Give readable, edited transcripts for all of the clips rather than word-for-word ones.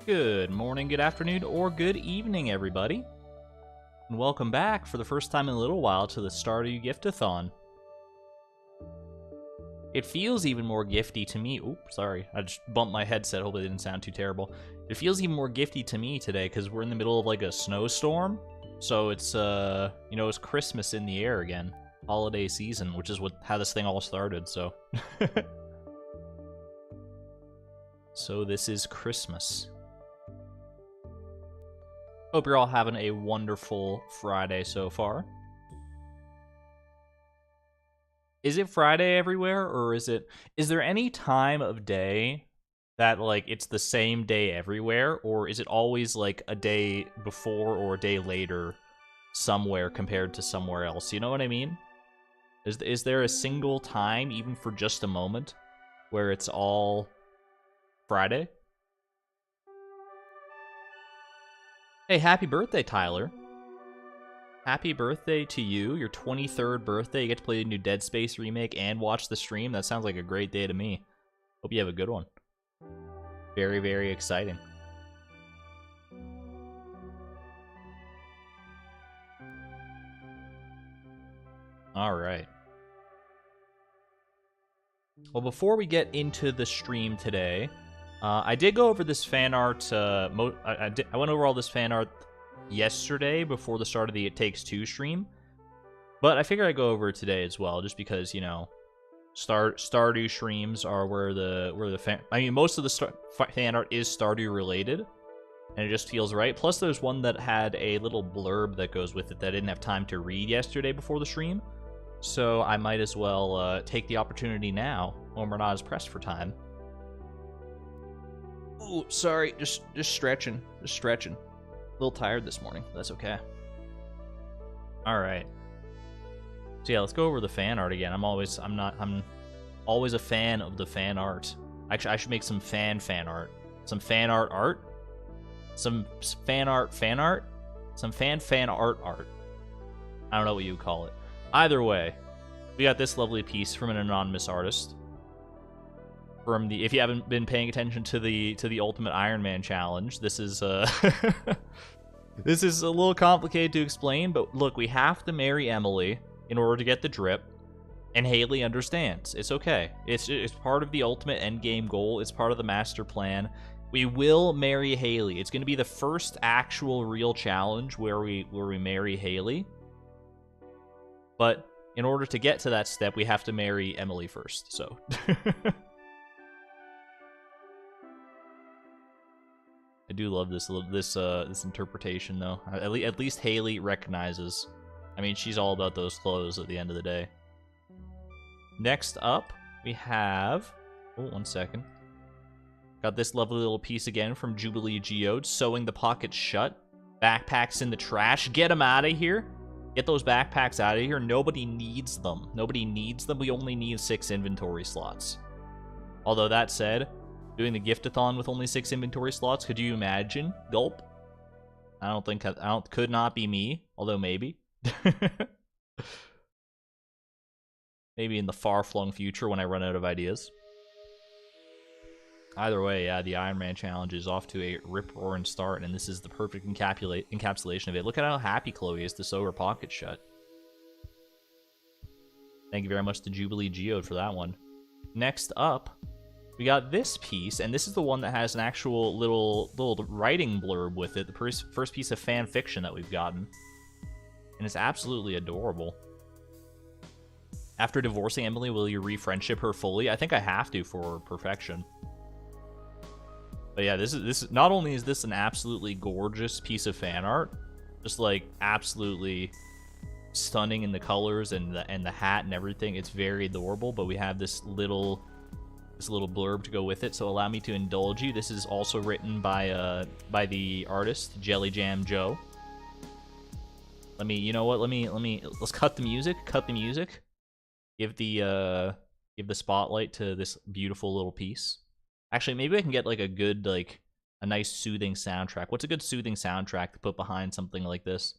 Good morning, good afternoon, or good evening, everybody. And welcome back for the first time in a little while to the Stardew Gift-a-Thon. It feels even more gifty to me. Oops, sorry. I just bumped my headset. Hopefully it didn't sound too terrible. It feels even more gifty to me today because we're in the middle of like a snowstorm. So it's, it's Christmas in the air again. Holiday season, which is how this thing all started, so. So this is Christmas. Hope you're all having a wonderful Friday so far. Is it Friday everywhere, or is there any time of day that, like, it's the same day everywhere, or is it always, like, a day before or a day later somewhere compared to somewhere else? You know what I mean? Is there a single time, even for just a moment, where it's all Friday? Hey, happy birthday, Tyler. Happy birthday to you, your 23rd birthday. You get to play the new Dead Space remake and watch the stream. That sounds like a great day to me. Hope you have a good one. Very, very exciting. All right. Well, before we get into the stream today, I did go over this fan art. I went over all this fan art yesterday before the start of the It Takes Two stream, but I figured I'd go over it today as well, just because, you know, Stardew streams are where the fan. I mean, most of the fan art is Stardew related, and it just feels right. Plus, there's one that had a little blurb that goes with it that I didn't have time to read yesterday before the stream, so I might as well take the opportunity now when we're not as pressed for time. Ooh, sorry, just stretching, A little tired this morning. That's okay. All right. So yeah, let's go over the fan art again. I'm always a fan of the fan art. Actually, I should make some fan art. Some fan art. Some fan art. Some fan art. I don't know what you would call it. Either way, we got this lovely piece from an anonymous artist. If you haven't been paying attention to the Ultimate Iron Man challenge, this is this is a little complicated to explain, but look, we have to marry Emily in order to get the drip, and Haley understands. It's okay. It's part of the ultimate endgame goal. It's part of the master plan. We will marry Haley. It's going to be the first actual real challenge where we marry Haley. But in order to get to that step, we have to marry Emily first. So. I do love this interpretation, though. At least Haley recognizes. I mean, she's all about those clothes at the end of the day. Next up, we have... Oh, one second. Got this lovely little piece again from Jubilee Geode. Sewing the pockets shut. Backpacks in the trash. Get them out of here. Get those backpacks out of here. Nobody needs them. Nobody needs them. We only need 6 inventory slots. Although, that said... Doing the Gift-a-Thon with only 6 inventory slots, could you imagine? Gulp. Could not be me, although maybe. Maybe in the far-flung future when I run out of ideas. Either way, yeah, the Iron Man challenge is off to a rip-roaring start, and this is the perfect encapsulation of it. Look at how happy Chloe is to sew her pocket shut. Thank you very much to Jubilee Geode for that one. Next up... We got this piece, and this is the one that has an actual little writing blurb with it, the first piece of fan fiction that we've gotten. And it's absolutely adorable. After divorcing Emily, will you re-friendship her fully? I think I have to for perfection. But yeah, this is not only is this an absolutely gorgeous piece of fan art, just like absolutely stunning in the colors and the hat and everything. It's very adorable, but we have this little blurb to go with it, so allow me to indulge you. This is also written by the artist Jelly Jam Joe. You know what? Let's cut the music. Give the spotlight to this beautiful little piece. Actually, maybe I can get like a good, like a nice soothing soundtrack. What's a good soothing soundtrack to put behind something like this?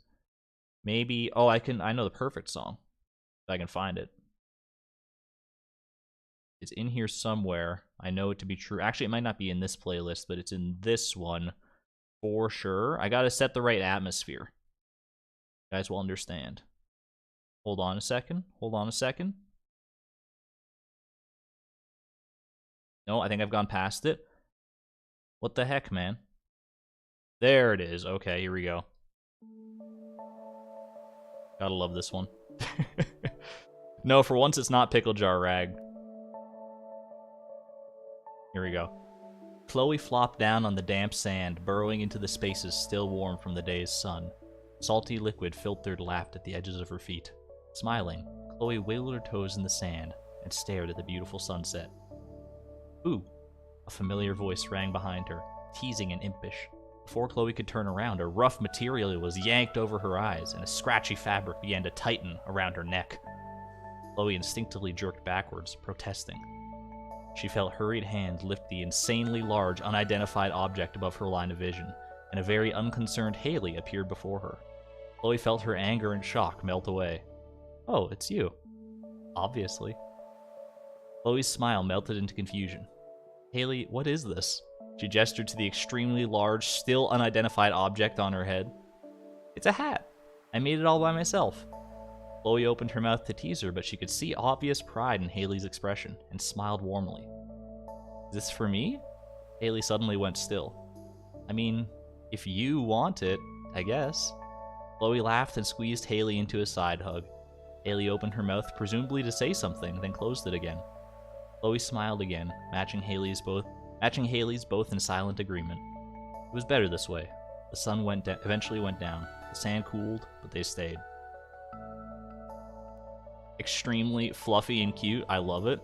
Maybe I know the perfect song if I can find it. It's in here somewhere. I know it to be true. Actually, it might not be in this playlist, but it's in this one for sure. I gotta set the right atmosphere. You guys will understand. Hold on a second. Hold on a second. No, I think I've gone past it. What the heck, man? There it is. Okay, here we go. Gotta love this one. No, for once it's not Pickle Jar Rag. Here we go. Chloe flopped down on the damp sand, burrowing into the spaces still warm from the day's sun. Salty liquid filtered lapped at the edges of her feet. Smiling, Chloe wiggled her toes in the sand and stared at the beautiful sunset. Ooh! A familiar voice rang behind her, teasing and impish. Before Chloe could turn around, a rough material was yanked over her eyes, and a scratchy fabric began to tighten around her neck. Chloe instinctively jerked backwards, protesting. She felt hurried hands lift the insanely large, unidentified object above her line of vision, and a very unconcerned Haley appeared before her. Chloe felt her anger and shock melt away. Oh, it's you. Obviously. Chloe's smile melted into confusion. Haley, what is this? She gestured to the extremely large, still unidentified object on her head. It's a hat. I made it all by myself. Chloe opened her mouth to tease her, but she could see obvious pride in Haley's expression and smiled warmly. Is this for me? Haley suddenly went still. I mean, if you want it, I guess. Chloe laughed and squeezed Haley into a side hug. Haley opened her mouth, presumably to say something, then closed it again. Chloe smiled again, matching Haley's both in silent agreement. It was better this way. The sun eventually went down. The sand cooled, but they stayed. Extremely fluffy and cute. I love it.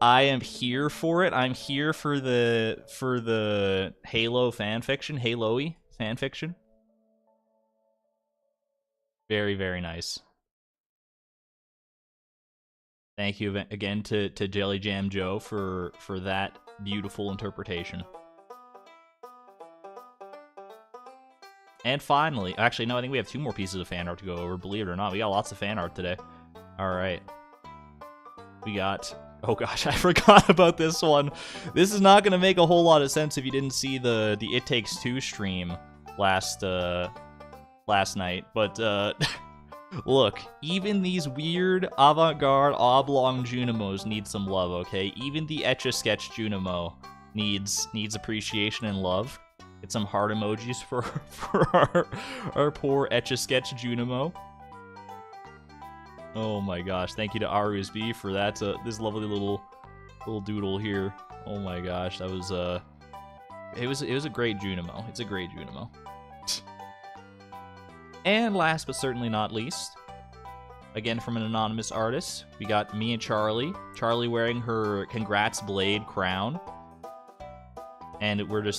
I am here for it. I'm here for the Halo fanfiction, Halo-y fanfiction. Very, very nice. Thank you again to Jelly Jam Joe for that beautiful interpretation. And finally, actually, no, I think we have 2 more pieces of fan art to go over, believe it or not. We got lots of fan art today. All right. We got... Oh gosh, I forgot about this one. This is not going to make a whole lot of sense if you didn't see the It Takes Two stream last night. But, look, even these weird, avant-garde, oblong Junimos need some love, okay? Even the Etch-a-Sketch Junimo needs appreciation and love. Get some heart emojis for our poor Etch-a-Sketch Junimo. Oh my gosh, thank you to RUSB for that, this lovely little doodle here. Oh my gosh, that was, it was a great Junimo. It's a great Junimo. And last but certainly not least, again from an anonymous artist, we got me and Charlie. Charlie wearing her Congrats Blade crown. And we're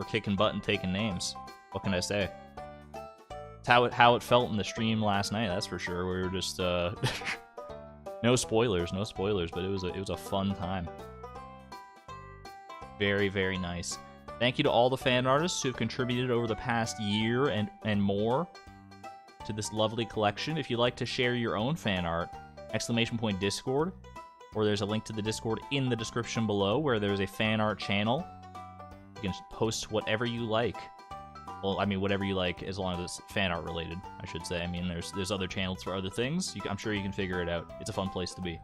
kicking butt and taking names. What can I say? It's how it felt in the stream last night, that's for sure. We were just no spoilers, but it was a fun time. Very, very nice. Thank you to all the fan artists who have contributed over the past year and more to this lovely collection. If you'd like to share your own fan art, !Discord, or there's a link to the Discord in the description below where there's a fan art channel. You can post whatever you like. Well, I mean, whatever you like, as long as it's fan art related, I should say. I mean, there's other channels for other things. I'm sure you can figure it out. It's a fun place to be.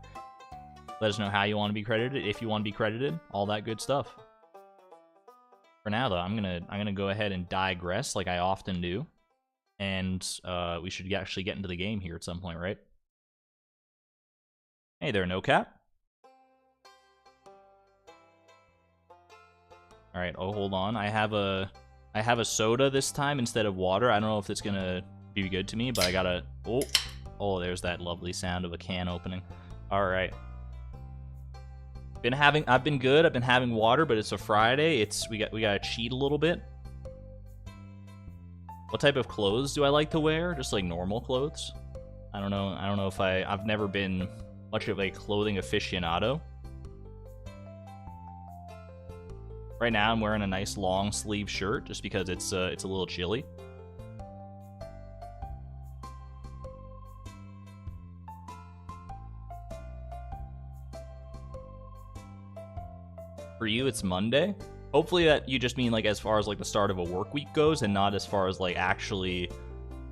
Let us know how you want to be credited, if you want to be credited, all that good stuff. For now, though, I'm gonna go ahead and digress like I often do, and we should actually get into the game here at some point, right? Hey there, No Cap. All right. Oh, hold on. I have a soda this time instead of water. I don't know if it's gonna be good to me, but I gotta. Oh, there's that lovely sound of a can opening. All right. I've been good. I've been having water, but it's a Friday. We gotta cheat a little bit. What type of clothes do I like to wear? Just like normal clothes. I don't know if I've never been much of a clothing aficionado. Right now, I'm wearing a nice long sleeve shirt just because it's a little chilly. For you, it's Monday. Hopefully that you just mean like as far as like the start of a work week goes, and not as far as like actually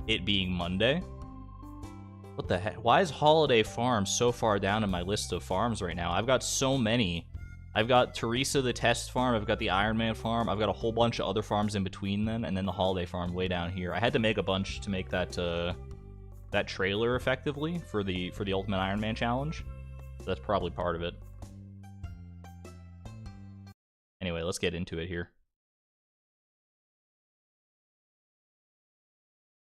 it being Monday. What the heck? Why is Holiday Farm so far down in my list of farms right now? I've got so many. I've got Teresa the Test Farm, I've got the Iron Man Farm, I've got a whole bunch of other farms in between them, and then the Holiday Farm way down here. I had to make a bunch to make that that trailer effectively for the Ultimate Iron Man Challenge. So that's probably part of it. Anyway, let's get into it here.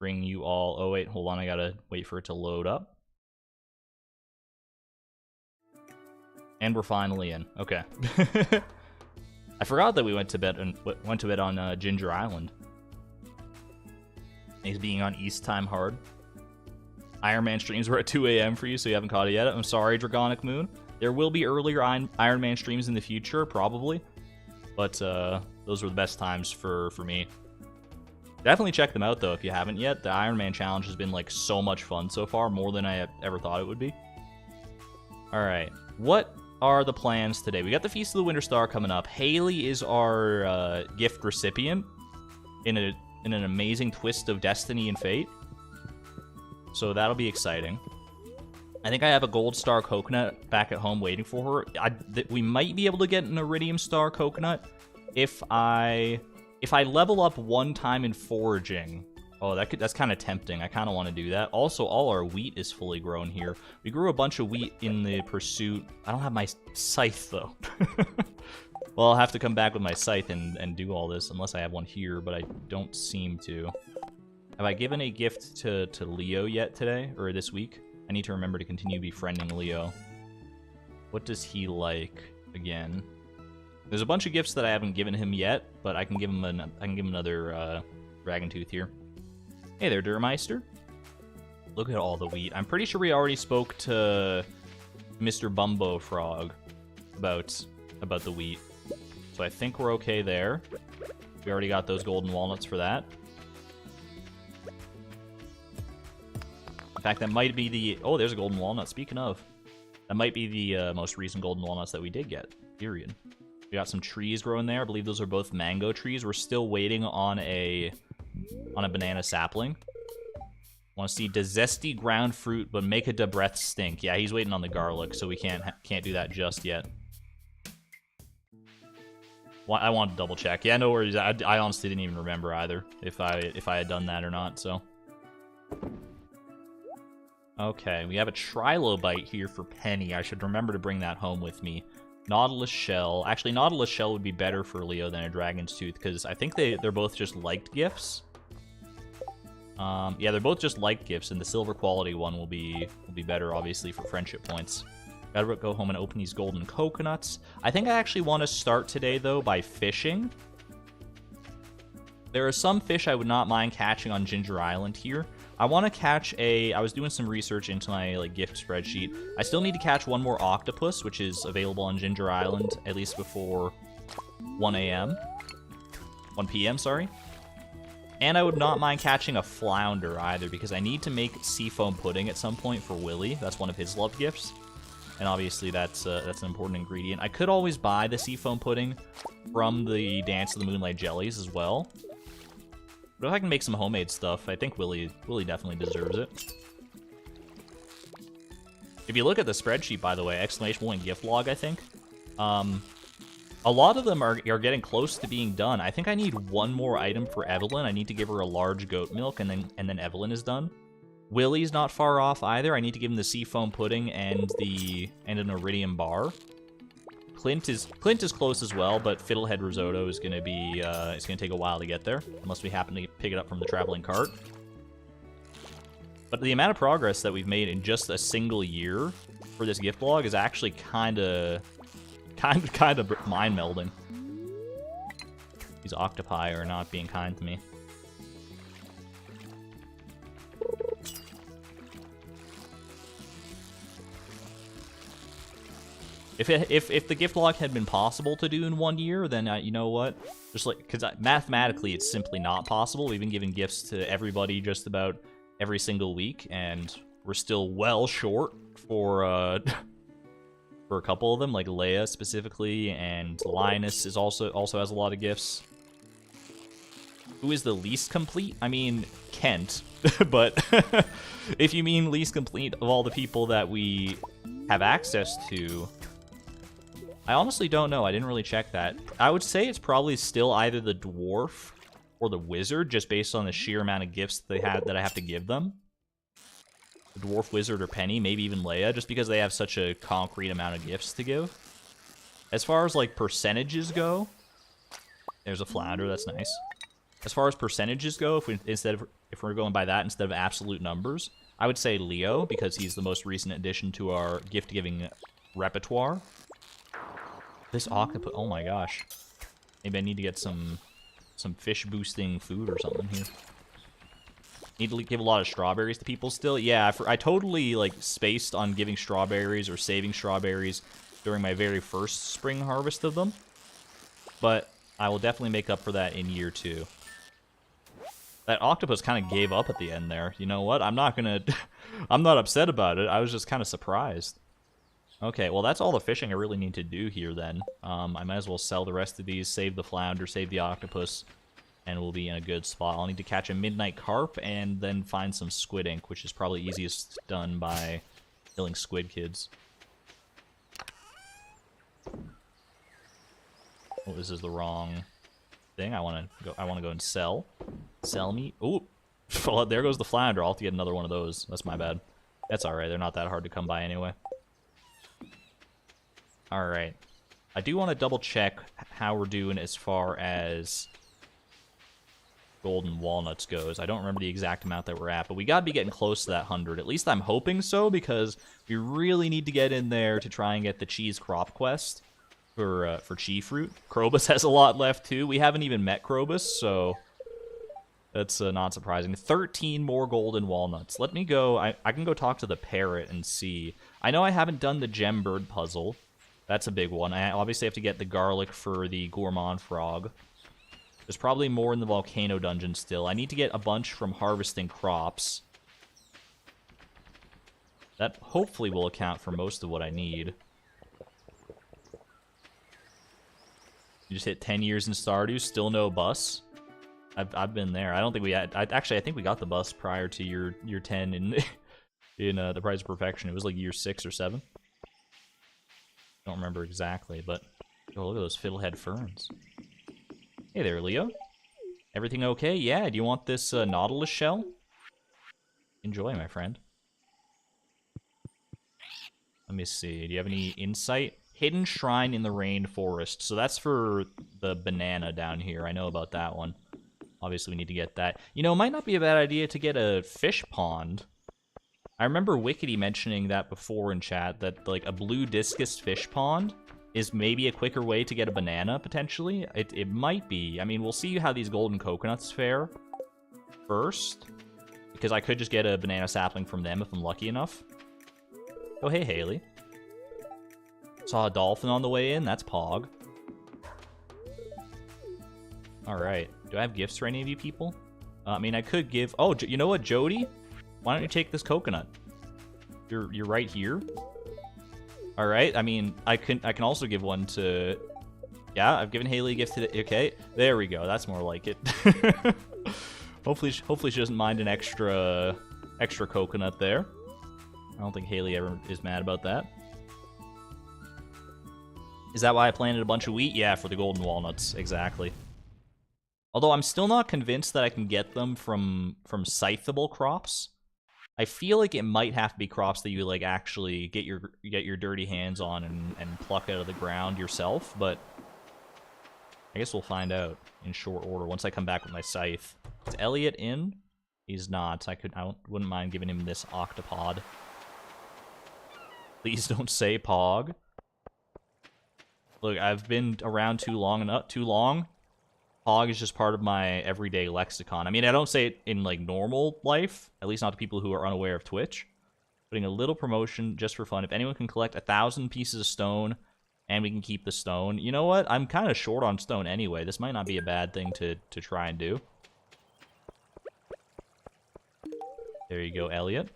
Bring you all... Oh, wait, hold on. I gotta wait for it to load up. And we're finally in. Okay. I forgot that we went to bed on Ginger Island. He's being on East Time hard. Iron Man streams were at 2 a.m. for you, so you haven't caught it yet. I'm sorry, Dragonic Moon. There will be earlier Iron Man streams in the future, probably. But those were the best times for me. Definitely check them out, though, if you haven't yet. The Iron Man Challenge has been, like, so much fun so far, more than I ever thought it would be. Alright, what are the plans today? We got the Feast of the Winter Star coming up. Haley is our gift recipient in an amazing twist of destiny and fate. So that'll be exciting. I think I have a Gold Star Coconut back at home waiting for her. We might be able to get an Iridium Star Coconut if I level up one time in foraging. Oh, that's kind of tempting. I kind of want to do that. Also, all our wheat is fully grown here. We grew a bunch of wheat in the pursuit. I don't have my scythe, though. Well, I'll have to come back with my scythe and do all this, unless I have one here, but I don't seem to. Have I given a gift to Leo yet today, or this week? I need to remember to continue befriending Leo. What does he like again? There's a bunch of gifts that I haven't given him yet, but I can give him another dragon tooth here. Hey there, Durmeister. Look at all the wheat. I'm pretty sure we already spoke to Mr. Bumbo Frog about the wheat. So I think we're okay there. We already got those golden walnuts for that. In fact, that might be the... Oh, there's a golden walnut. Speaking of, that might be the most recent golden walnuts that we did get, period. We got some trees growing there. I believe those are both mango trees. We're still waiting on a banana sapling. Want to see the zesty ground fruit, but make a da breath stink. Yeah, he's waiting on the garlic, so we can't do that just yet. Well, I want to double check. Yeah, no worries. I honestly didn't even remember either if I had done that or not. So. Okay, we have a trilobite here for Penny. I should remember to bring that home with me. Nautilus Shell. Actually, Nautilus Shell would be better for Leo than a Dragon's Tooth, because I think they're both just liked gifts. Yeah, they're both just liked gifts, and the silver quality one will be better, obviously, for friendship points. Gotta go home and open these golden coconuts. I think I actually want to start today, though, by fishing. There are some fish I would not mind catching on Ginger Island here. I want to catch I was doing some research into my gift spreadsheet. I still need to catch one more octopus, which is available on Ginger Island, at least before 1 a.m. 1 p.m., sorry. And I would not mind catching a flounder either, because I need to make seafoam pudding at some point for Willy. That's one of his love gifts. And obviously that's an important ingredient. I could always buy the seafoam pudding from the Dance of the Moonlight Jellies as well. But if I can make some homemade stuff, I think Willy definitely deserves it. If you look at the spreadsheet, by the way, exclamation point gift log, I think. A lot of them are getting close to being done. I think I need one more item for Evelyn. I need to give her a large goat milk, and then Evelyn is done. Willy's not far off either. I need to give him the seafoam pudding and an iridium bar. Clint is close as well, but Fiddlehead Risotto is gonna be it's gonna take a while to get there, unless we happen to pick it up from the traveling cart. But the amount of progress that we've made in just a single year for this gift log is actually kind of mind melding. These octopi are not being kind to me. If the gift log had been possible to do in 1 year, then you know what? Just because mathematically it's simply not possible. We've been giving gifts to everybody just about every single week, and we're still well short for for a couple of them, like Leia specifically, and Linus is also has a lot of gifts. Who is the least complete? I mean, Kent. But if you mean least complete of all the people that we have access to, I honestly don't know. I didn't really check that. I would say it's probably still either the dwarf or the wizard, just based on the sheer amount of gifts that I have to give them. The dwarf, wizard, or Penny, maybe even Leia, just because they have such a concrete amount of gifts to give. As far as like percentages go, there's a flounder. That's nice. As far as percentages go, if we're going by that instead of absolute numbers, I would say Leo, because he's the most recent addition to our gift-giving repertoire. This octopus, oh my gosh. Maybe I need to get some fish-boosting food or something here. Need to give a lot of strawberries to people still. Yeah, I totally, like, spaced on giving strawberries or saving strawberries during my very first spring harvest of them. But I will definitely make up for that in year 2. That octopus kind of gave up at the end there. You know what? I'm not upset about it. I was just kind of surprised. Okay, well, that's all the fishing I really need to do here, then. I might as well sell the rest of these, save the flounder, save the octopus, and we'll be in a good spot. I'll need to catch a midnight carp and then find some squid ink, which is probably easiest done by killing squid kids. Oh, this is the wrong thing. I want to go and sell. Sell me. Ooh. Well, there goes the flounder. I'll have to get another one of those. That's my bad. That's alright. They're not that hard to come by anyway. Alright. I do want to double check how we're doing as far as golden walnuts goes. I don't remember the exact amount that we're at, but we gotta be getting close to that 100. At least I'm hoping so, because we really need to get in there to try and get the cheese crop quest for Chi fruit. Krobus has a lot left too. We haven't even met Krobus, so that's not surprising. 13 more golden walnuts. Let me go. I can go talk to the parrot and see. I know I haven't done the gem bird puzzle. That's a big one. I obviously have to get the garlic for the gourmand frog. There's probably more in the volcano dungeon still. I need to get a bunch from harvesting crops. That hopefully will account for most of what I need. You just hit 10 years in Stardew, still no bus. I've been there. I don't think we had. Actually, I think we got the bus prior to year 10 in the Prize of Perfection. It was like year 6 or 7. Don't remember exactly, but oh, look at those fiddlehead ferns. Hey there, Leo. Everything okay? Yeah. Do you want this nautilus shell? Enjoy, my friend. Let me see. Do you have any insight? Hidden Shrine in the Rainforest. So that's for the banana down here. I know about that one. Obviously, we need to get that. You know, it might not be a bad idea to get a fish pond. I remember Wickety mentioning that before in chat, that, like, a blue discus fish pond is maybe a quicker way to get a banana, potentially. It might be. I mean, we'll see how these golden coconuts fare first, because I could just get a banana sapling from them if I'm lucky enough. Oh, hey, Haley. Saw a dolphin on the way in. That's Pog. Alright. Do I have gifts for any of you people? I mean, I could give... Oh, you know what, Jody? Why don't you take this coconut? You're right here. Alright, I mean, I can also give one to... Yeah, I've given Haley a gift today. Okay, there we go. That's more like it. Hopefully she doesn't mind an extra coconut there. I don't think Haley ever is mad about that. Is that why I planted a bunch of wheat? Yeah, for the golden walnuts. Exactly. Although I'm still not convinced that I can get them from scythable crops. I feel like it might have to be crops that you, like, actually get your dirty hands on and pluck out of the ground yourself, but I guess we'll find out in short order once I come back with my scythe. Is Elliot in? He's not. I wouldn't mind giving him this octopod. Please don't say Pog. Look, I've been around too long. Pog is just part of my everyday lexicon. I mean, I don't say it in, like, normal life, at least not to people who are unaware of Twitch. Putting a little promotion just for fun. If anyone can collect 1,000 pieces of stone, and we can keep the stone. You know what? I'm kind of short on stone anyway. This might not be a bad thing to try and do. There you go, Elliot.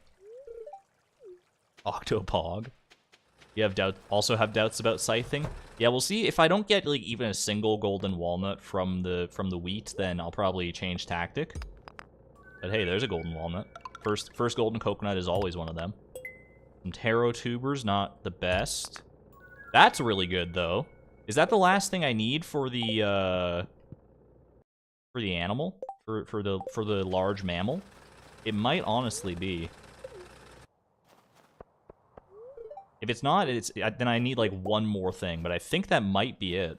Octopog. You have also have doubts about scything? Yeah, we'll see. If I don't get like even a single golden walnut from the wheat, then I'll probably change tactic. But hey, there's a golden walnut. First golden coconut is always one of them. Some taro tubers, not the best. That's really good though. Is that the last thing I need for the animal? For the large mammal? It might honestly be. If it's not, then I need like one more thing, but I think that might be it.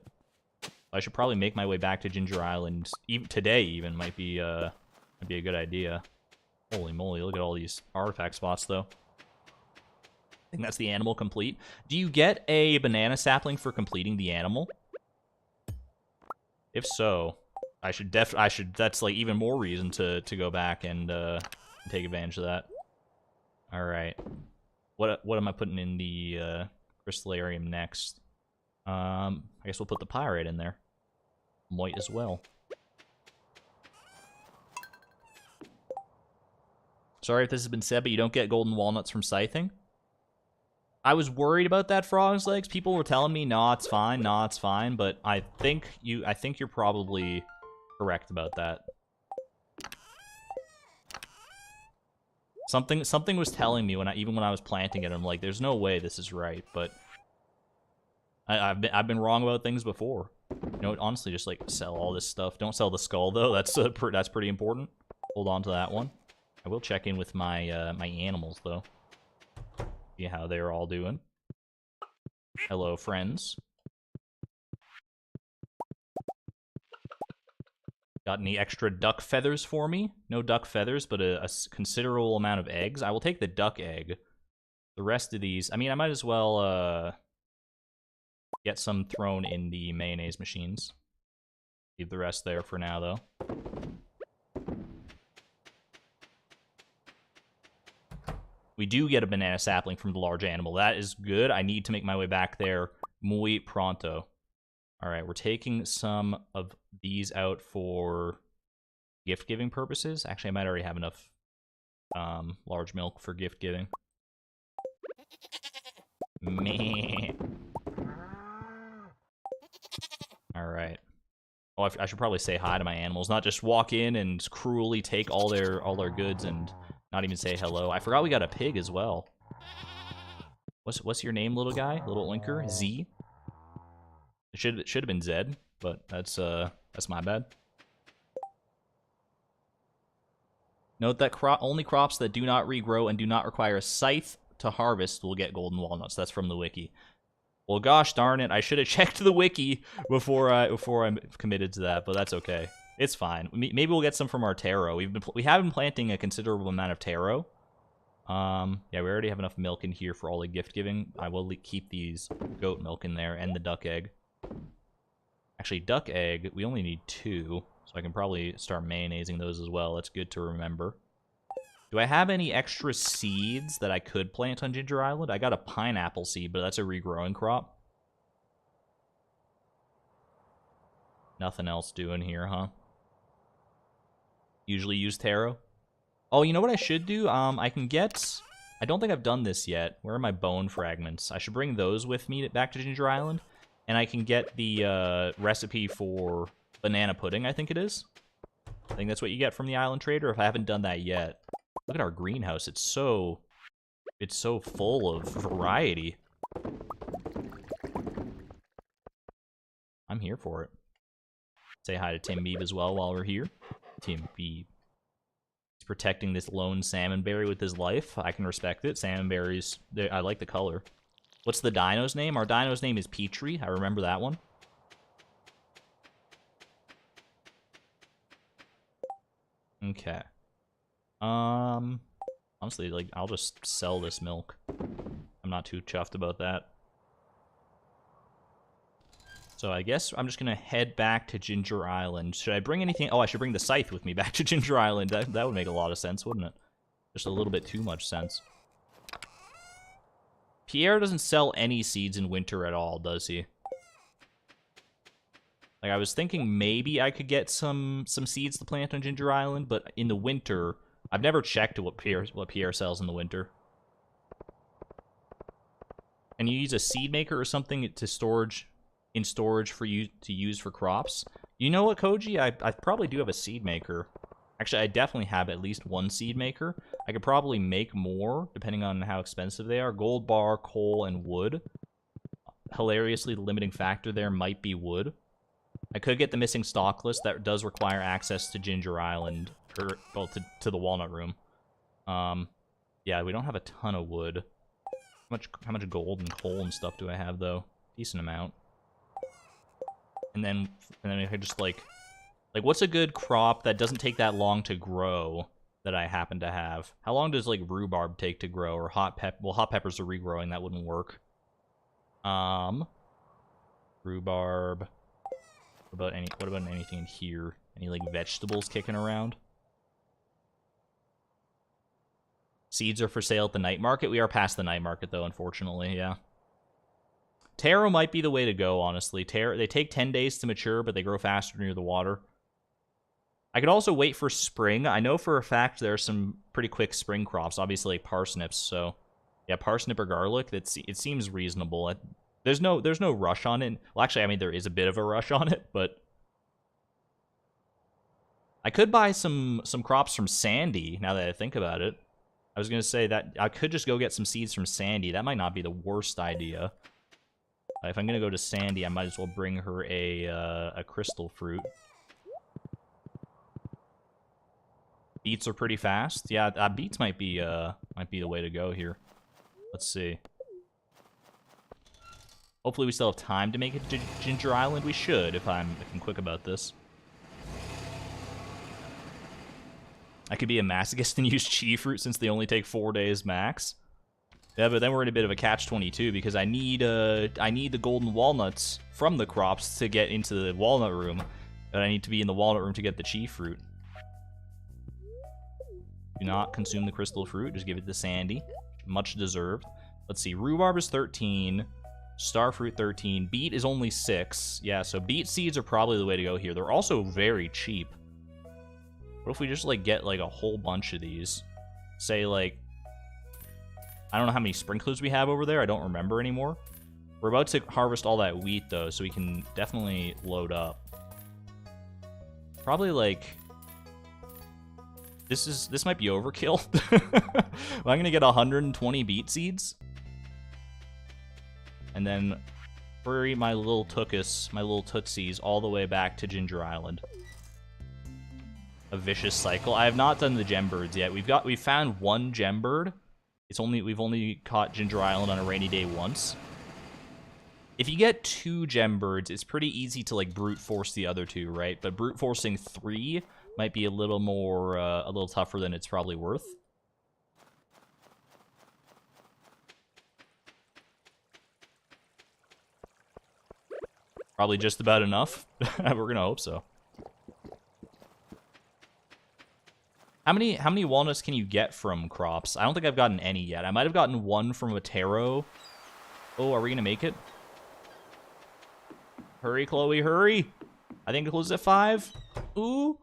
I should probably make my way back to Ginger Island even today. Might be a good idea. Holy moly! Look at all these artifact spots, though. I think that's the animal complete. Do you get a banana sapling for completing the animal? If so, I should. That's like even more reason to go back and take advantage of that. All right. What am I putting in the crystallarium next? I guess we'll put the pyrite in there. Might as well. Sorry if this has been said, but you don't get golden walnuts from scything. I was worried about that, Frog's Legs. People were telling me, "No, it's fine, no, it's fine," but I think you're probably correct about that. Something was telling me even when I was planting it, I'm like, "There's no way this is right," but I've been wrong about things before. You know, honestly, just like sell all this stuff. Don't sell the skull though. That's pretty important. Hold on to that one. I will check in with my my animals though. See how they're all doing. Hello, friends. Got any extra duck feathers for me? No duck feathers, but a considerable amount of eggs. I will take the duck egg. The rest of these, I mean, I might as well get some thrown in the mayonnaise machines. Leave the rest there for now, though. We do get a banana sapling from the large animal. That is good. I need to make my way back there muy pronto. All right, we're taking some of these out for gift-giving purposes. Actually, I might already have enough large milk for gift-giving. Meh. All right. Oh, I should probably say hi to my animals, not just walk in and cruelly take all their goods and not even say hello. I forgot we got a pig as well. What's your name, little guy? Little oinker? Z? It should have been Zed, but that's my bad. Note that only crops that do not regrow and do not require a scythe to harvest will get golden walnuts. That's from the wiki. Well, gosh darn it, I should have checked the wiki before I committed to that, but that's okay. It's fine. Maybe we'll get some from our taro. We have been planting a considerable amount of taro. Yeah, we already have enough milk in here for all the gift giving. I will keep these goat milk in there and the duck egg. Actually, duck egg, we only need 2, so I can probably start mayonnaising those as well. That's good to remember. Do I have any extra seeds that I could plant on Ginger Island? I got a pineapple seed, but that's a regrowing crop. Nothing else doing here, huh? Usually use taro. Oh, you know what I should do? I can get... I don't think I've done this yet. Where are my bone fragments? I should bring those with me back to Ginger Island. And I can get the recipe for banana pudding, I think it is. I think that's what you get from the island trader, if I haven't done that yet. Look at our greenhouse. It's so full of variety. I'm here for it. Say hi to Tim Beeb as well while we're here. Tim Beeb. He's protecting this lone salmonberry with his life. I can respect it. Salmonberries, I like the color. What's the dino's name? Our dino's name is Petrie. I remember that one. Okay. Honestly, like, I'll just sell this milk. I'm not too chuffed about that. So I guess I'm just gonna head back to Ginger Island. Should I bring anything? Oh, I should bring the scythe with me back to Ginger Island. That would make a lot of sense, wouldn't it? Just a little bit too much sense. Pierre doesn't sell any seeds in winter at all, does he? Like, I was thinking maybe I could get some seeds to plant on Ginger Island, but in the winter, I've never checked what Pierre sells in the winter. Can you use a seed maker or something to storage for you to use for crops? You know what, Koji? I probably do have a seed maker. Actually, I definitely have at least one seed maker. I could probably make more, depending on how expensive they are. Gold bar, coal, and wood. Hilariously, the limiting factor there might be wood. I could get the missing stock list. That does require access to Ginger Island, or, well, to the Walnut Room. Yeah, we don't have a ton of wood. How much gold and coal and stuff do I have, though? Decent amount. And then I could just, like, what's a good crop that doesn't take that long to grow that I happen to have? How long does, like, rhubarb take to grow, or hot peppers are regrowing, that wouldn't work. Rhubarb. What about anything in here? Any, like, vegetables kicking around? Seeds are for sale at the night market. We are past the night market, though, unfortunately, yeah. Taro might be the way to go, honestly. They take 10 days to mature, but they grow faster near the water. I could also wait for spring. I know for a fact there are some pretty quick spring crops, obviously like parsnips, so... Yeah, parsnip or garlic, it seems reasonable. There's no rush on it. Well, actually, I mean, there is a bit of a rush on it, but... I could buy some crops from Sandy, now that I think about it. I was going to say that I could just go get some seeds from Sandy. That might not be the worst idea. If I'm going to go to Sandy, I might as well bring her a crystal fruit. Beets are pretty fast. Yeah, beets might be the way to go here. Let's see. Hopefully we still have time to make it to Ginger Island. We should, if I'm quick about this. I could be a masochist and use chi fruit since they only take 4 days max. Yeah, but then we're in a bit of a catch-22 because I need the golden walnuts from the crops to get into the Walnut Room, but I need to be in the Walnut Room to get the chi fruit. Do not consume the crystal fruit. Just give it to Sandy. Much deserved. Let's see. Rhubarb is 13. Starfruit 13. Beet is only 6. Yeah, so beet seeds are probably the way to go here. They're also very cheap. What if we just, like, get, like, a whole bunch of these? Say, like... I don't know how many sprinklers we have over there. I don't remember anymore. We're about to harvest all that wheat, though, so we can definitely load up. Probably, like... This might be overkill. I'm gonna get 120 beet seeds. And then hurry my little tootsies all the way back to Ginger Island. A vicious cycle. I have not done the gem birds yet. We've found one gem bird. We've only caught Ginger Island on a rainy day once. If you get 2 gem birds, it's pretty easy to, like, brute force the other 2, right? But brute forcing 3 might be a little more, a little tougher than it's probably worth. Probably just about enough. We're gonna hope so. How many walnuts can you get from crops? I don't think I've gotten any yet. I might have gotten 1 from a taro. Oh, are we gonna make it? Hurry, Chloe, hurry! I think it closes at 5. Ooh.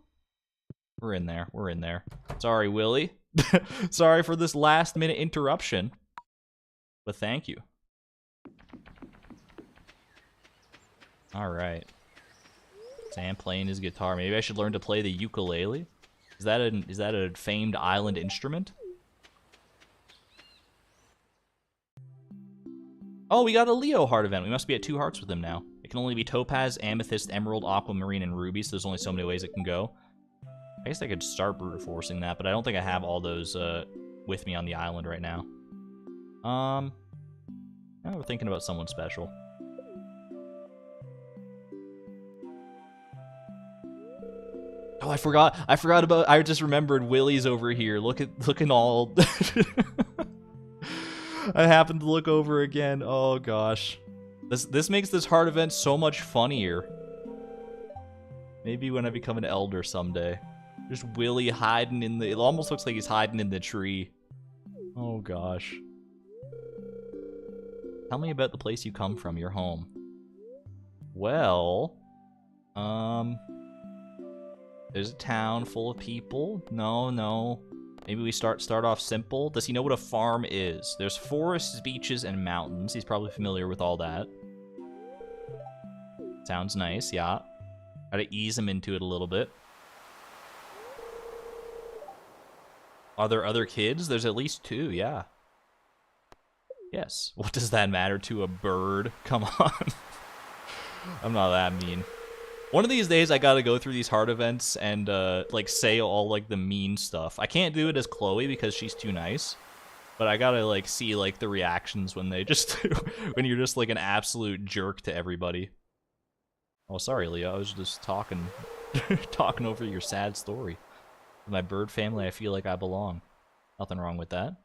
We're in there. We're in there. Sorry, Willie. Sorry for this last-minute interruption. But thank you. Alright. Sam playing his guitar. Maybe I should learn to play the ukulele? Is that a famed island instrument? Oh, we got a Leo heart event. We must be at 2 hearts with him now. It can only be topaz, amethyst, emerald, aquamarine, and ruby, so there's only so many ways it can go. I guess I could start brute forcing that, but I don't think I have all those with me on the island right now. Now we're thinking about someone special. Oh, I forgot about. I just remembered Willie's over here. Looking all. I happened to look over again. Oh gosh, this makes this heart event so much funnier. Maybe when I become an elder someday. There's Willie hiding in the... It almost looks like he's hiding in the tree. Oh, gosh. Tell me about the place you come from, your home. Well... There's a town full of people. No. Maybe we start off simple. Does he know what a farm is? There's forests, beaches, and mountains. He's probably familiar with all that. Sounds nice, yeah. Gotta ease him into it a little bit. Are there other kids? There's at least 2, yeah. Yes. What does that matter to a bird? Come on. I'm not that mean. One of these days, I gotta go through these hard events and, like, say all, like, the mean stuff. I can't do it as Chloe because she's too nice. But I gotta, like, see, like, the reactions when they just... when you're just, like, an absolute jerk to everybody. Oh, sorry, Leah. I was just talking... talking over your sad story. With my bird family, I feel like I belong. Nothing wrong with that.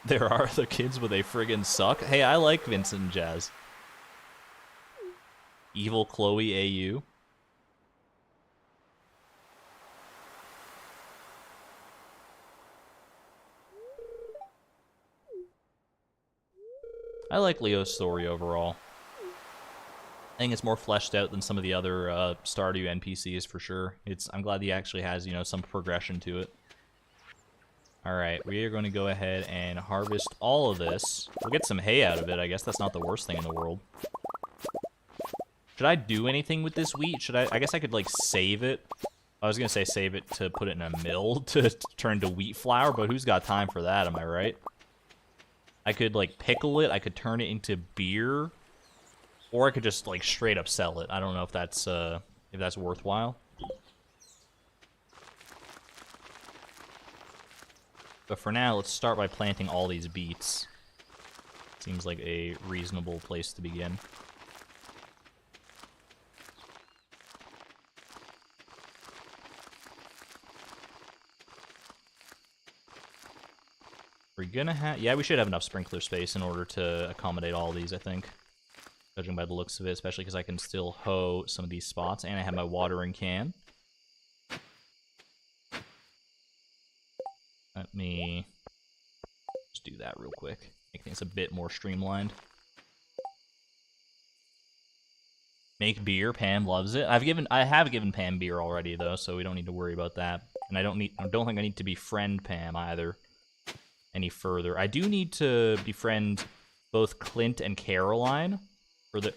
There are other kids, but they friggin' suck. Hey, I like Vincent and Jazz. Evil Chloe AU. I like Leo's story overall. I think it's more fleshed out than some of the other Stardew NPCs for sure. I'm glad he actually has, you know, some progression to it. Alright, we are going to go ahead and harvest all of this. We'll get some hay out of it, I guess that's not the worst thing in the world. Should I do anything with this wheat? I guess I could, like, save it. I was gonna say save it to put it in a mill to turn to wheat flour, but who's got time for that, am I right? I could, like, pickle it, I could turn it into beer, or I could just, like, straight up sell it. I don't know if that's worthwhile. But for now, let's start by planting all these beets. Seems like a reasonable place to begin. We're gonna have... Yeah, we should have enough sprinkler space in order to accommodate all these, I think. Judging by the looks of it, especially because I can still hoe some of these spots, and I have my watering can. Let me just do that real quick. Make things a bit more streamlined. Make beer. Pam loves it. I have given Pam beer already though, so we don't need to worry about that. And I don't think I need to befriend Pam either any further. I do need to befriend both Clint and Caroline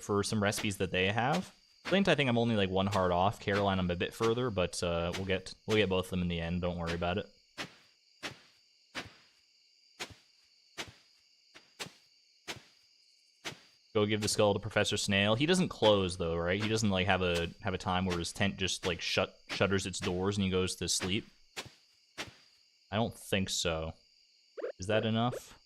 for some recipes that they have. Clint, I think I'm only like 1 heart off. Caroline, I'm a bit further, but we'll get both of them in the end. Don't worry about it. Go give the skull to Professor Snail. He doesn't close though, right? He doesn't like have a time where his tent just like shutters its doors and he goes to sleep. I don't think so. Is that enough?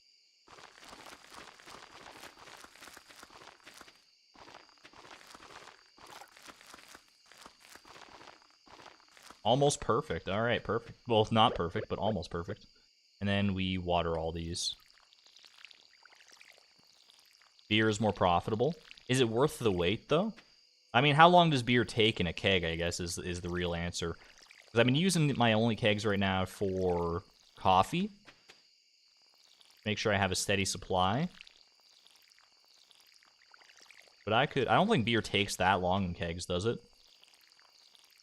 Almost perfect. All right, perfect. Well, not perfect, but almost perfect. And then we water all these. Beer is more profitable. Is it worth the wait, though? I mean, how long does beer take in a keg, I guess, is the real answer. Because I've been using my only kegs right now for coffee. Make sure I have a steady supply. But I don't think beer takes that long in kegs, does it?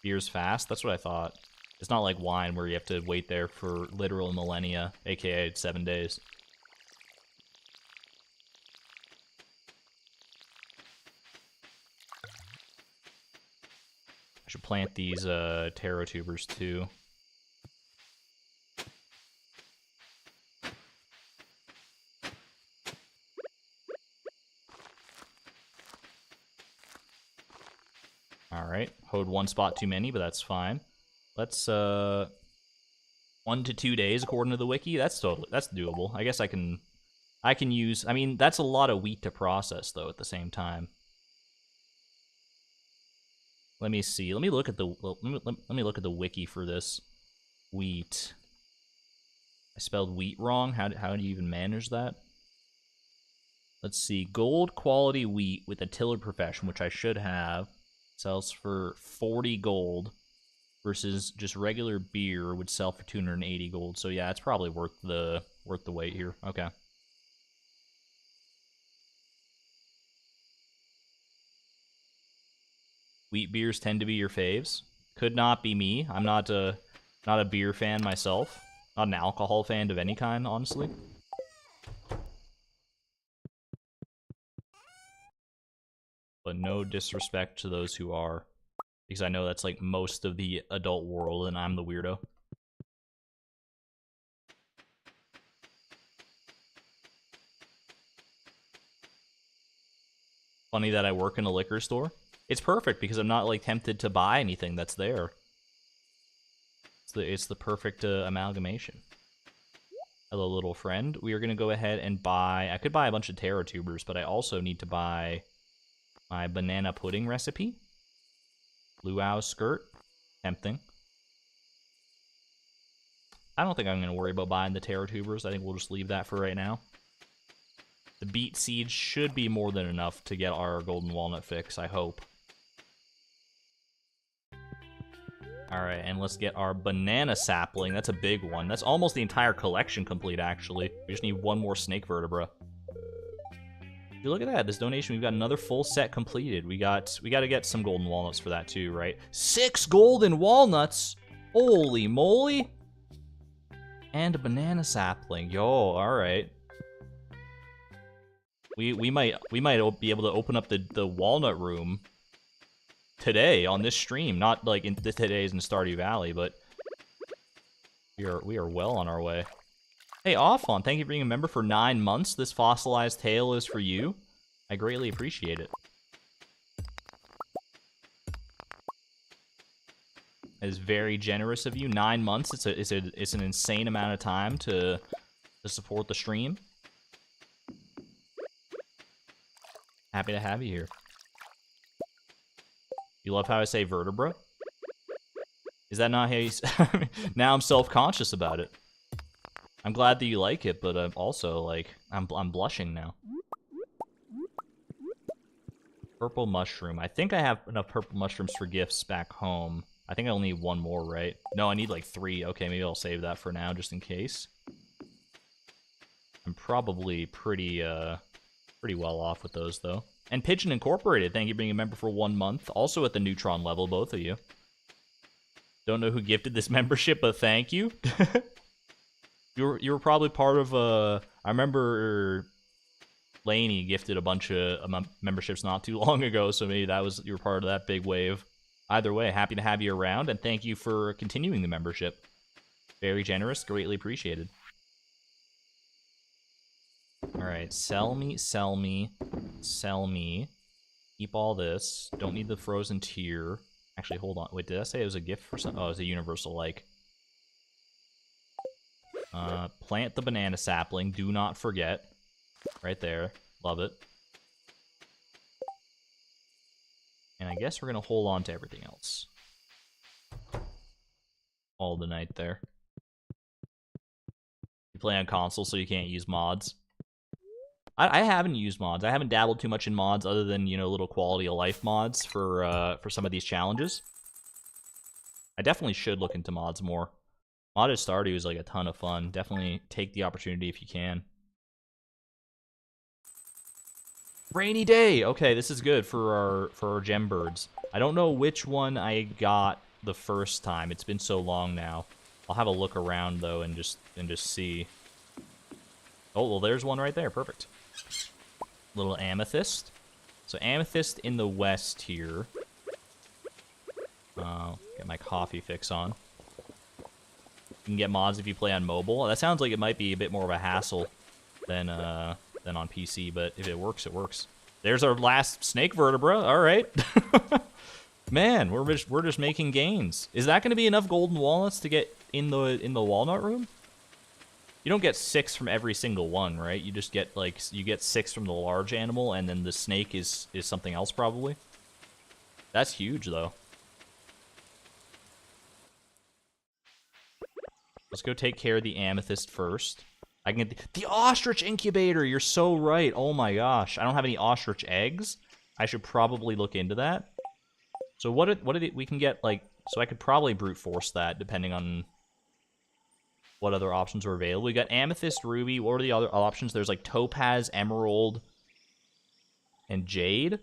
Beer's fast? That's what I thought. It's not like wine where you have to wait there for literal millennia, aka 7 days. I should plant these taro tubers too. Alright, hoed 1 spot too many, but that's fine. Let's 1 to 2 days according to the wiki. That's doable. I guess I can use, I mean, that's a lot of wheat to process though at the same time. Let me see. Let me look at the wiki for this wheat. I spelled wheat wrong. How do you even manage that? Let's see. Gold quality wheat with a tiller profession, which I should have, sells for 40 gold versus just regular beer would sell for 280 gold. So yeah, it's probably worth the wait here. Okay. Wheat beers tend to be your faves. Could not be me. I'm not Not a beer fan myself. Not an alcohol fan of any kind, honestly. But no disrespect to those who are. Because I know that's like most of the adult world and I'm the weirdo. Funny that I work in a liquor store. It's perfect because I'm not like tempted to buy anything that's there. It's the perfect amalgamation. Hello, little friend. We are going to go ahead and buy... I could buy a bunch of Terra Tubers, but I also need to buy my banana pudding recipe. Luau skirt. Tempting. I don't think I'm going to worry about buying the Terra Tubers. I think we'll just leave that for right now. The beet seeds should be more than enough to get our golden walnut fix, I hope. Alright, and let's get our banana sapling. That's a big one. That's almost the entire collection complete, actually. We just need one more snake vertebra. Dude, look at that. This donation, we've got another full set completed. We got to get some golden walnuts for that too, right? 6 golden walnuts! Holy moly! And a banana sapling. Yo, alright. We might be able to open up the Walnut Room today on this stream. Not like in today's in Stardew Valley, but we are well on our way. Hey, Offon, thank you for being a member for 9 months. This fossilized tail is for you. I greatly appreciate it. That is very generous of you. 9 months. It's an insane amount of time to support the stream. Happy to have you here. You love how I say vertebra? Is that not how you say... Now I'm self-conscious about it. I'm glad that you like it, but I'm also, like, I'm blushing now. Purple mushroom. I think I have enough purple mushrooms for gifts back home. I think I only need 1 more, right? No, I need, like, 3. Okay, maybe I'll save that for now, just in case. I'm probably pretty well off with those, though. And Pigeon Incorporated, thank you for being a member for 1 month. Also at the Neutron level, both of you. Don't know who gifted this membership, but thank you. You were probably part of I remember Laney gifted a bunch of memberships not too long ago, so maybe you were part of that big wave. Either way, happy to have you around, and thank you for continuing the membership. Very generous, greatly appreciated. Alright, sell me, sell me, sell me. Keep all this. Don't need the frozen tear. Actually, hold on. Wait, did I say it was a gift for some? Oh, it was a universal like. Plant the banana sapling. Do not forget. Right there. Love it. And I guess we're going to hold on to everything else. All the night there. You play on console, so you can't use mods. I haven't used mods. I haven't dabbled too much in mods other than, you know, little quality of life mods for some of these challenges. I definitely should look into mods more. Modded Stardew is like a ton of fun. Definitely take the opportunity if you can. Rainy day! Okay, this is good for our gem birds. I don't know which one I got the first time. It's been so long now. I'll have a look around though and just see. Oh, well there's one right there. Perfect. Little amethyst. So amethyst in the west here. Get my coffee fix on. You can get mods if you play on mobile. That sounds like it might be a bit more of a hassle than on PC, but if it works, it works. There's our last snake vertebra. All right. Man, we're just making gains. Is that going to be enough golden walnuts to get in the walnut room? You don't get 6 from every single one, right? You just get, like, you get 6 from the large animal, and then the snake is something else, probably. That's huge, though. Let's go take care of the amethyst first. I can get the ostrich incubator! You're so right! Oh my gosh. I don't have any ostrich eggs. I should probably look into that. So what did it, we can get, like... So I could probably brute force that, depending on what other options are available. We got amethyst, ruby. What are the other options? There's like topaz, emerald, and jade.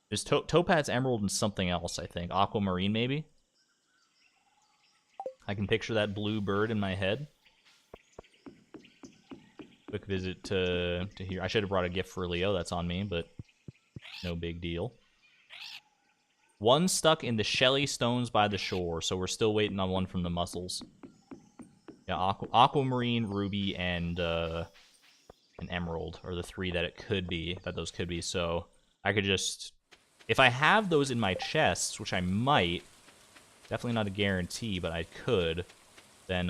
There's topaz, emerald, and something else, I think. Aquamarine, maybe? I can picture that blue bird in my head. Quick visit to here. I should have brought a gift for Leo. That's on me, but no big deal. One stuck in the shelly stones by the shore, so we're still waiting on one from the mussels. Yeah, aquamarine, ruby, and an emerald are the three that it could be, that those could be. So I could just, if I have those in my chests, which I might, definitely not a guarantee, but I could, then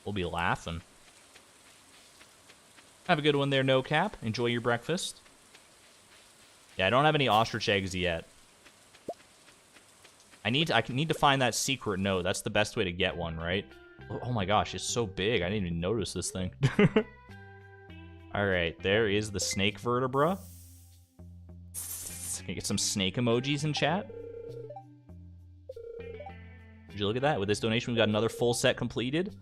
we'll be laughing. Have a good one there, No Cap. Enjoy your breakfast. Yeah, I don't have any ostrich eggs yet. I need to find that secret note. That's the best way to get one, right? Oh my gosh, it's so big. I didn't even notice this thing. Alright, there is the snake vertebra. Can I get some snake emojis in chat? Did you look at that? With this donation, we got another full set completed.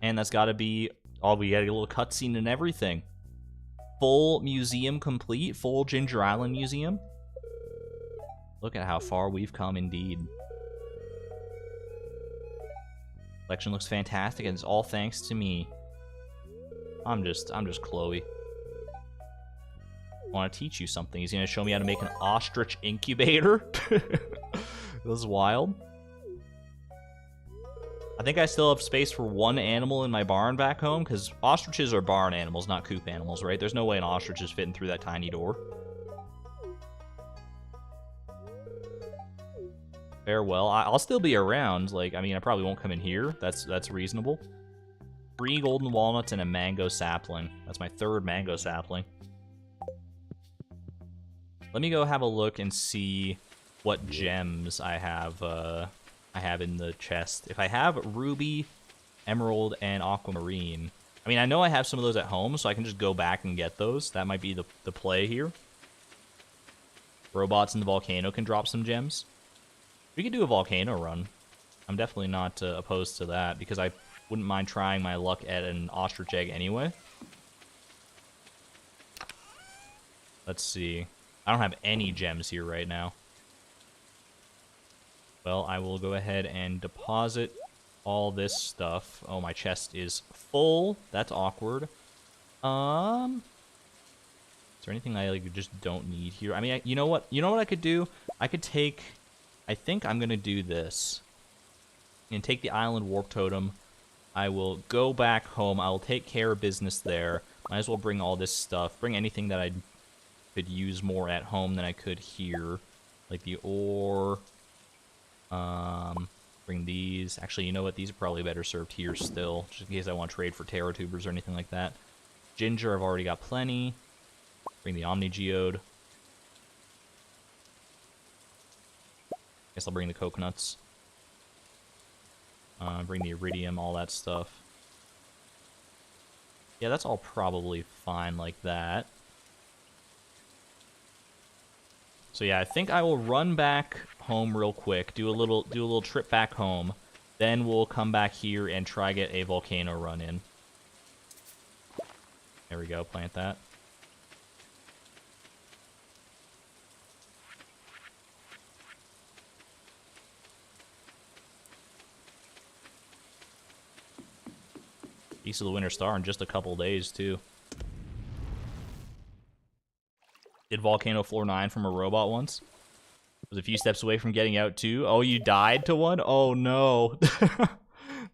And that's got to be... Oh, we got a little cutscene and everything. Full museum complete. Full Ginger Island Museum. Look at how far we've come, indeed. Collection looks fantastic, and it's all thanks to me. I'm just Chloe. I want to teach you something. He's going to show me how to make an ostrich incubator. This is wild. I think I still have space for one animal in my barn back home, because ostriches are barn animals, not coop animals, right? There's no way an ostrich is fitting through that tiny door. Farewell. I'll still be around. Like, I mean, I probably won't come in here. That's reasonable. 3 golden walnuts and a mango sapling. That's my 3rd mango sapling. Let me go have a look and see what gems I have in the chest. If I have ruby, emerald, and aquamarine, I mean, I know I have some of those at home, so I can just go back and get those. That might be the play here. Robots in the volcano can drop some gems. We could do a volcano run. I'm definitely not opposed to that, because I wouldn't mind trying my luck at an ostrich egg anyway. Let's see. I don't have any gems here right now. Well, I will go ahead and deposit all this stuff. Oh, my chest is full. That's awkward. Is there anything I like just don't need here? I mean, you know what? You know what I could do? I could take... I think I'm going to do this. And take the island warp totem. I will go back home. I will take care of business there. Might as well bring all this stuff. Bring anything that I could use more at home than I could here. Like the ore. Bring these. Actually, you know what? These are probably better served here still. Just in case I want to trade for Terra Tubers or anything like that. Ginger, I've already got plenty. Bring the Omni Geode. Guess I'll bring the coconuts. Bring the iridium, all that stuff. Yeah, that's all probably fine like that. So yeah, I think I will run back home real quick, do a little trip back home, then we'll come back here and try get a volcano run in. There we go, plant that. Piece of the Winter Star in just a couple days, too. Did Volcano Floor 9 from a robot once. Was a few steps away from getting out, too. Oh, you died to one? Oh, no.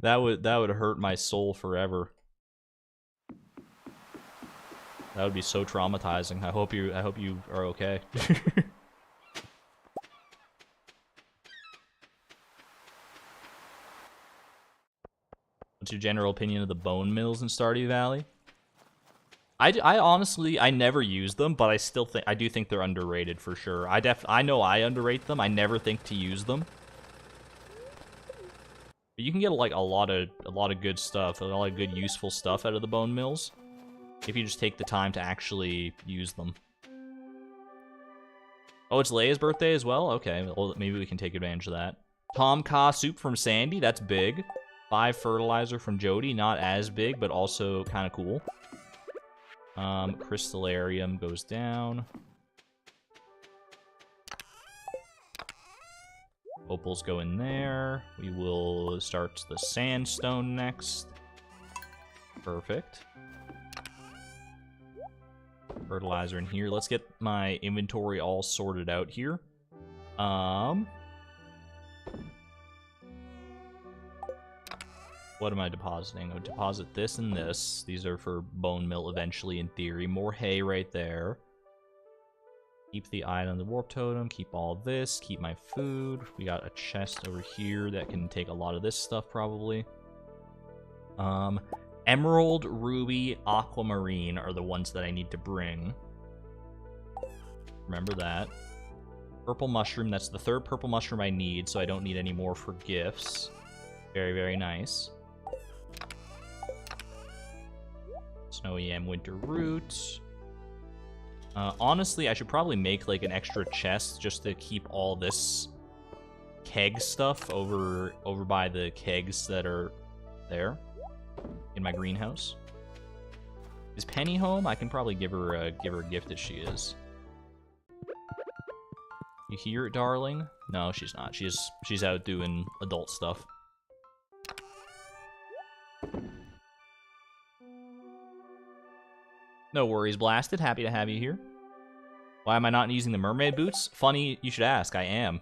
That would hurt my soul forever. That would be so traumatizing. I hope you are okay. What's your general opinion of the bone mills in Stardew Valley? I honestly, I never use them, but I do think they're underrated for sure. I know I underrate them. I never think to use them. But you can get like a lot of good stuff, a lot of good useful stuff out of the bone mills if you just take the time to actually use them. Oh, it's Leia's birthday as well? Okay, well, maybe we can take advantage of that. Tom Ka soup from Sandy, that's big. 5 fertilizer from Jody, not as big, but also kind of cool. Crystallarium goes down. Opals go in there. We will start the sandstone next. Perfect. Fertilizer in here. Let's get my inventory all sorted out here. What am I depositing? I'll deposit this and this. These are for bone meal eventually, in theory. More hay right there. Keep the item on the warp totem. Keep all this. Keep my food. We got a chest over here that can take a lot of this stuff, probably. Emerald, ruby, aquamarine are the ones that I need to bring. Remember that. Purple mushroom. That's the third purple mushroom I need, so I don't need any more for gifts. Very, very nice. Snowy yam winter root. Honestly, I should probably make like an extra chest just to keep all this keg stuff over by the kegs that are there in my greenhouse. Is Penny home? I can probably give her a gift if she is. You hear it, darling? No, she's not. She's out doing adult stuff. No worries, Blasted. Happy to have you here. Why am I not using the mermaid boots? Funny you should ask. I am.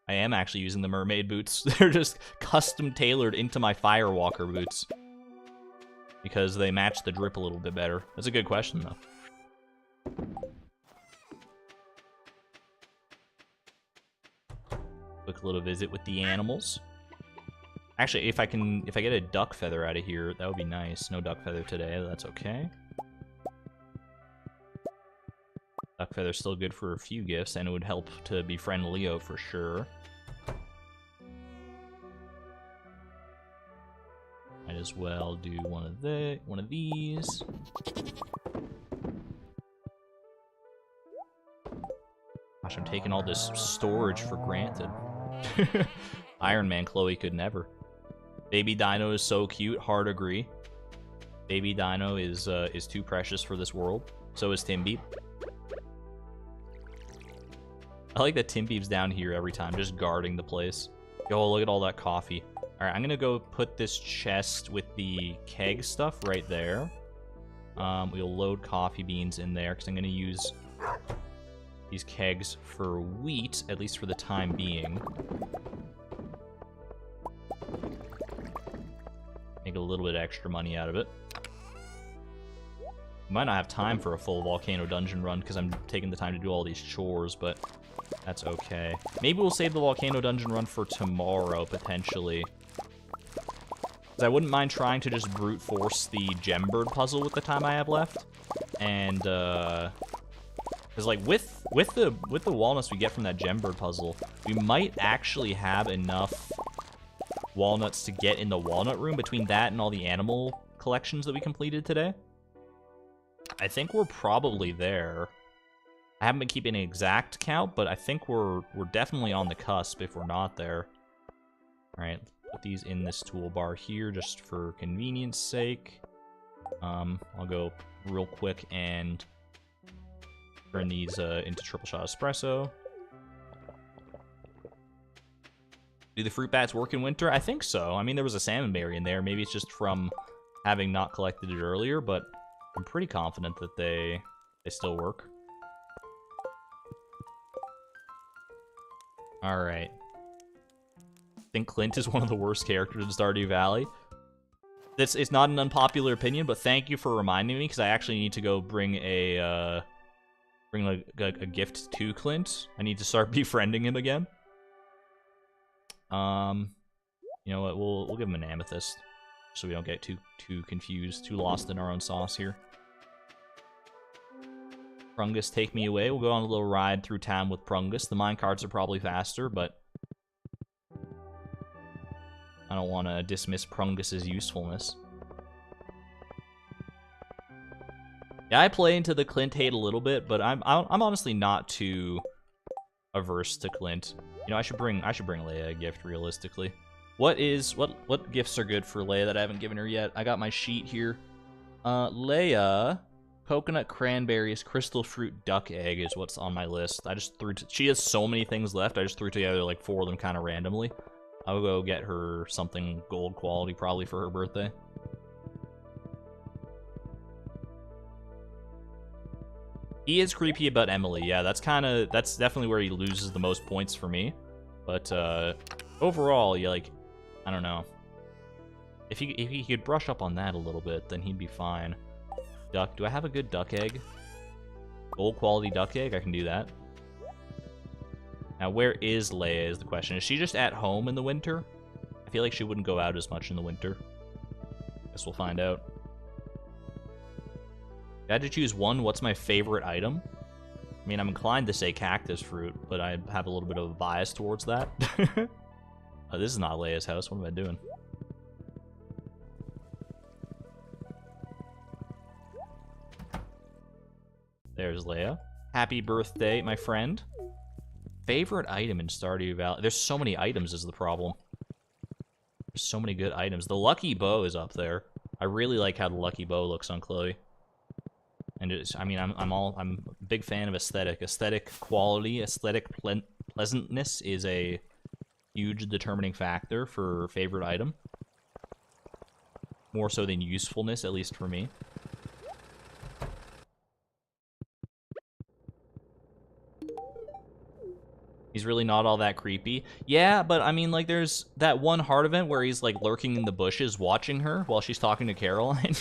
I am actually using the mermaid boots. They're just custom tailored into my Firewalker boots. Because they match the drip a little bit better. That's a good question, though. Quick little visit with the animals. Actually, if I get a duck feather out of here, that would be nice. No duck feather today. That's okay. Duck feather's still good for a few gifts, and it would help to befriend Leo for sure. Might as well do one of these. Gosh, I'm taking all this storage for granted. Iron Man Chloe could never. Baby Dino is so cute. Hard agree. Baby Dino is too precious for this world. So is Timbeep. I like that Timbeep's down here every time, just guarding the place. Yo, look at all that coffee. Alright, I'm gonna go put this chest with the keg stuff right there. We'll load coffee beans in there, because I'm gonna use these kegs for wheat, at least for the time being. Make a little bit of extra money out of it. Might not have time for a full Volcano dungeon run, because I'm taking the time to do all these chores, but that's okay. Maybe we'll save the Volcano dungeon run for tomorrow, potentially. I wouldn't mind trying to just brute force the Gembird puzzle with the time I have left. And, because, like, with the walnuts we get from that Gembird puzzle, we might actually have enough walnuts to get in the Walnut Room between that and all the animal collections that we completed today. I think we're probably there. I haven't been keeping an exact count, but I think we're definitely on the cusp if we're not there. Alright, put these in this toolbar here just for convenience sake. I'll go real quick and turn these into triple shot espresso. Do the fruit bats work in winter? I think so. I mean, there was a salmon berry in there. Maybe it's just from having not collected it earlier, but I'm pretty confident that they still work. Alright. I think Clint is one of the worst characters in Stardew Valley. It's not an unpopular opinion, but thank you for reminding me, because I actually need to go bring a gift to Clint. I need to start befriending him again. You know what? We'll give him an amethyst, so we don't get too confused, too lost in our own sauce here. Prungus, take me away. We'll go on a little ride through town with Prungus. The minecarts are probably faster, but I don't want to dismiss Prungus's usefulness. Yeah, I play into the Clint hate a little bit, but I'm honestly not too averse to Clint. You know, I should bring Leia a gift realistically. What gifts are good for Leia that I haven't given her yet? I got my sheet here. Leia, Coconut, cranberries, crystal fruit, duck egg is what's on my list. I just threw... She has so many things left. I just threw together like 4 of them kind of randomly. I'll go get her something gold quality probably for her birthday. He is creepy about Emily. Yeah, that's definitely where he loses the most points for me. But overall, yeah, like, I don't know. If he could brush up on that a little bit, then he'd be fine. Duck. Do I have a good duck egg? Gold quality duck egg? I can do that. Now, where is Leia is the question. Is she just at home in the winter? I feel like she wouldn't go out as much in the winter. Guess we'll find out. I had to choose one. What's my favorite item? I mean, I'm inclined to say cactus fruit, but I have a little bit of a bias towards that. Oh, this is not Leia's house. What am I doing? There's Leia. Happy birthday, my friend. Favorite item in Stardew Valley. There's so many items is the problem. There's so many good items. The lucky bow is up there. I really like how the lucky bow looks on Chloe. And it's, I mean, I'm a big fan of aesthetic. Aesthetic quality, aesthetic pleasantness is a huge determining factor for favorite item. More so than usefulness, at least for me. He's really not all that creepy. Yeah, but I mean, like, there's that one heart event where he's, like, lurking in the bushes watching her while she's talking to Caroline.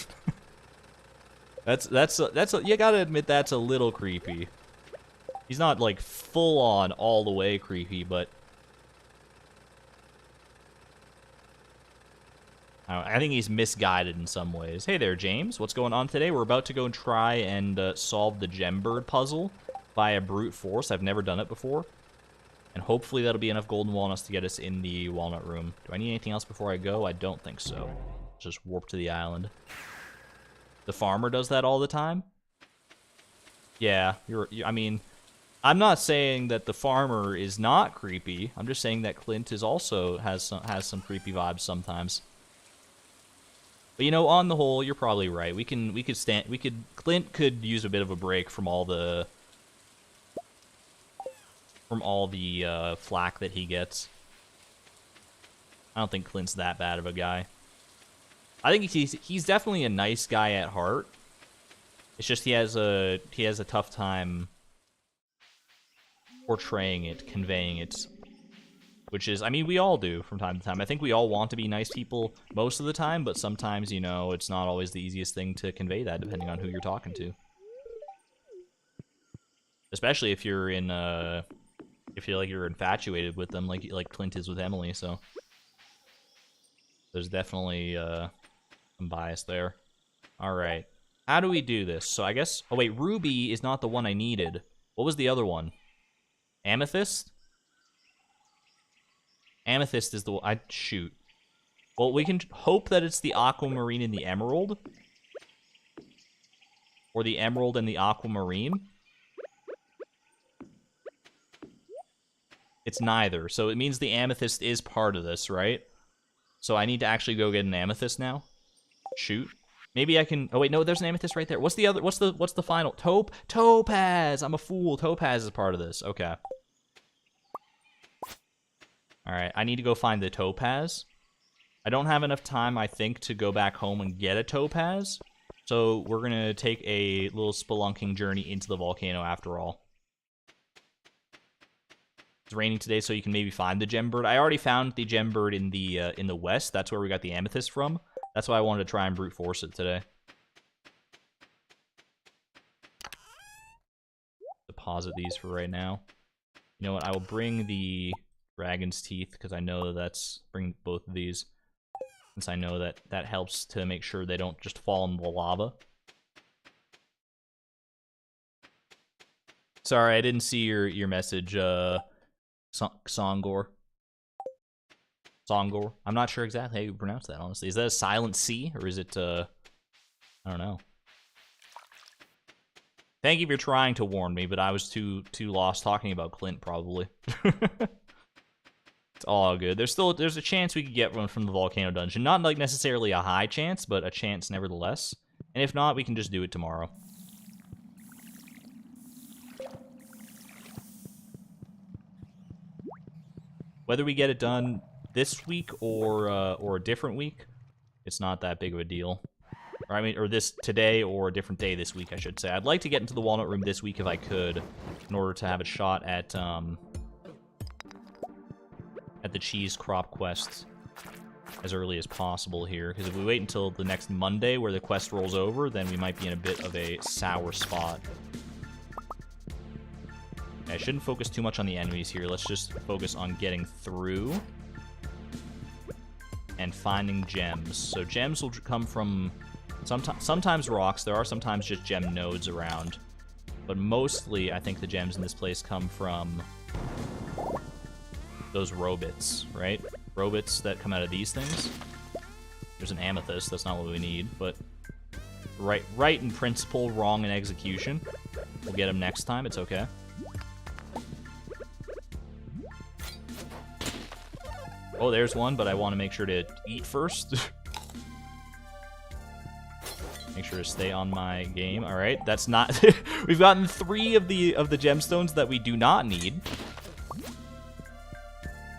You gotta admit that's a little creepy. He's not, like, full-on all the way creepy, but... I think he's misguided in some ways. Hey there, James. What's going on today? We're about to go and try and solve the Gembird puzzle via brute force. I've never done it before. And hopefully that'll be enough golden walnuts to get us in the Walnut Room. Do I need anything else before I go? I don't think so. Just warp to the island. The farmer does that all the time? Yeah, I mean, I'm not saying that the farmer is not creepy. I'm just saying that Clint is also has some creepy vibes sometimes. But you know, on the whole, you're probably right. Clint could use a bit of a break from all the flack that he gets. I don't think Clint's that bad of a guy. I think he's definitely a nice guy at heart. It's just he has a tough time portraying it, conveying it. Which is, I mean, we all do from time to time. I think we all want to be nice people most of the time, but sometimes, you know, it's not always the easiest thing to convey that, depending on who you're talking to. Especially if you're in, if you're infatuated with them, like Clint is with Emily, so... There's definitely, some bias there. Alright. How do we do this? So I guess... Oh wait, Ruby is not the one I needed. What was the other one? Amethyst? Amethyst is the one... Shoot. Well, we can hope that it's the aquamarine and the emerald. Or the emerald and the aquamarine. It's neither. So it means the amethyst is part of this, right? So I need to actually go get an amethyst now. Shoot. Maybe I can... Oh, wait, no, there's an amethyst right there. What's the other... What's the final... Topaz! I'm a fool. Topaz is part of this. Okay. Alright, I need to go find the topaz. I don't have enough time, I think, to go back home and get a topaz. So we're going to take a little spelunking journey into the volcano after all. It's raining today, so you can maybe find the Gembird. I already found the Gembird in the west. That's where we got the amethyst from. That's why I wanted to try and brute force it today. Deposit these for right now. You know what? I will bring the dragon's teeth because I know that's bring both of these. Since I know that helps to make sure they don't just fall in the lava. Sorry, I didn't see your message, Songor. Songor. I'm not sure exactly how you pronounce that, honestly. Is that a silent C, or is it, I don't know. Thank you for trying to warn me, but I was too lost talking about Clint, probably. It's all good. There's a chance we could get one from the Volcano dungeon. Not, like, necessarily a high chance, but a chance nevertheless. And if not, we can just do it tomorrow. Whether we get it done this week or a different week, it's not that big of a deal. Or I mean, or this today or a different day this week, I should say. I'd like to get into the Walnut Room this week if I could, in order to have a shot at the cheese crop quest as early as possible here. Because if we wait until the next Monday where the quest rolls over, then we might be in a bit of a sour spot. I shouldn't focus too much on the enemies here. Let's just focus on getting through and finding gems. So gems will come from sometimes rocks. There are sometimes just gem nodes around. But mostly, I think the gems in this place come from those robots, right? Robots that come out of these things. There's an amethyst. That's not what we need, but right in principle, wrong in execution. We'll get them next time. It's okay. Oh, there's one, but I want to make sure to eat first. Make sure to stay on my game. All right, that's not... We've gotten 3 of the gemstones that we do not need.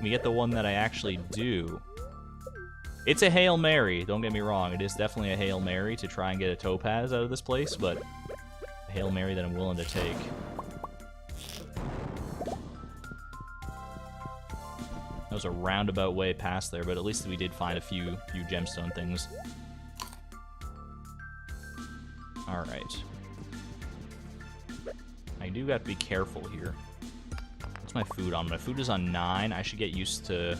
We get the one that I actually do. It's a Hail Mary, don't get me wrong. It is definitely a Hail Mary to try and get a topaz out of this place, but a Hail Mary that I'm willing to take. That was a roundabout way past there, but at least we did find a few gemstone things. Alright. I do got to be careful here. What's my food on? My food is on 9. I should get used to...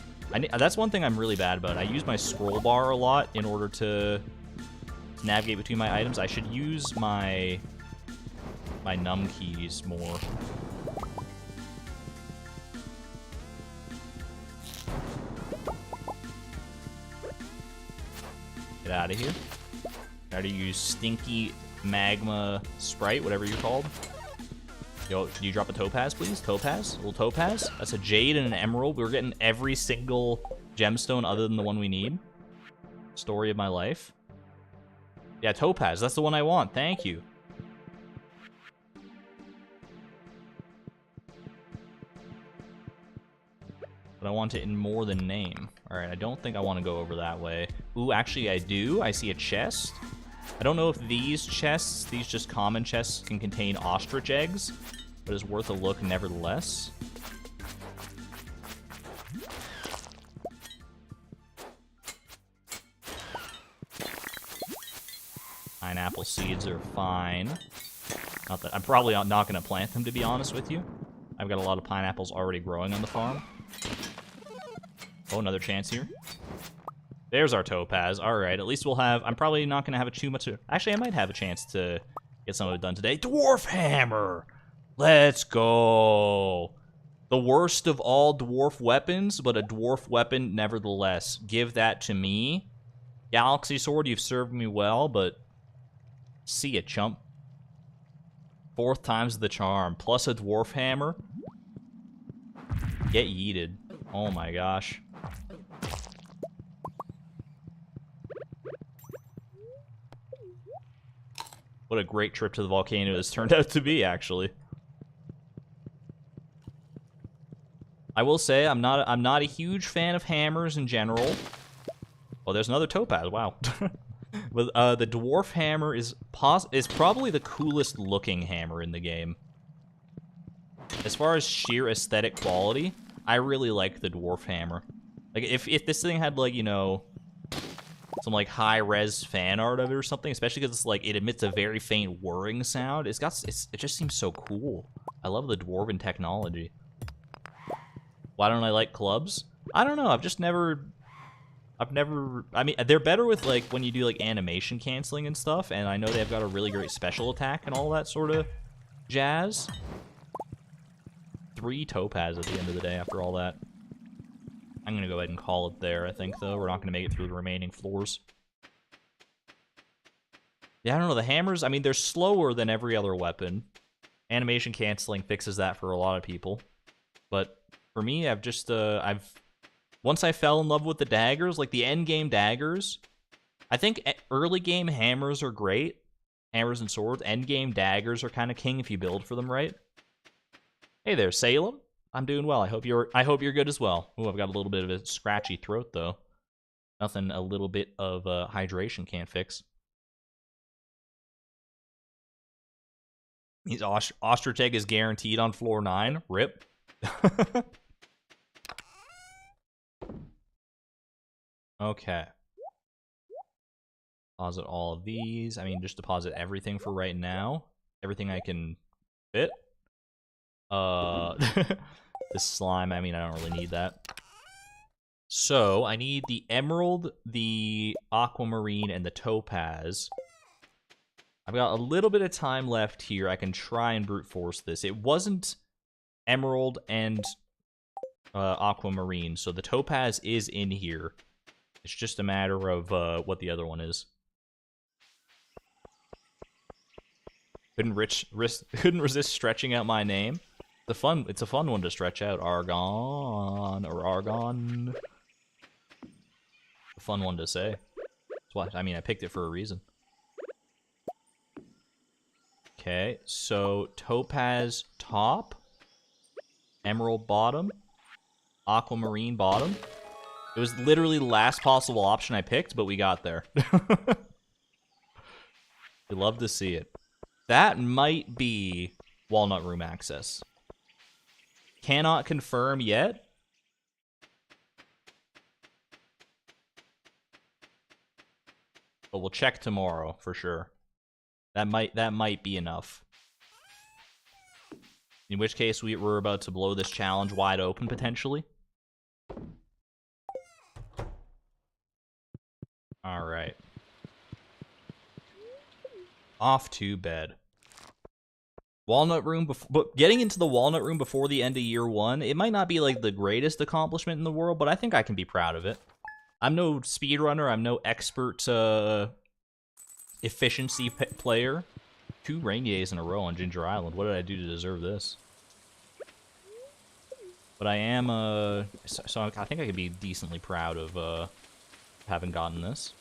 that's one thing I'm really bad about. I use my scroll bar a lot in order to navigate between my items. I should use my num keys more. Get out of here. Try to use Stinky Magma Sprite, whatever you're called. Yo, can you drop a topaz, please? Topaz? A little topaz? That's a jade and an emerald. We're getting every single gemstone other than the one we need. Story of my life. Yeah, topaz. That's the one I want. Thank you. But I want it in more than name. Alright, I don't think I want to go over that way. Ooh, actually I do. I see a chest. I don't know if these chests, these just common chests, can contain ostrich eggs, but it's worth a look nevertheless. Pineapple seeds are fine. Not that I'm probably not going to plant them, to be honest with you. I've got a lot of pineapples already growing on the farm. Oh, another chance here. There's our topaz. Alright, at least we'll have... I'm probably not going to have too much... Actually, I might have a chance to get some of it done today. Dwarf hammer! Let's go! The worst of all dwarf weapons, but a dwarf weapon nevertheless. Give that to me. Galaxy sword, you've served me well, but... See ya, chump. 4th time's the charm. Plus a dwarf hammer. Get yeeted. Oh my gosh. What a great trip to the volcano this turned out to be, actually. I will say I'm not a huge fan of hammers in general. Oh, there's another topaz. Wow. But the dwarf hammer is probably the coolest looking hammer in the game. As far as sheer aesthetic quality, I really like the dwarf hammer. Like if this thing had, like, you know, some like high-res fan art of it or something, especially because it's like it emits a very faint whirring sound. It just seems so cool. I love the dwarven technology. Why don't I like clubs? I don't know. I mean, they're better with, like, when you do, like, animation canceling and stuff, and I know they've got a really great special attack and all that sort of jazz. 3 topaz at the end of the day after all that. I'm gonna go ahead and call it there, I think, though. We're not gonna make it through the remaining floors. Yeah, I don't know, the hammers, I mean, they're slower than every other weapon. Animation canceling fixes that for a lot of people. But for me, once I fell in love with the daggers, like the end game daggers, I think early game hammers are great. Hammers and swords. End game daggers are kind of king if you build for them right. Hey there, Salem. I'm doing well. I hope you're good as well. Ooh, I've got a little bit of a scratchy throat though. Nothing a little bit of hydration can't fix. He's Ostertag is guaranteed on floor 9. Rip. Okay. Deposit all of these. I mean, just deposit everything for right now. Everything I can fit. This slime, I mean, I don't really need that. So, I need the emerald, the aquamarine, and the topaz. I've got a little bit of time left here. I can try and brute force this. It wasn't emerald and aquamarine, so the topaz is in here. It's just a matter of what the other one is. Couldn't resist stretching out my name. It's a fun one to stretch out. Argon or Argon. A fun one to say. That's why, I mean, I picked it for a reason. Okay, so topaz top, emerald bottom, aquamarine bottom. It was literally the last possible option I picked, but we got there. We love to see it. That might be Walnut Room access. Cannot confirm yet. But we'll check tomorrow for sure. That might be enough. In which case we're about to blow this challenge wide open potentially. All right. Off to bed. Walnut Room, but getting into the Walnut Room before the end of year 1, it might not be like the greatest accomplishment in the world, but I think I can be proud of it. I'm no speedrunner, I'm no expert efficiency player. 2 rain days in a row on Ginger Island. What did I do to deserve this? But I am, so I think I could be decently proud of having gotten this.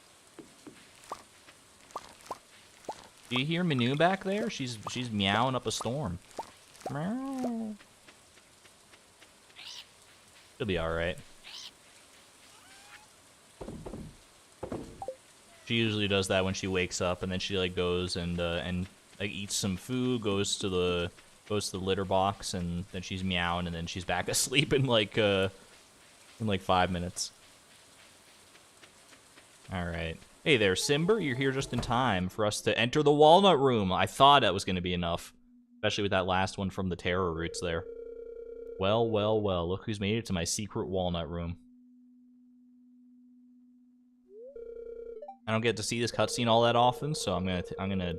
Do you hear Manu back there? She's meowing up a storm. Meow. She'll be alright. She usually does that when she wakes up, and then she like goes and like eats some food, goes to the litter box, and then she's meowing, and then she's back asleep in like 5 minutes. All right. Hey there, Simber. You're here just in time for us to enter the Walnut Room. I thought that was going to be enough, especially with that last one from the Terror Roots there. Well, well, well. Look who's made it to my secret Walnut Room. I don't get to see this cutscene all that often, so I'm gonna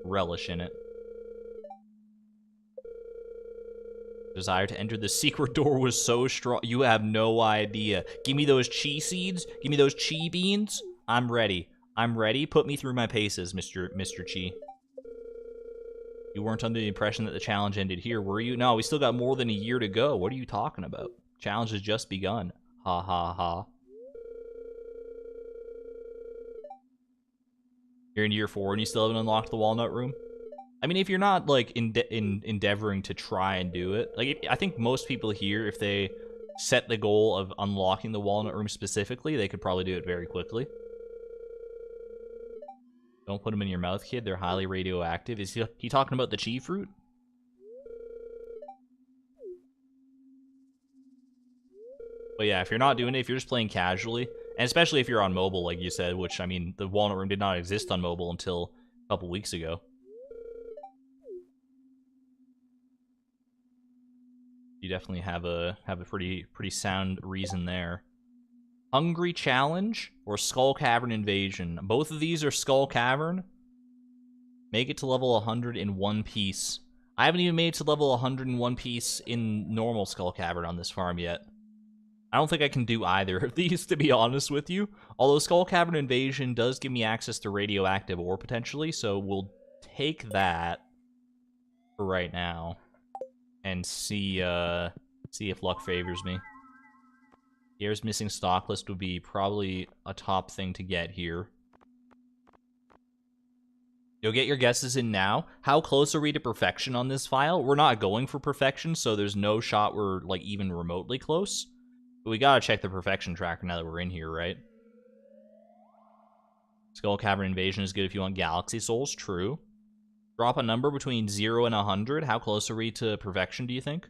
relish in it. Desire to enter the secret door was so strong. You have no idea. Give me those chi seeds. Give me those chi beans. I'm ready. I'm ready. Put me through my paces, Mr. Chi. You weren't under the impression that the challenge ended here, were you? No, we still got more than a year to go. What are you talking about? Challenge has just begun. Ha ha ha. You're in year 4 and you still haven't unlocked the Walnut Room? I mean, if you're not, like, endeavoring to try and do it, like, I think most people here, if they set the goal of unlocking the Walnut Room specifically, they could probably do it very quickly. Don't put them in your mouth, kid. They're highly radioactive. Is he talking about the chi fruit? But yeah, if you're not doing it, if you're just playing casually, and especially if you're on mobile, like you said, which, I mean, the Walnut Room did not exist on mobile until a couple weeks ago. You definitely have a pretty sound reason there. Hungry Challenge or Skull Cavern Invasion. Both of these are Skull Cavern. Make it to level 100 in one piece. I haven't even made it to level 100 in one piece in normal Skull Cavern on this farm yet. I don't think I can do either of these, to be honest with you. Although Skull Cavern Invasion does give me access to radioactive ore potentially, so we'll take that for right now and see if luck favors me. Here's missing stock list would be probably a top thing to get here. You'll get your guesses in now. How close are we to perfection on this file? We're not going for perfection, so there's no shot we're, like, even remotely close. But we gotta check the perfection tracker now that we're in here, right? Skull Cavern Invasion is good if you want Galaxy Souls, true. Drop a number between 0 and 100. How close are we to perfection, do you think?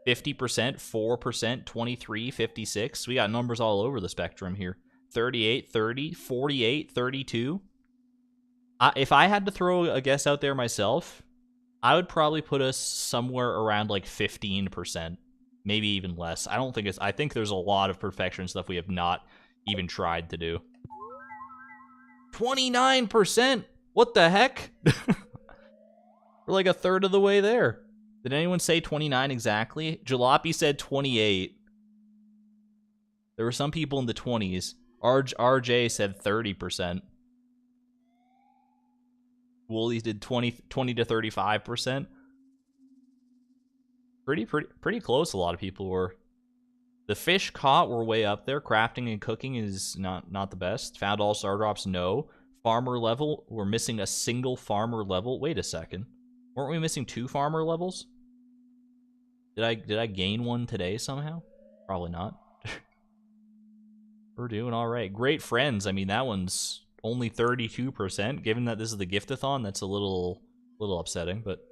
50%, 4%, 23, 56. We got numbers all over the spectrum here. 38, 30, 48, 32. If I had to throw a guess out there myself, I would probably put us somewhere around like 15%, maybe even less. I think there's a lot of perfection stuff we have not even tried to do. 29%? What the heck? We're like a third of the way there. Did anyone say 29 exactly? Jalopy said 28. There were some people in the 20s. RJ said 30%. Woolies did 20 to 35%. Pretty close. A lot of people were. The fish caught were way up there. Crafting and cooking is not the best. Found all star drops. No. Farmer level. We're missing a single farmer level. Wait a second. Weren't we missing 2 farmer levels? Did I gain one today somehow? Probably not. We're doing all right. Great friends. I mean, that one's only 32%. Given that this is the Gift-a-Thon, that's a little upsetting, but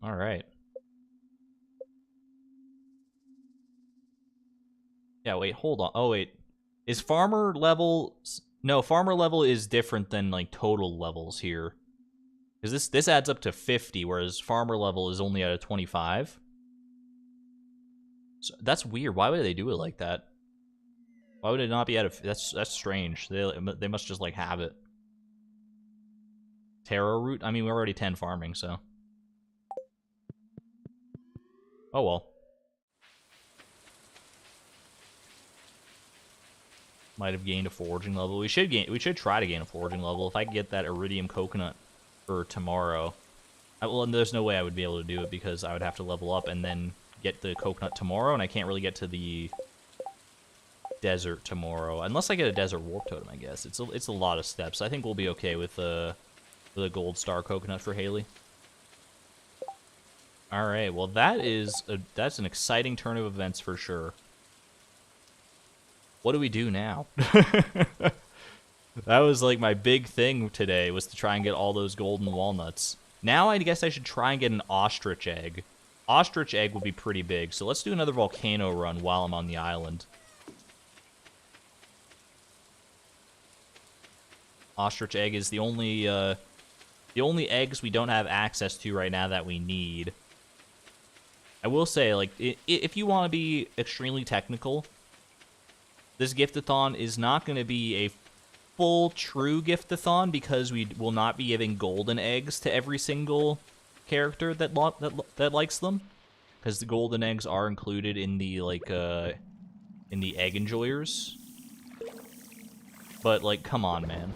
all right. Yeah, wait, hold on. Oh, wait. Is farmer level... No, farmer level is different than, like, total levels here. Because this adds up to 50, whereas farmer level is only at a 25. So that's weird. Why would they do it like that? Why would it not be at a... That's strange. They must just, like, have it. Taro root? I mean, we're already 10 farming, so... Oh, well. Might have gained a foraging level. We should try to gain a foraging level. If I can get that iridium coconut for tomorrow... well, there's no way I would be able to do it because I would have to level up and then get the coconut tomorrow, and I can't really get to the... desert tomorrow, unless I get a desert warp totem. I guess it's a lot of steps. I think we'll be okay with a gold star coconut for Haley. All right, well that's an exciting turn of events for sure. What do we do now? That was like my big thing today, was to try and get all those golden walnuts. Now I guess I should try and get an ostrich egg. Ostrich egg would be pretty big, so let's do another volcano run while I'm on the island. Ostrich egg is the only eggs we don't have access to right now that we need. I will say, like, if you want to be extremely technical, this Gift-a-Thon is not going to be a full true Gift-a-Thon because we will not be giving golden eggs to every single character that likes them, because the golden eggs are included in the in the egg enjoyers. But, like, come on, man.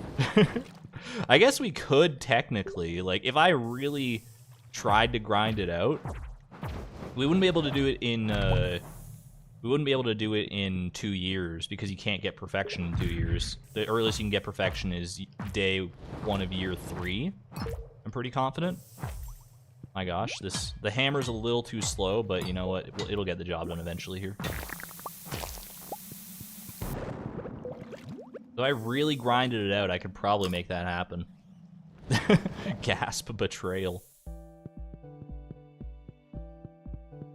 I guess we could technically, like, if I really tried to grind it out, we wouldn't be able to do it in, we wouldn't be able to do it in 2 years because you can't get perfection in 2 years. The earliest you can get perfection is day 1 of year 3. I'm pretty confident. My gosh, the hammer's a little too slow, but you know what? It'll get the job done eventually here. If I really grinded it out, I could probably make that happen. Gasp, betrayal.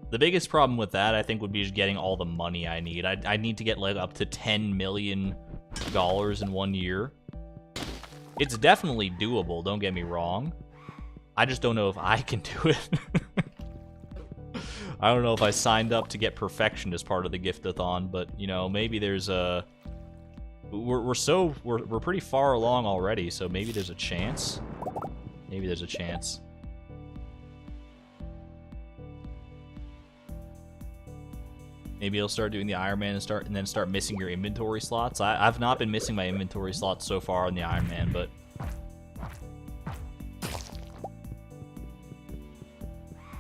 The biggest problem with that, I think, would be just getting all the money I need. I need to get, like, up to $10 million in 1 year. It's definitely doable, don't get me wrong. I just don't know if I can do it. I don't know if I signed up to get perfection as part of the Gift-a-Thon, but, you know, maybe there's a... We're pretty far along already, so maybe there's a chance. Maybe there's a chance. Maybe you'll start doing the Iron Man and then start missing your inventory slots. I've not been missing my inventory slots so far on the Iron Man, but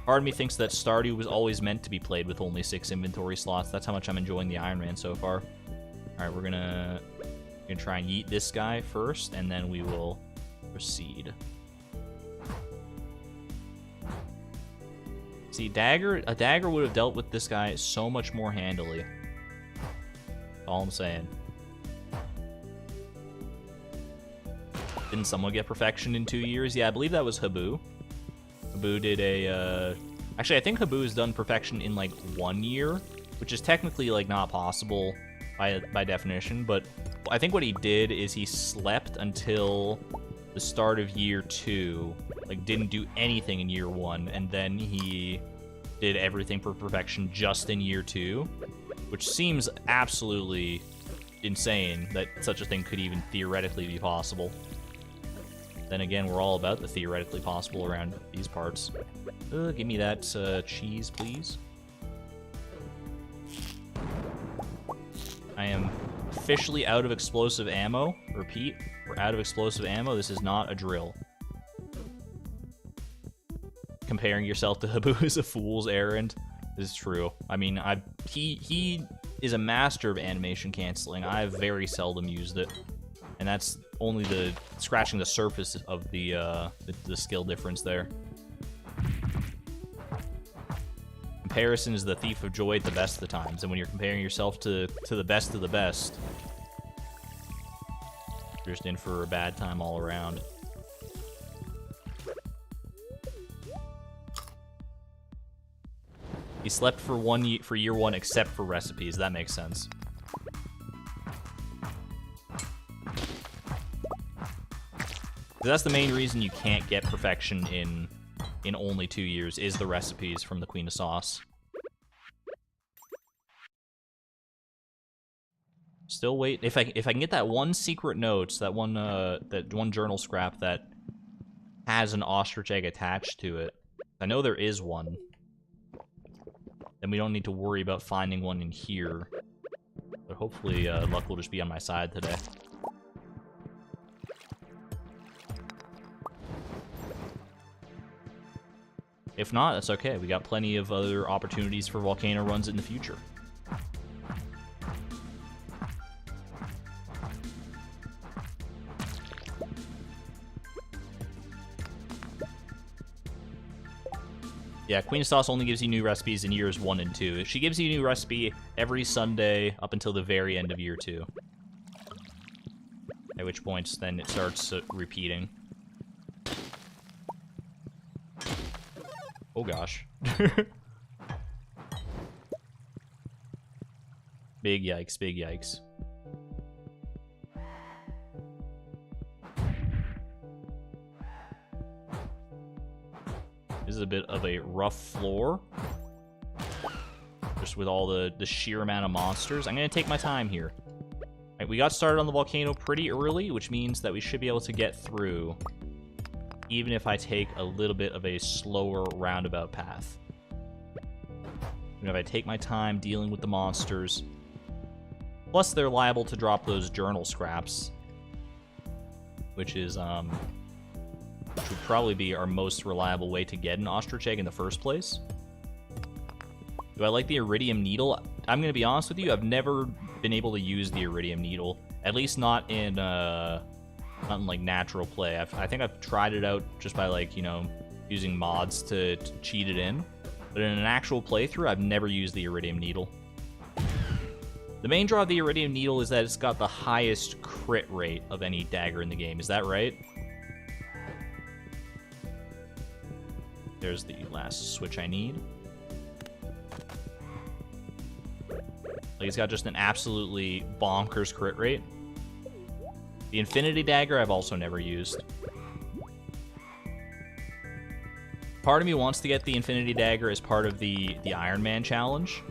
part of me thinks that Stardew was always meant to be played with only 6 inventory slots. That's how much I'm enjoying the Iron Man so far. All right, we're gonna We're gonna try and yeet this guy first, and then we will proceed. See, a dagger would have dealt with this guy so much more handily. That's all I'm saying. Didn't someone get perfection in 2 years? Yeah, I believe that was Habu. Habu did a, actually, I think Habu has done perfection in, like, 1 year, which is technically, like, not possible by definition, but I think what he did is he slept until the start of year 2, like, didn't do anything in year 1, and then he did everything for perfection just in year 2, which seems absolutely insane that such a thing could even theoretically be possible. Then again, we're all about the theoretically possible around these parts. Give me that cheese, please. I am officially out of explosive ammo. Repeat, we're out of explosive ammo. This is not a drill. Comparing yourself to Habu is a fool's errand. This is true. I mean, he is a master of animation canceling. I've very seldom used it, and that's only scratching the surface of the skill difference there. Comparison is the thief of joy at the best of the times, and when you're comparing yourself to the best of the best, you're just in for a bad time all around. He slept for year 1 except for recipes. That makes sense. That's the main reason you can't get perfection in only 2 years, is the recipes from the Queen of Sauce. Still wait. If I can get that one secret note, that one journal scrap that has an ostrich egg attached to it. I know there is one. Then we don't need to worry about finding one in here. But hopefully luck will just be on my side today. If not, that's okay. We got plenty of other opportunities for Volcano runs in the future. Yeah, Queen of Sauce only gives you new recipes in years 1 and 2. She gives you a new recipe every Sunday up until the very end of year 2. At which point, then it starts repeating. Oh gosh. Big yikes, big yikes. This is a bit of a rough floor. Just with all the sheer amount of monsters. I'm going to take my time here. Right, we got started on the volcano pretty early, which means that we should be able to get through, even if I take a little bit of a slower roundabout path. If I take my time dealing with the monsters, plus they're liable to drop those journal scraps, which is, which would probably be our most reliable way to get an ostrich egg in the first place. Do I like the iridium needle? I'm going to be honest with you, I've never been able to use the iridium needle, at least not in like natural play. I think I've tried it out just by, like, you know, using mods to cheat it in. But in an actual playthrough, I've never used the iridium needle. The main draw of the iridium needle is that it's got the highest crit rate of any dagger in the game. Is that right? There's the last switch I need. Like, it's got just an absolutely bonkers crit rate. The Infinity Dagger I've also never used. Part of me wants to get the Infinity Dagger as part of the Iron Man challenge.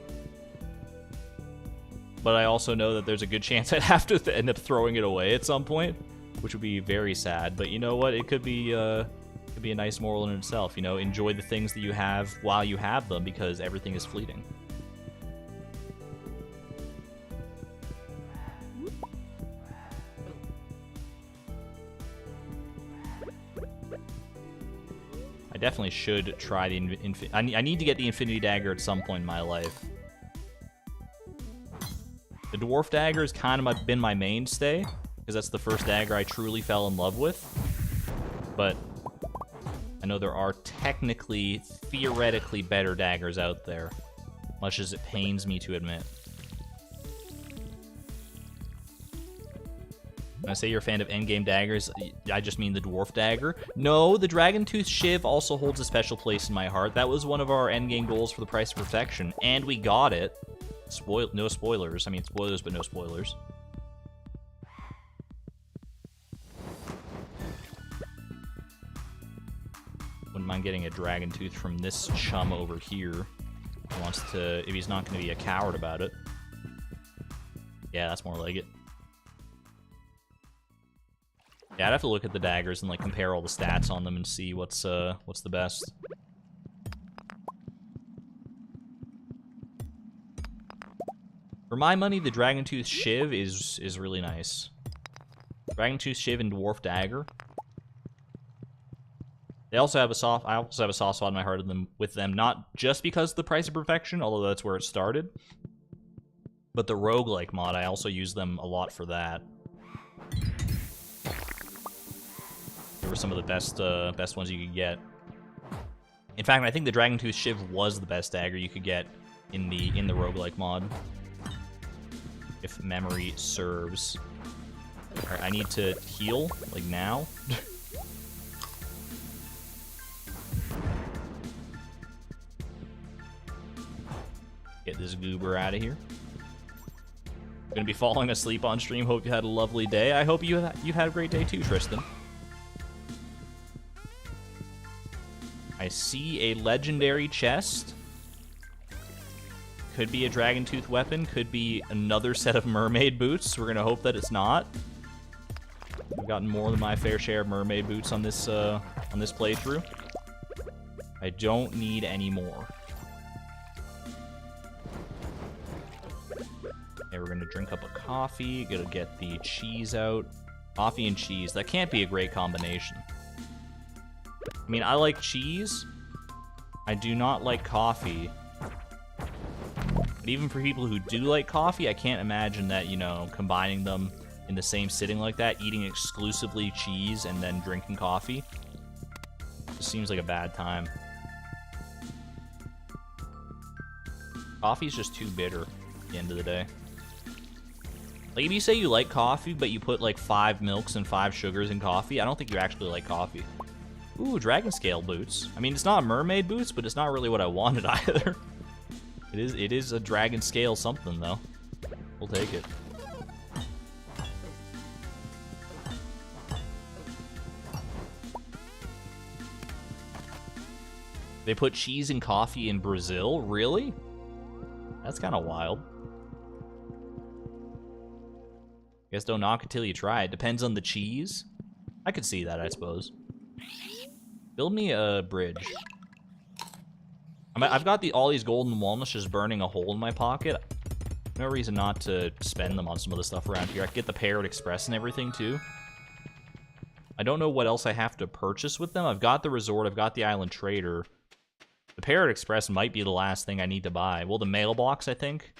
But I also know that there's a good chance I'd have to end up throwing it away at some point, which would be very sad. But you know what? It could be a nice moral in itself. You know, enjoy the things that you have while you have them, because everything is fleeting. I definitely should try the I need to get the Infinity Dagger at some point in my life. The Dwarf Dagger has kind of been my mainstay, because that's the first dagger I truly fell in love with. But I know there are technically, theoretically better daggers out there, much as it pains me to admit. When I say you're a fan of endgame daggers, I just mean the dwarf dagger. No, the dragon tooth shiv also holds a special place in my heart. That was one of our endgame goals for the price of perfection, and we got it. No spoilers. I mean, spoilers, but no spoilers. Wouldn't mind getting a dragon tooth from this chum over here. He wants to, if he's not going to be a coward about it. Yeah, that's more like it. Yeah, I'd have to look at the daggers and like compare all the stats on them and see what's the best. For my money, the Dragon Tooth Shiv is really nice. Dragon Tooth Shiv and Dwarf Dagger. They also have I also have a soft spot in my heart with them, not just because of the price of perfection, although that's where it started. But the roguelike mod, I also use them a lot for that. They were some of the best ones you could get. In fact, I think the Dragon Tooth Shiv was the best dagger you could get in the roguelike mod, if memory serves. Alright, I need to heal, like now. Get this goober out of here. Gonna be falling asleep on stream. Hope you had a lovely day. I hope you had a great day too, Tristan. I see a legendary chest. Could be a dragon tooth weapon. Could be another set of mermaid boots. We're gonna hope that it's not. I've gotten more than my fair share of mermaid boots on this playthrough. I don't need any more. Okay, we're gonna drink up a coffee. Gonna get the cheese out. Coffee and cheese. That can't be a great combination. I mean, I like cheese. I do not like coffee. But even for people who do like coffee, I can't imagine that, you know, combining them in the same sitting like that, eating exclusively cheese and then drinking coffee. Just seems like a bad time. Coffee's just too bitter at the end of the day. Like, if you say you like coffee, but you put, like, 5 milks and 5 sugars in coffee, I don't think you actually like coffee. Ooh, dragon scale boots. I mean, it's not mermaid boots, but it's not really what I wanted either. It is a dragon scale something, though. We'll take it. They put cheese in coffee in Brazil? Really? That's kind of wild. Guess don't knock until you try. It depends on the cheese. I could see that, I suppose. Build me a bridge. I've got all these golden walnuts just burning a hole in my pocket. No reason not to spend them on some of the stuff around here. I could get the Parrot Express and everything, too. I don't know what else I have to purchase with them. I've got the resort. I've got the Island Trader. The Parrot Express might be the last thing I need to buy. Well, the mailbox, I think.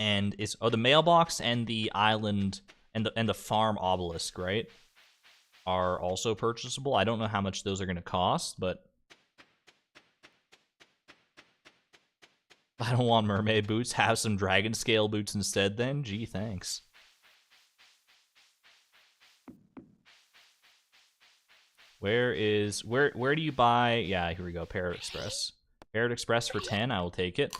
And it's... Oh, the mailbox and the island... And the farm obelisk, right? Are also purchasable. I don't know how much those are going to cost, but... I don't want mermaid boots. Have some dragon scale boots instead then. Gee, thanks. Where do you buy? Yeah, here we go. Parrot Express. Parrot Express for 10. I will take it.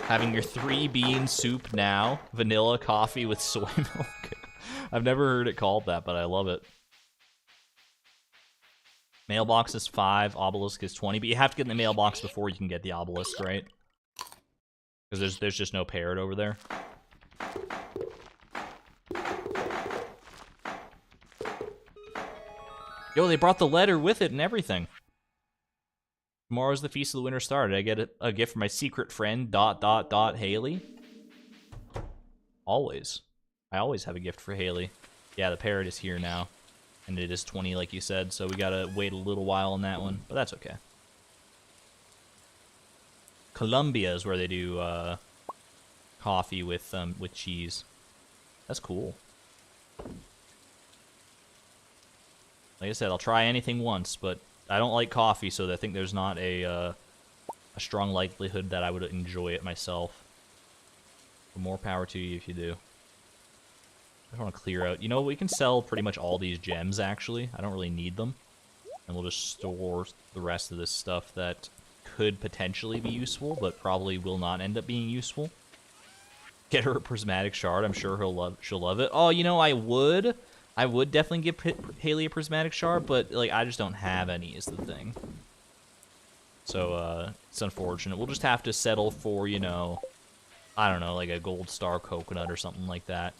Having your 3-bean soup now. Vanilla coffee with soy milk. I've never heard it called that, but I love it. Mailbox is 5, obelisk is 20, but you have to get in the mailbox before you can get the obelisk, right? Because there's just no parrot over there. Yo, they brought the letter with it and everything. Tomorrow's the Feast of the Winter Star. Did I get a gift from my secret friend, ... Haley? Always. I always have a gift for Haley. Yeah, the parrot is here now. And it is 20, like you said, so we gotta wait a little while on that one. But that's okay. Colombia is where they do coffee with cheese. That's cool. Like I said, I'll try anything once, but I don't like coffee, so I think there's not a strong likelihood that I would enjoy it myself. But more power to you if you do. I want to clear out. You know, we can sell pretty much all these gems, actually. I don't really need them. And we'll just store the rest of this stuff that could potentially be useful, but probably will not end up being useful. Get her a prismatic shard. I'm sure she'll love it. Oh, you know, I would definitely give Haley a prismatic shard, but like I just don't have any is the thing. So it's unfortunate. We'll just have to settle for, you know, I don't know, like a gold star coconut or something like that.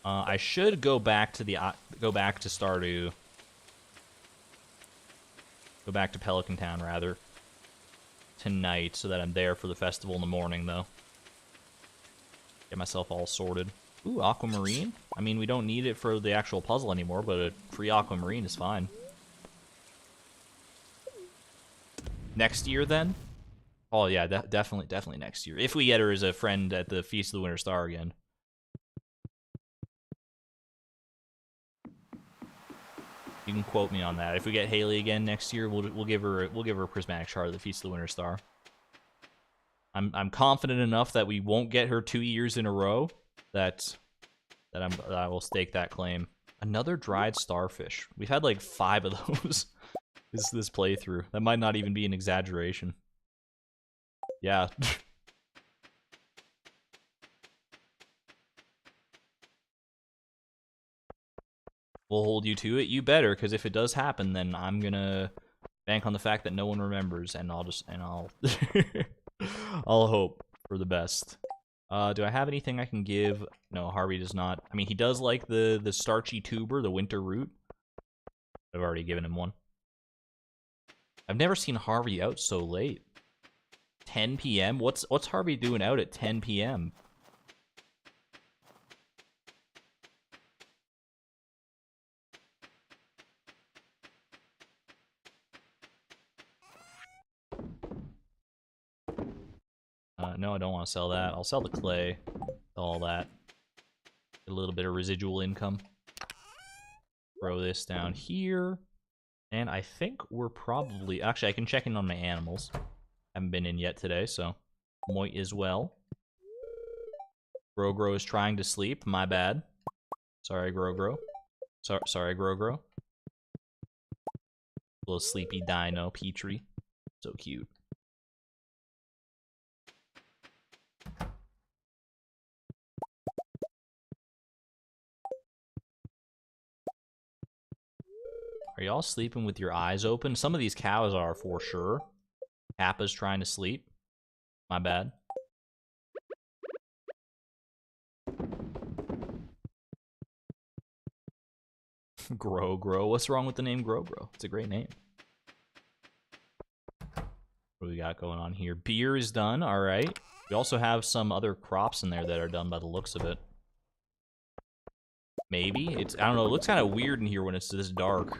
I should go back to Stardew. Go back to Pelican Town rather tonight, so that I'm there for the festival in the morning, though. Get myself all sorted. Ooh, aquamarine. I mean, we don't need it for the actual puzzle anymore, but a free aquamarine is fine. Next year, then? Oh yeah, definitely next year. If we get her as a friend at the Feast of the Winter Star again. You can quote me on that. If we get Haley again next year, we'll give her a prismatic shard at the Feast of the Winter Star. I'm confident enough that we won't get her 2 years in a row that I will stake that claim. Another dried starfish. We've had like 5 of those this playthrough. That might not even be an exaggeration. Yeah. We'll hold you to it. You better, because if it does happen, then I'm gonna bank on the fact that no one remembers, and I'll I'll hope for the best. Do I have anything I can give? No, Harvey does not. I mean, he does like the starchy tuber, the winter root. I've already given him one. I've never seen Harvey out so late. 10 p.m. What's Harvey doing out at 10 p.m.? No, I don't want to sell that. I'll sell the clay, all that. Get a little bit of residual income. Throw this down here. And I think we're probably... Actually, I can check in on my animals. Haven't been in yet today, so... Moit as well. Grogro is trying to sleep. My bad. Sorry, Grogro. Sorry, Grogro. Little sleepy dino, Petrie. So cute. Are y'all sleeping with your eyes open? Some of these cows are, for sure. Kappa's trying to sleep. My bad. Grogro. What's wrong with the name Grogro? It's a great name. What do we got going on here? Beer is done. All right. We also have some other crops in there that are done by the looks of it. Maybe. I don't know. It looks kind of weird in here when it's this dark.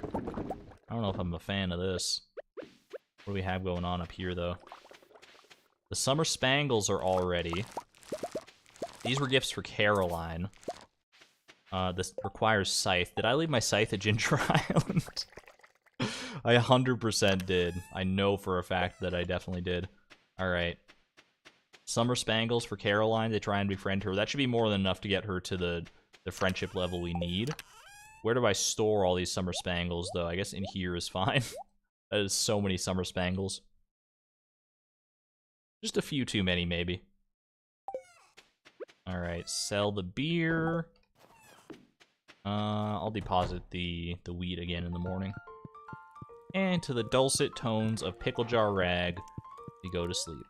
I don't know if I'm a fan of this. What do we have going on up here, though? The summer spangles are all ready. These were gifts for Caroline. This requires scythe. Did I leave my scythe at Ginger Island? I 100% did. I know for a fact that I definitely did. Alright. Summer spangles for Caroline to try and befriend her. That should be more than enough to get her to the friendship level we need. Where do I store all these summer spangles, though? I guess in here is fine. That is so many summer spangles. Just a few too many, maybe. Alright, sell the beer. I'll deposit the wheat again in the morning. And to the dulcet tones of Pickle Jar Rag, we go to sleep.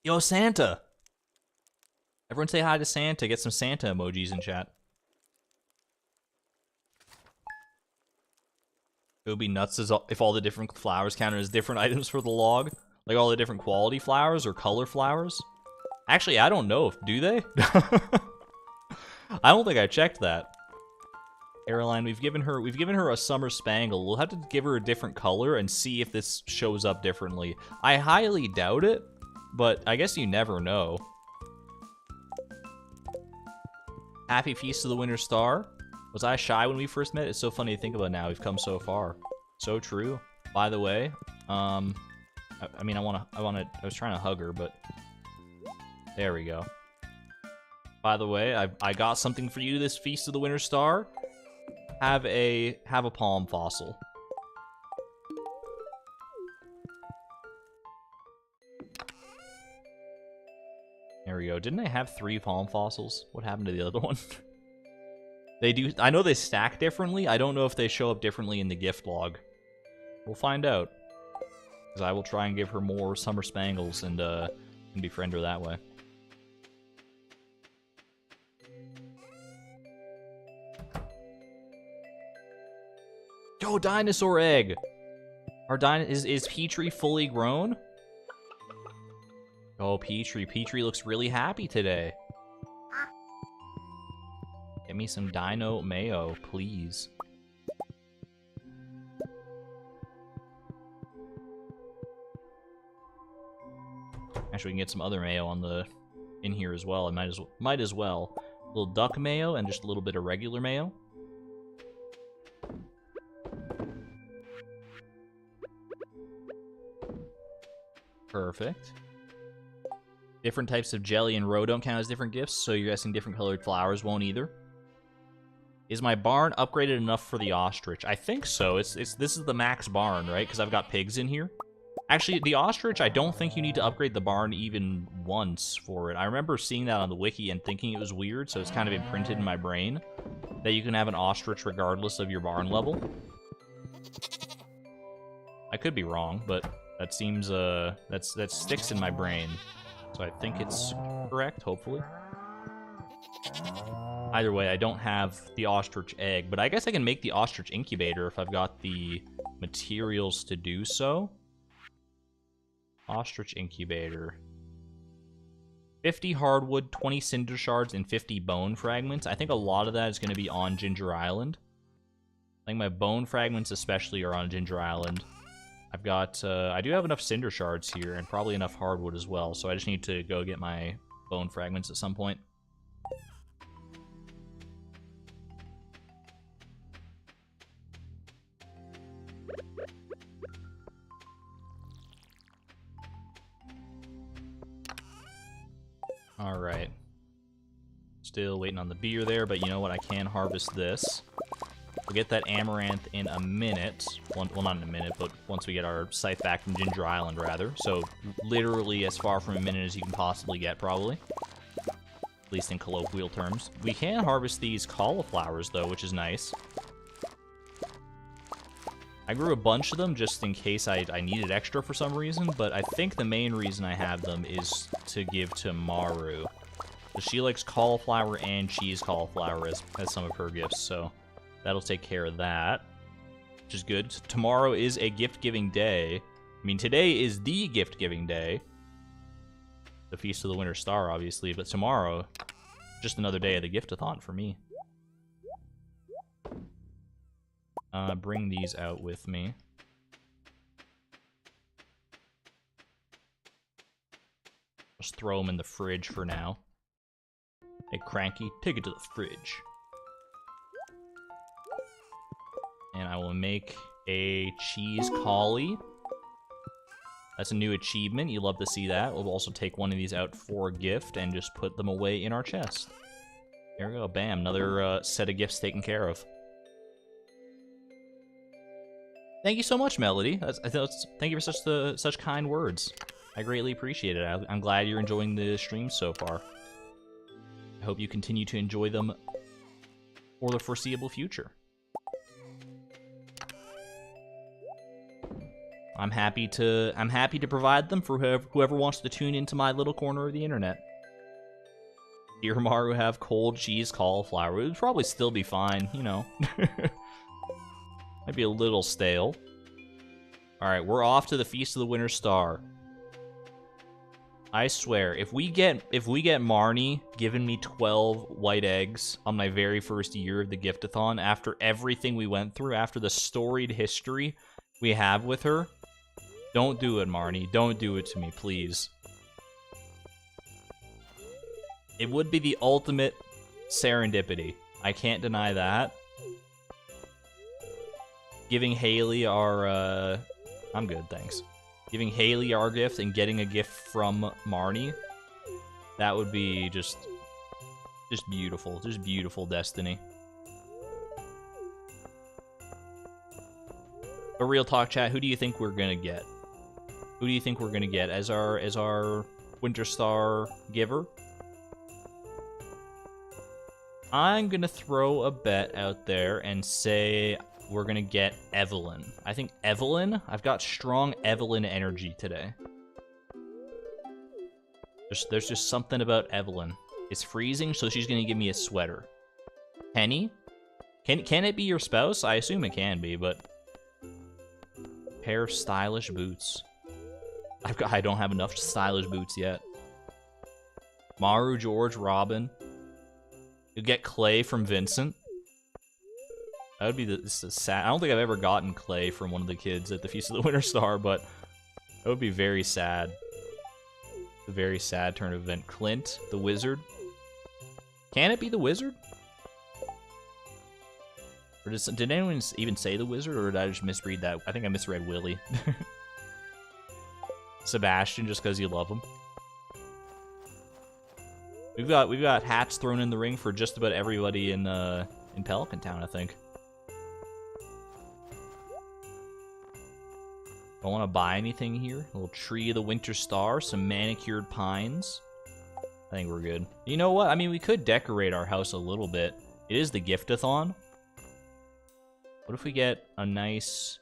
Yo, Santa! Everyone say hi to Santa. Get some Santa emojis in chat. It would be nuts if all the different flowers counted as different items for the log. Like all the different quality flowers or color flowers. Actually, I don't know. Do they? I don't think I checked that. Caroline, we've given her a summer spangle. We'll have to give her a different color and see if this shows up differently. I highly doubt it, but I guess you never know. Happy Feast of the Winter Star. Was I shy when we first met? It's so funny to think about now. We've come so far. So true. By the way, I was trying to hug her, but there we go. By the way, I got something for you this Feast of the Winter Star. Have a palm fossil. There we go. Didn't I have 3 palm fossils? What happened to the other one? They do. I know they stack differently. I don't know if they show up differently in the gift log. We'll find out. Because I will try and give her more summer spangles and befriend her that way. Yo, dinosaur egg! Is Petrie fully grown? Oh, Petrie. Petrie looks really happy today. Get me some dino mayo, please. Actually, we can get some other mayo in here as well. I might as well. A little duck mayo and just a little bit of regular mayo. Perfect. Different types of jelly and roe don't count as different gifts, so you're guessing different colored flowers won't either. Is my barn upgraded enough for the ostrich? I think so. This is the max barn, right? Because I've got pigs in here. Actually, the ostrich, I don't think you need to upgrade the barn even once for it. I remember seeing that on the wiki and thinking it was weird, so it's kind of imprinted in my brain that you can have an ostrich regardless of your barn level. I could be wrong, but that seems that sticks in my brain. So I think it's correct, hopefully. Either way, I don't have the ostrich egg, but I guess I can make the ostrich incubator if I've got the materials to do so. Ostrich incubator. 50 hardwood, 20 cinder shards, and 50 bone fragments. I think a lot of that is going to be on Ginger Island. I think my bone fragments especially are on Ginger Island. I've got, I do have enough cinder shards here, and probably enough hardwood as well, so I just need to go get my bone fragments at some point. Alright. Still waiting on the beer there, but you know what? I can harvest this. We'll get that amaranth in a minute. Well, not in a minute, but once we get our scythe back from Ginger Island, rather. So, literally as far from a minute as you can possibly get, probably. At least in colloquial terms. We can harvest these cauliflowers, though, which is nice. I grew a bunch of them just in case I needed extra for some reason, but I think the main reason I have them is to give to Maru. She likes cauliflower and cheese cauliflower as some of her gifts, so that'll take care of that, which is good. Tomorrow is a gift-giving day. I mean, today is the gift-giving day. The Feast of the Winter Star, obviously, but tomorrow, just another day of the Gift-a-Thon for me. Bring these out with me. Just throw them in the fridge for now. Hey, Cranky, take it to the fridge. And I will make a cheese collie. That's a new achievement. You love to see that. We'll also take one of these out for a gift and just put them away in our chest. There we go. Bam. Another set of gifts taken care of. Thank you so much, Melody. Thank you for such kind words. I greatly appreciate it. I'm glad you're enjoying the stream so far. I hope you continue to enjoy them for the foreseeable future. I'm happy to provide them for whoever wants to tune into my little corner of the internet. Dear Maru have cold cheese cauliflower. It would probably still be fine, you know. Might be a little stale. Alright, we're off to the Feast of the Winter Star. I swear, if we get Marnie giving me 12 white eggs on my very first year of the Gift-a-Thon, after everything we went through, after the storied history we have with her, don't do it, Marnie. Don't do it to me, please. It would be the ultimate serendipity. I can't deny that. Giving Haley our, I'm good, thanks. Giving Haley our gift and getting a gift from Marnie, that would be just beautiful. Just beautiful destiny. But real talk, chat, who do you think we're gonna get? Who do you think we're gonna get as our Winter Star giver? I'm gonna throw a bet out there and say we're gonna get Evelyn. I think Evelyn, I've got strong Evelyn energy today. There's just something about Evelyn. It's freezing, so she's gonna give me a sweater. Penny? Can it be your spouse? I assume it can be, but... Pair of stylish boots. I don't have enough stylish boots yet. Maru, George, Robin. You'll get Clay from Vincent. That would be this is sad. I don't think I've ever gotten Clay from one of the kids at the Feast of the Winter Star, but that would be very sad. A very sad turn of event. Clint, the wizard. Can it be the wizard? Or did anyone even say the wizard, or did I just misread that? I think I misread Willie. Sebastian, just because you love him. We've got hats thrown in the ring for just about everybody in Pelican Town, I think. Don't want to buy anything here. A little tree of the Winter Star, some manicured pines. I think we're good. You know what? I mean, we could decorate our house a little bit. It is the Gift-a-Thon. What if we get a nice,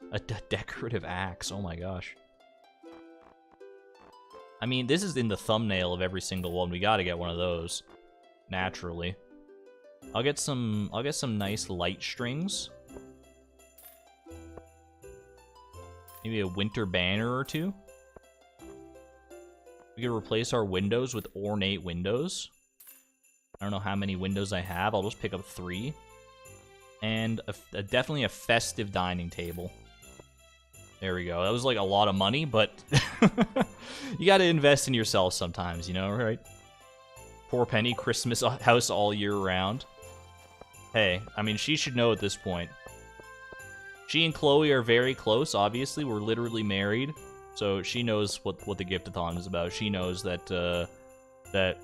decorative axe? Oh my gosh. I mean, this is in the thumbnail of every single one. We gotta get one of those, naturally. I'll get some nice light strings. Maybe a winter banner or two. We could replace our windows with ornate windows. I don't know how many windows I have. I'll just pick up 3. And definitely a festive dining table. There we go. That was like a lot of money, but you gotta invest in yourself sometimes, you know, right? Poor Penny, Christmas house all year round. Hey, I mean, she should know at this point. She and Chloe are very close, obviously. We're literally married. So she knows what the Gift-a-Thon is about. She knows that that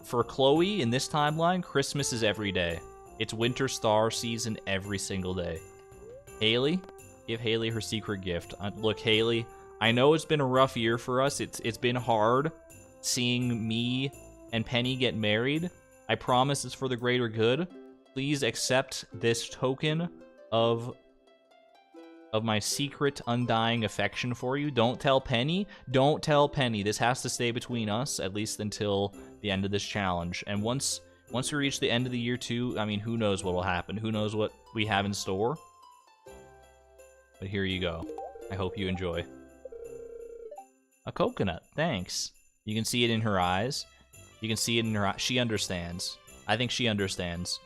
for Chloe in this timeline, Christmas is every day. It's Winter Star season every single day. Haley, give Haley her secret gift. Look, Haley, I know it's been a rough year for us. It's been hard seeing me and Penny get married. I promise it's for the greater good. Please accept this token of my secret undying affection for you. Don't tell Penny. Don't tell Penny. This has to stay between us, at least until the end of this challenge. And once we reach the end of the year 2, I mean, who knows what will happen? Who knows what we have in store? But here you go. I hope you enjoy. A coconut. Thanks. You can see it in her eyes. You can see it in her eyes. She understands. I think she understands.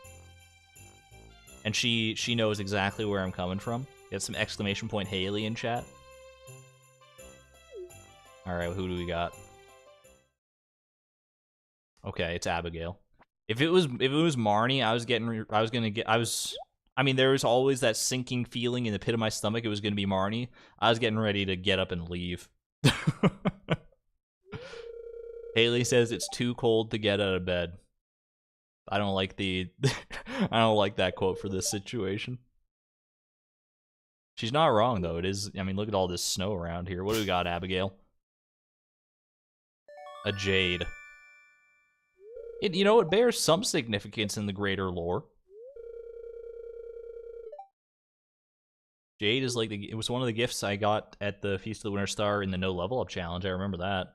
And she knows exactly where I'm coming from. Get some exclamation point Haley in chat. Alright, who do we got? Okay, it's Abigail. If it was Marnie, I mean, there was always that sinking feeling in the pit of my stomach it was gonna be Marnie. I was getting ready to get up and leave. Haley says it's too cold to get out of bed. I don't like I don't like that quote for this situation. She's not wrong though. It is. I mean, look at all this snow around here. What do we got, Abigail? A jade. You know, it bears some significance in the greater lore. Jade is like it was one of the gifts I got at the Feast of the Winter Star in the No Level Up challenge. I remember that.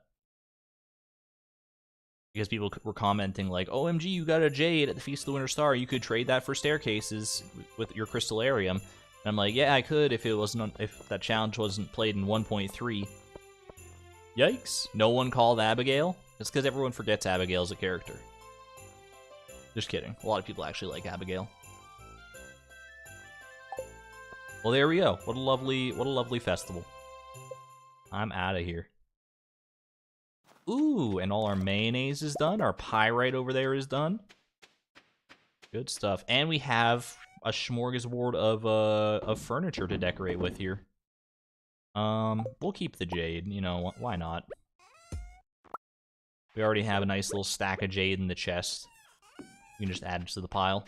Because people were commenting like, OMG, you got a jade at the Feast of the Winter Star. You could trade that for staircases with your Crystallarium. And I'm like, yeah, I could if that challenge wasn't played in 1.3. Yikes. No one called Abigail? It's because everyone forgets Abigail's a character. Just kidding. A lot of people actually like Abigail. Well, there we go. What a lovely festival. I'm out of here. Ooh, and all our mayonnaise is done. Our pyrite over there is done. Good stuff. And we have a smorgasbord of furniture to decorate with here. We'll keep the jade. You know, why not? We already have a nice little stack of jade in the chest. We can just add it to the pile.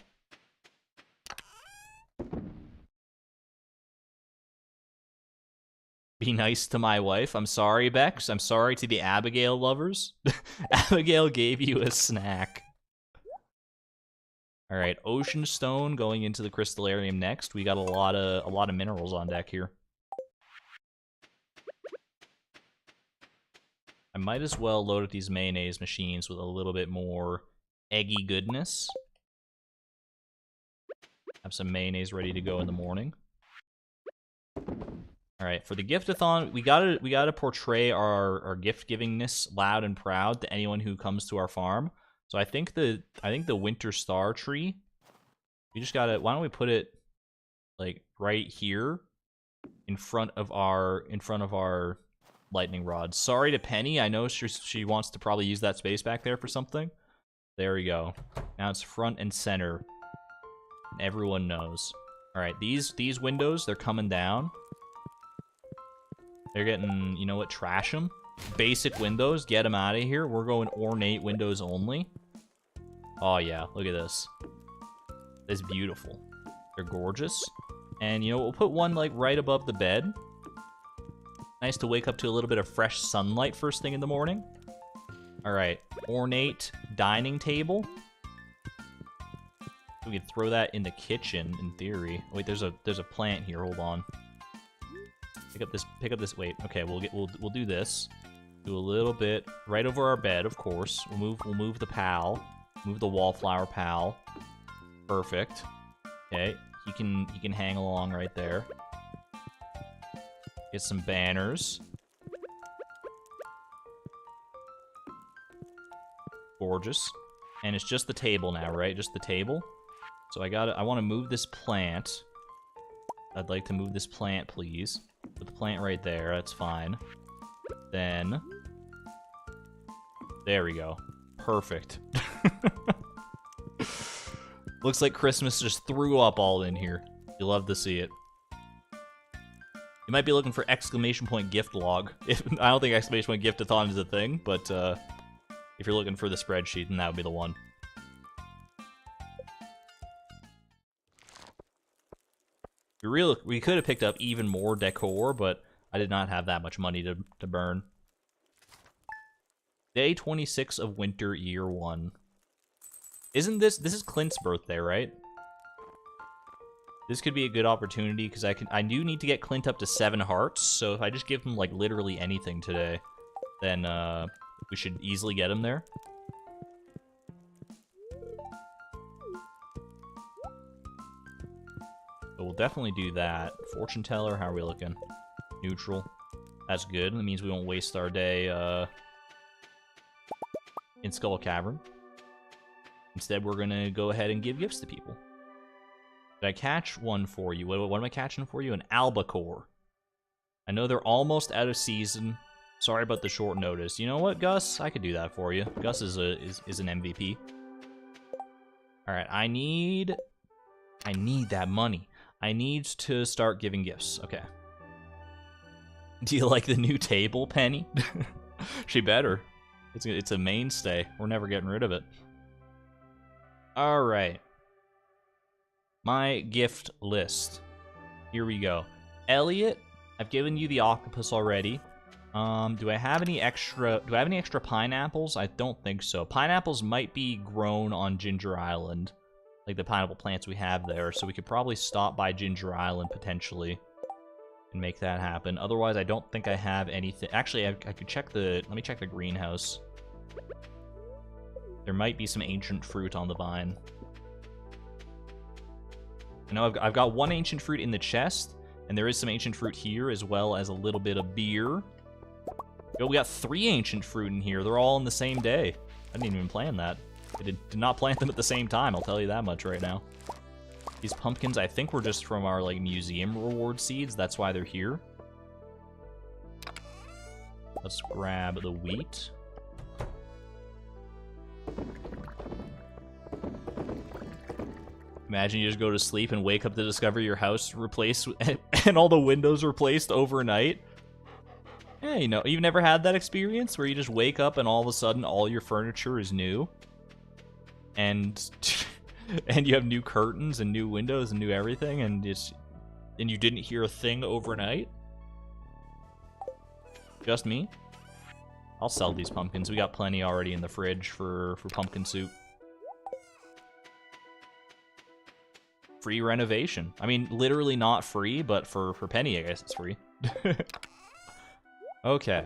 Be nice to my wife. I'm sorry, Bex. I'm sorry to the Abigail lovers. Abigail gave you a snack. All right, ocean stone going into the crystallarium next. We got a lot of minerals on deck here. I might as well load up these mayonnaise machines with a little bit more eggy goodness. Have some mayonnaise ready to go in the morning. All right, for the Gift-a-Thon, we gotta portray our gift givingness loud and proud to anyone who comes to our farm. So I think the winter star tree, we just gotta. Why don't we put it like right here in front of our lightning rods? Sorry to Penny, I know she wants to probably use that space back there for something. There we go. Now it's front and center, and everyone knows. All right, these windows, they're coming down. They're getting, you know what, trash them. Basic windows, get them out of here. We're going ornate windows only. Oh yeah, look at this. It's beautiful. They're gorgeous. And you know, we'll put one like right above the bed. Nice to wake up to a little bit of fresh sunlight first thing in the morning. All right, ornate dining table. We could throw that in the kitchen in theory. Wait, there's a plant here. Hold on. Pick up this. Wait, okay, we'll do this. Do a little bit right over our bed, of course. We'll move the pal. Move the wallflower pal. Perfect. Okay, he can hang along right there. Get some banners. Gorgeous. And it's just the table now, right? Just the table. So I want to move this plant. I'd like to move this plant, please. Put the plant right there, that's fine. Then, there we go. Perfect. Looks like Christmas just threw up all in here. You'll love to see it. You might be looking for exclamation point gift log. I don't think exclamation point Gift-a-Thon is a thing, but if you're looking for the spreadsheet, then that would be the one. We could have picked up even more decor, but I did not have that much money to burn. Day 26 of winter, year 1. Isn't this is Clint's birthday, right? This could be a good opportunity because I do need to get Clint up to 7 hearts. So if I just give him like literally anything today, then we should easily get him there. So we'll definitely do that. Fortune teller, how are we looking? Neutral. That's good. That means we won't waste our day in Skull Cavern. Instead, we're gonna go ahead and give gifts to people. Did I catch one for you? What am I catching for you? An albacore. I know they're almost out of season. Sorry about the short notice. You know what, Gus? I could do that for you. Gus is an MVP. All right, I need that money. I need to start giving gifts. Okay. Do you like the new table, Penny? She better. It's a mainstay. We're never getting rid of it. All right. My gift list. Here we go. Elliot, I've given you the octopus already. Do I have any extra pineapples? I don't think so. Pineapples might be grown on Ginger Island, like the pineapple plants we have there, so we could probably stop by Ginger Island potentially and make that happen. Otherwise, I don't think I have anything. Actually, I could check let me check the greenhouse. There might be some ancient fruit on the vine. I know I've got one ancient fruit in the chest, and there is some ancient fruit here, as well as a little bit of beer. Yo, we got 3 ancient fruit in here. They're all in the same day. I didn't even plan that. I did not plant them at the same time, I'll tell you that much right now. These pumpkins, I think, were just from our, like, museum reward seeds. That's why they're here. Let's grab the wheat. Imagine you just go to sleep and wake up to discover your house replaced and all the windows replaced overnight. Yeah, you know, you've never had that experience where you just wake up and all of a sudden all your furniture is new. And and you have new curtains and new windows and new everything, and you didn't hear a thing overnight? Just me? I'll sell these pumpkins. We got plenty already in the fridge for pumpkin soup. Free renovation. I mean, literally not free, but for Penny, I guess it's free. Okay.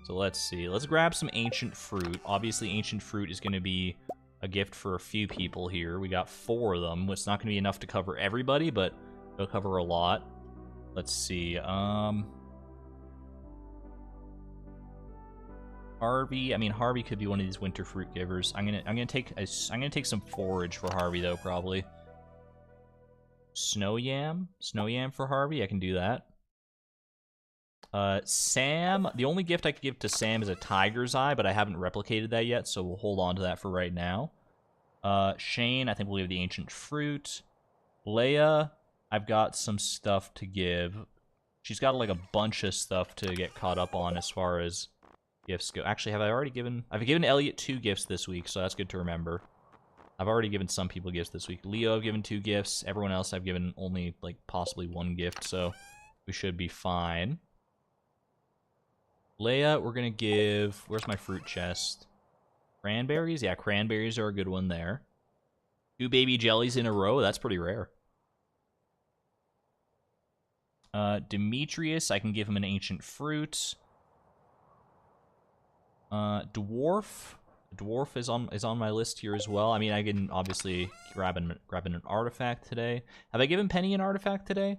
So let's see. Let's grab some ancient fruit. Obviously, ancient fruit is going to be a gift for a few people here. We got 4 of them. It's not going to be enough to cover everybody, but it'll cover a lot. Let's see. Harvey. I mean, Harvey could be one of these winter fruit givers. I'm gonna take some forage for Harvey though, probably. Snow yam for Harvey. I can do that. Sam. The only gift I could give to Sam is a tiger's eye, but I haven't replicated that yet, so we'll hold on to that for right now. Shane. I think we'll give the ancient fruit. Leia. I've got some stuff to give. She's got like a bunch of stuff to get caught up on as far as gifts go. Actually, I've given Elliot 2 gifts this week, so that's good to remember. I've already given some people gifts this week. Leo, I've given 2 gifts. Everyone else, I've given only, like, possibly 1 gift, so we should be fine. Leia, we're gonna give... Where's my fruit chest? Cranberries? Yeah, cranberries are a good one there. 2 baby jellies in a row? That's pretty rare. Demetrius, I can give him an ancient fruit. Dwarf. Dwarf is on my list here as well. I mean, I can obviously grabbing an artifact today. Have I given Penny an artifact today?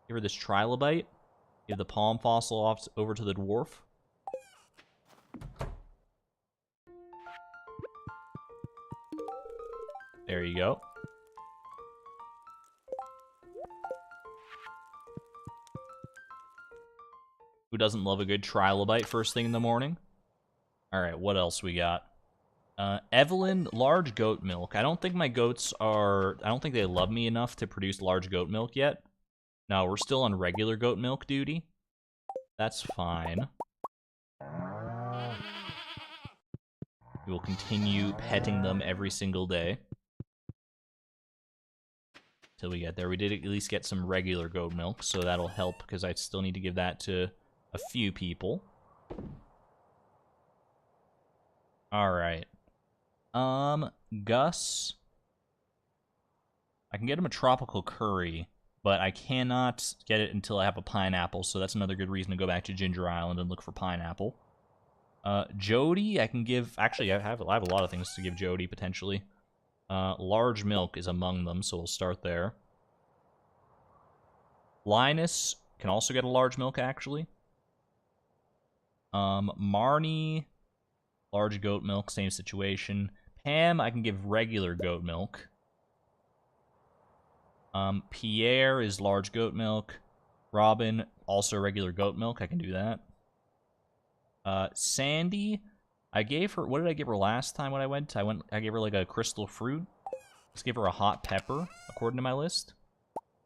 Give her this trilobite. Give the palm fossil off over to the dwarf. There you go. Who doesn't love a good trilobite first thing in the morning? Alright, what else we got? Evelyn, large goat milk. I don't think my goats are... I don't think they love me enough to produce large goat milk yet. No, we're still on regular goat milk duty. That's fine. We will continue petting them every single day. Till we get there. We did at least get some regular goat milk, so that'll help, because I still need to give that to a few people. Alright. Gus. I can get him a tropical curry, but I cannot get it until I have a pineapple, so that's another good reason to go back to Ginger Island and look for pineapple. Jody, I can give... Actually, I have a lot of things to give Jody, potentially. Large milk is among them, so we'll start there. Linus can also get a large milk, actually. Marnie, large goat milk, same situation. Pam, I can give regular goat milk. Pierre is large goat milk. Robin, also regular goat milk. I can do that. Sandy, I gave her... What did I give her last time when I went? I gave her like a crystal fruit. Let's give her a hot pepper, according to my list.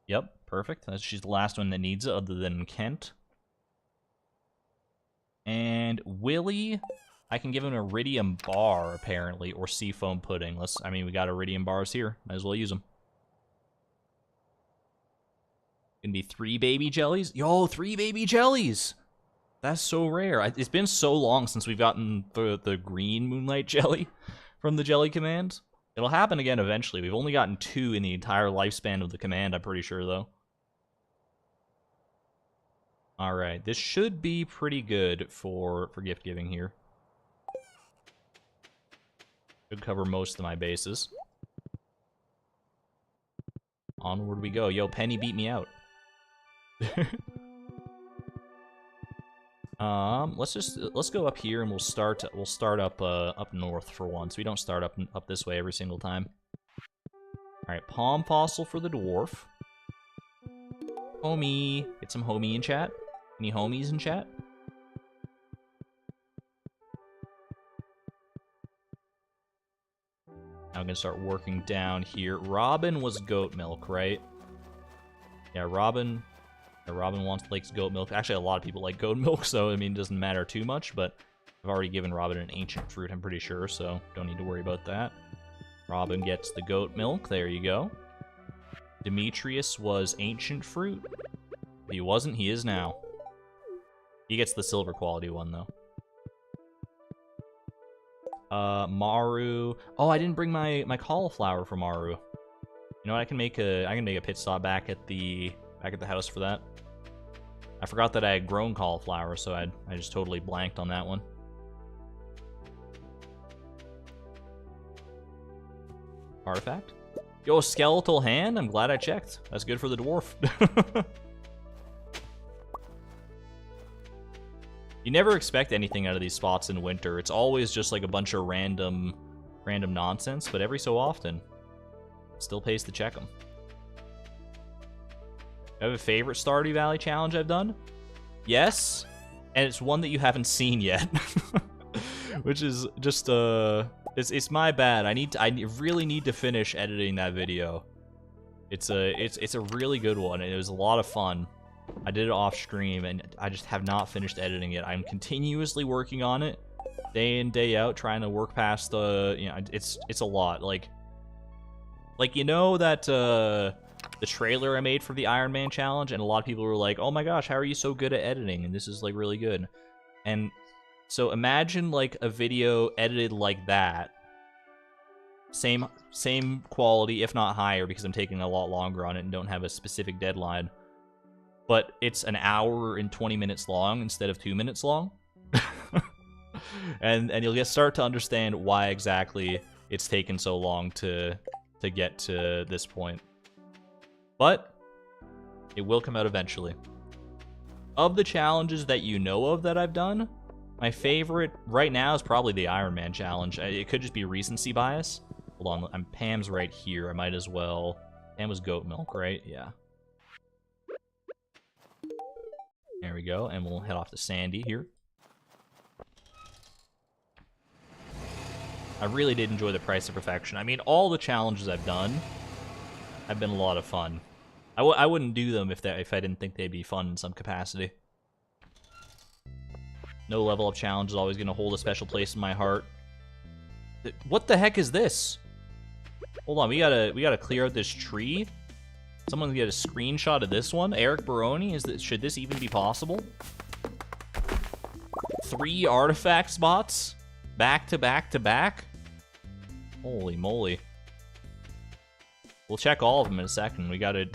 Yep, perfect. She's the last one that needs it, other than Kent. And Willie, I can give him an iridium bar, apparently, or seafoam pudding. I mean, we got iridium bars here. Might as well use them. Gonna be 3 baby jellies? Yo, 3 baby jellies! That's so rare. It's been so long since we've gotten the green moonlight jelly from the jelly command. It'll happen again eventually. We've only gotten 2 in the entire lifespan of the command, I'm pretty sure, though. Alright, this should be pretty good for gift giving here. Should cover most of my bases. Onward we go. Yo, Penny beat me out. Let's go up here and we'll start up north for once. We don't start up this way every single time. All right, palm fossil for the dwarf. Homie, get some homie in chat. Any homies in chat? Now I'm gonna start working down here. Robin was goat milk, right? Yeah, Robin likes goat milk. Actually, a lot of people like goat milk, so I mean, it doesn't matter too much, but I've already given Robin an ancient fruit, I'm pretty sure, so don't need to worry about that. Robin gets the goat milk, there you go. Demetrius was ancient fruit. If he wasn't, he is now. He gets the silver quality one, though. Maru. Oh, I didn't bring my cauliflower for Maru. You know what? I can make a pit stop back at the house for that. I forgot that I had grown cauliflower, so I just totally blanked on that one. Artifact? Yo, skeletal hand? I'm glad I checked. That's good for the dwarf. You never expect anything out of these spots in winter. It's always just like a bunch of random nonsense, but every so often, it still pays to check them. I have a favorite Stardew Valley challenge I've done? Yes, and it's one that you haven't seen yet, which is just it's my bad. I really need to finish editing that video. It's a really good one, and it was a lot of fun. I did it off stream, and I just have not finished editing it. I'm continuously working on it, day in, day out, trying to work past the, you know, it's a lot. Like you know that the trailer I made for the Iron Man challenge, and a lot of people were like, "Oh my gosh, how are you so good at editing?" And this is like really good. And so imagine like a video edited like that, same quality, if not higher, because I'm taking a lot longer on it and don't have a specific deadline. But it's an hour and 20 minutes long instead of 2 minutes long. and you'll start to understand why exactly it's taken so long to get to this point. But it will come out eventually. Of the challenges that you know of that I've done, my favorite right now is probably the Iron Man challenge. It could just be recency bias. Hold on, Pam's right here. I might as well. Pam was goat milk, right? Yeah. There we go, and we'll head off to Sandy here. I really did enjoy the Price of Perfection. I mean, all the challenges I've done have been a lot of fun. I wouldn't do them if I didn't think they'd be fun in some capacity. No level up challenge is always going to hold a special place in my heart. What the heck is this? Hold on, we gotta clear out this tree. Someone get a screenshot of this one. Eric Baroni, should this even be possible? 3 artifact spots? Back to back to back? Holy moly. We'll check all of them in a second. We gotta...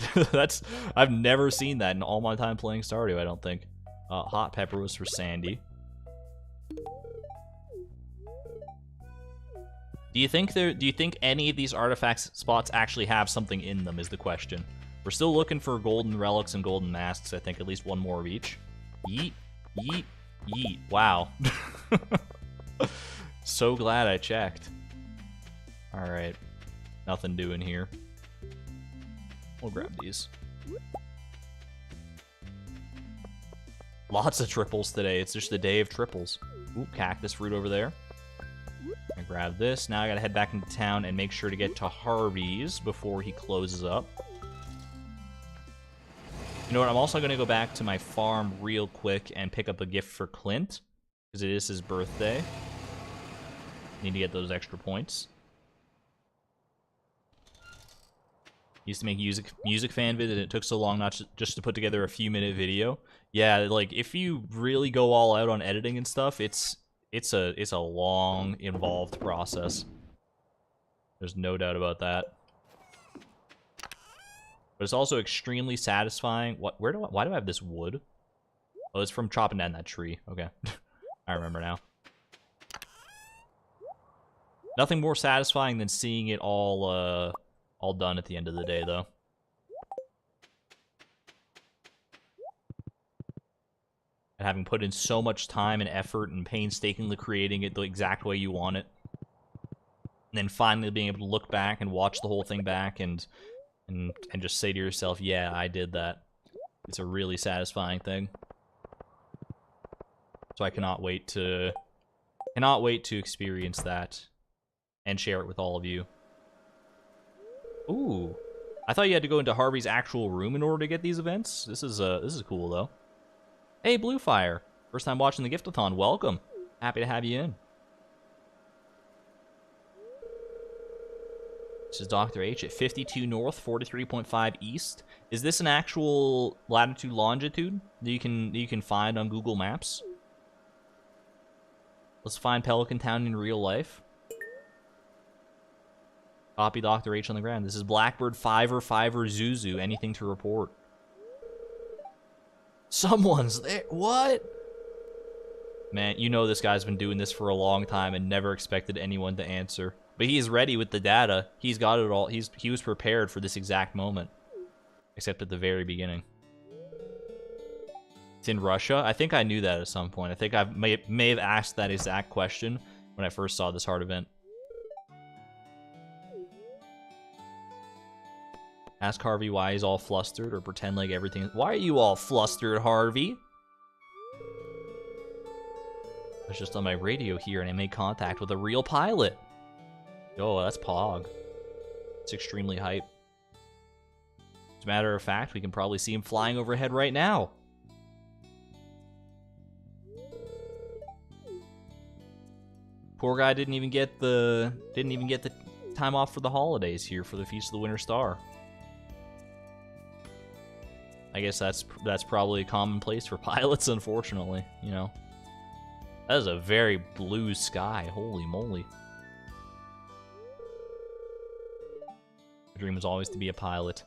I've never seen that in all my time playing Stardew, I don't think. Hot pepper was for Sandy. Do you think any of these artifact spots actually have something in them is the question. We're still looking for golden relics and golden masks, I think at least one more of each. Yeet, yeet, yeet. Wow. So glad I checked. Alright. Nothing doing here. We'll grab these. Lots of triples today. It's just the day of triples. Ooh, cactus fruit over there. I grab this. Now I gotta head back into town and make sure to get to Harvey's before he closes up. You know what? I'm also gonna go back to my farm real quick and pick up a gift for Clint, because it is his birthday. Need to get those extra points. Used to make music fan vid, and it took so long not just to put together a few-minute video. Yeah, like if you really go all out on editing and stuff, it's a long, involved process. There's no doubt about that. But it's also extremely satisfying. Why do I have this wood? Oh, it's from chopping down that tree. Okay. I remember now. Nothing more satisfying than seeing it all done at the end of the day, though. having put in so much time and effort and painstakingly creating it the exact way you want it. And then finally being able to look back and watch the whole thing back and just say to yourself, yeah, I did that. It's a really satisfying thing. So I cannot wait to experience that and share it with all of you. Ooh. I thought you had to go into Harvey's actual room in order to get these events. This is cool though. Hey, Bluefire. First time watching the Gift-a-Thon. Welcome. Happy to have you in. This is Dr. H at 52 north, 43.5 east. Is this an actual latitude longitude that you can find on Google Maps? Let's find Pelican Town in real life. Copy Dr. H on the ground. This is Blackbird Fiver Zuzu. Anything to report? Someone's there. What? Man, you know this guy's been doing this for a long time and never expected anyone to answer. But he is ready with the data. He's got it all. He was prepared for this exact moment. Except at the very beginning. It's in Russia? I think I knew that at some point. I think I may have asked that exact question when I first saw this hard event. Ask Harvey why he's all flustered or pretend like everything... Why are you all flustered, Harvey? I was just on my radio here and I made contact with a real pilot. Oh, that's Pog. It's extremely hype. As a matter of fact, we can probably see him flying overhead right now. Poor guy didn't even get the time off for the holidays here for the Feast of the Winter Star. I guess that's probably commonplace for pilots, unfortunately, you know. That is a very blue sky, holy moly. My dream was always to be a pilot.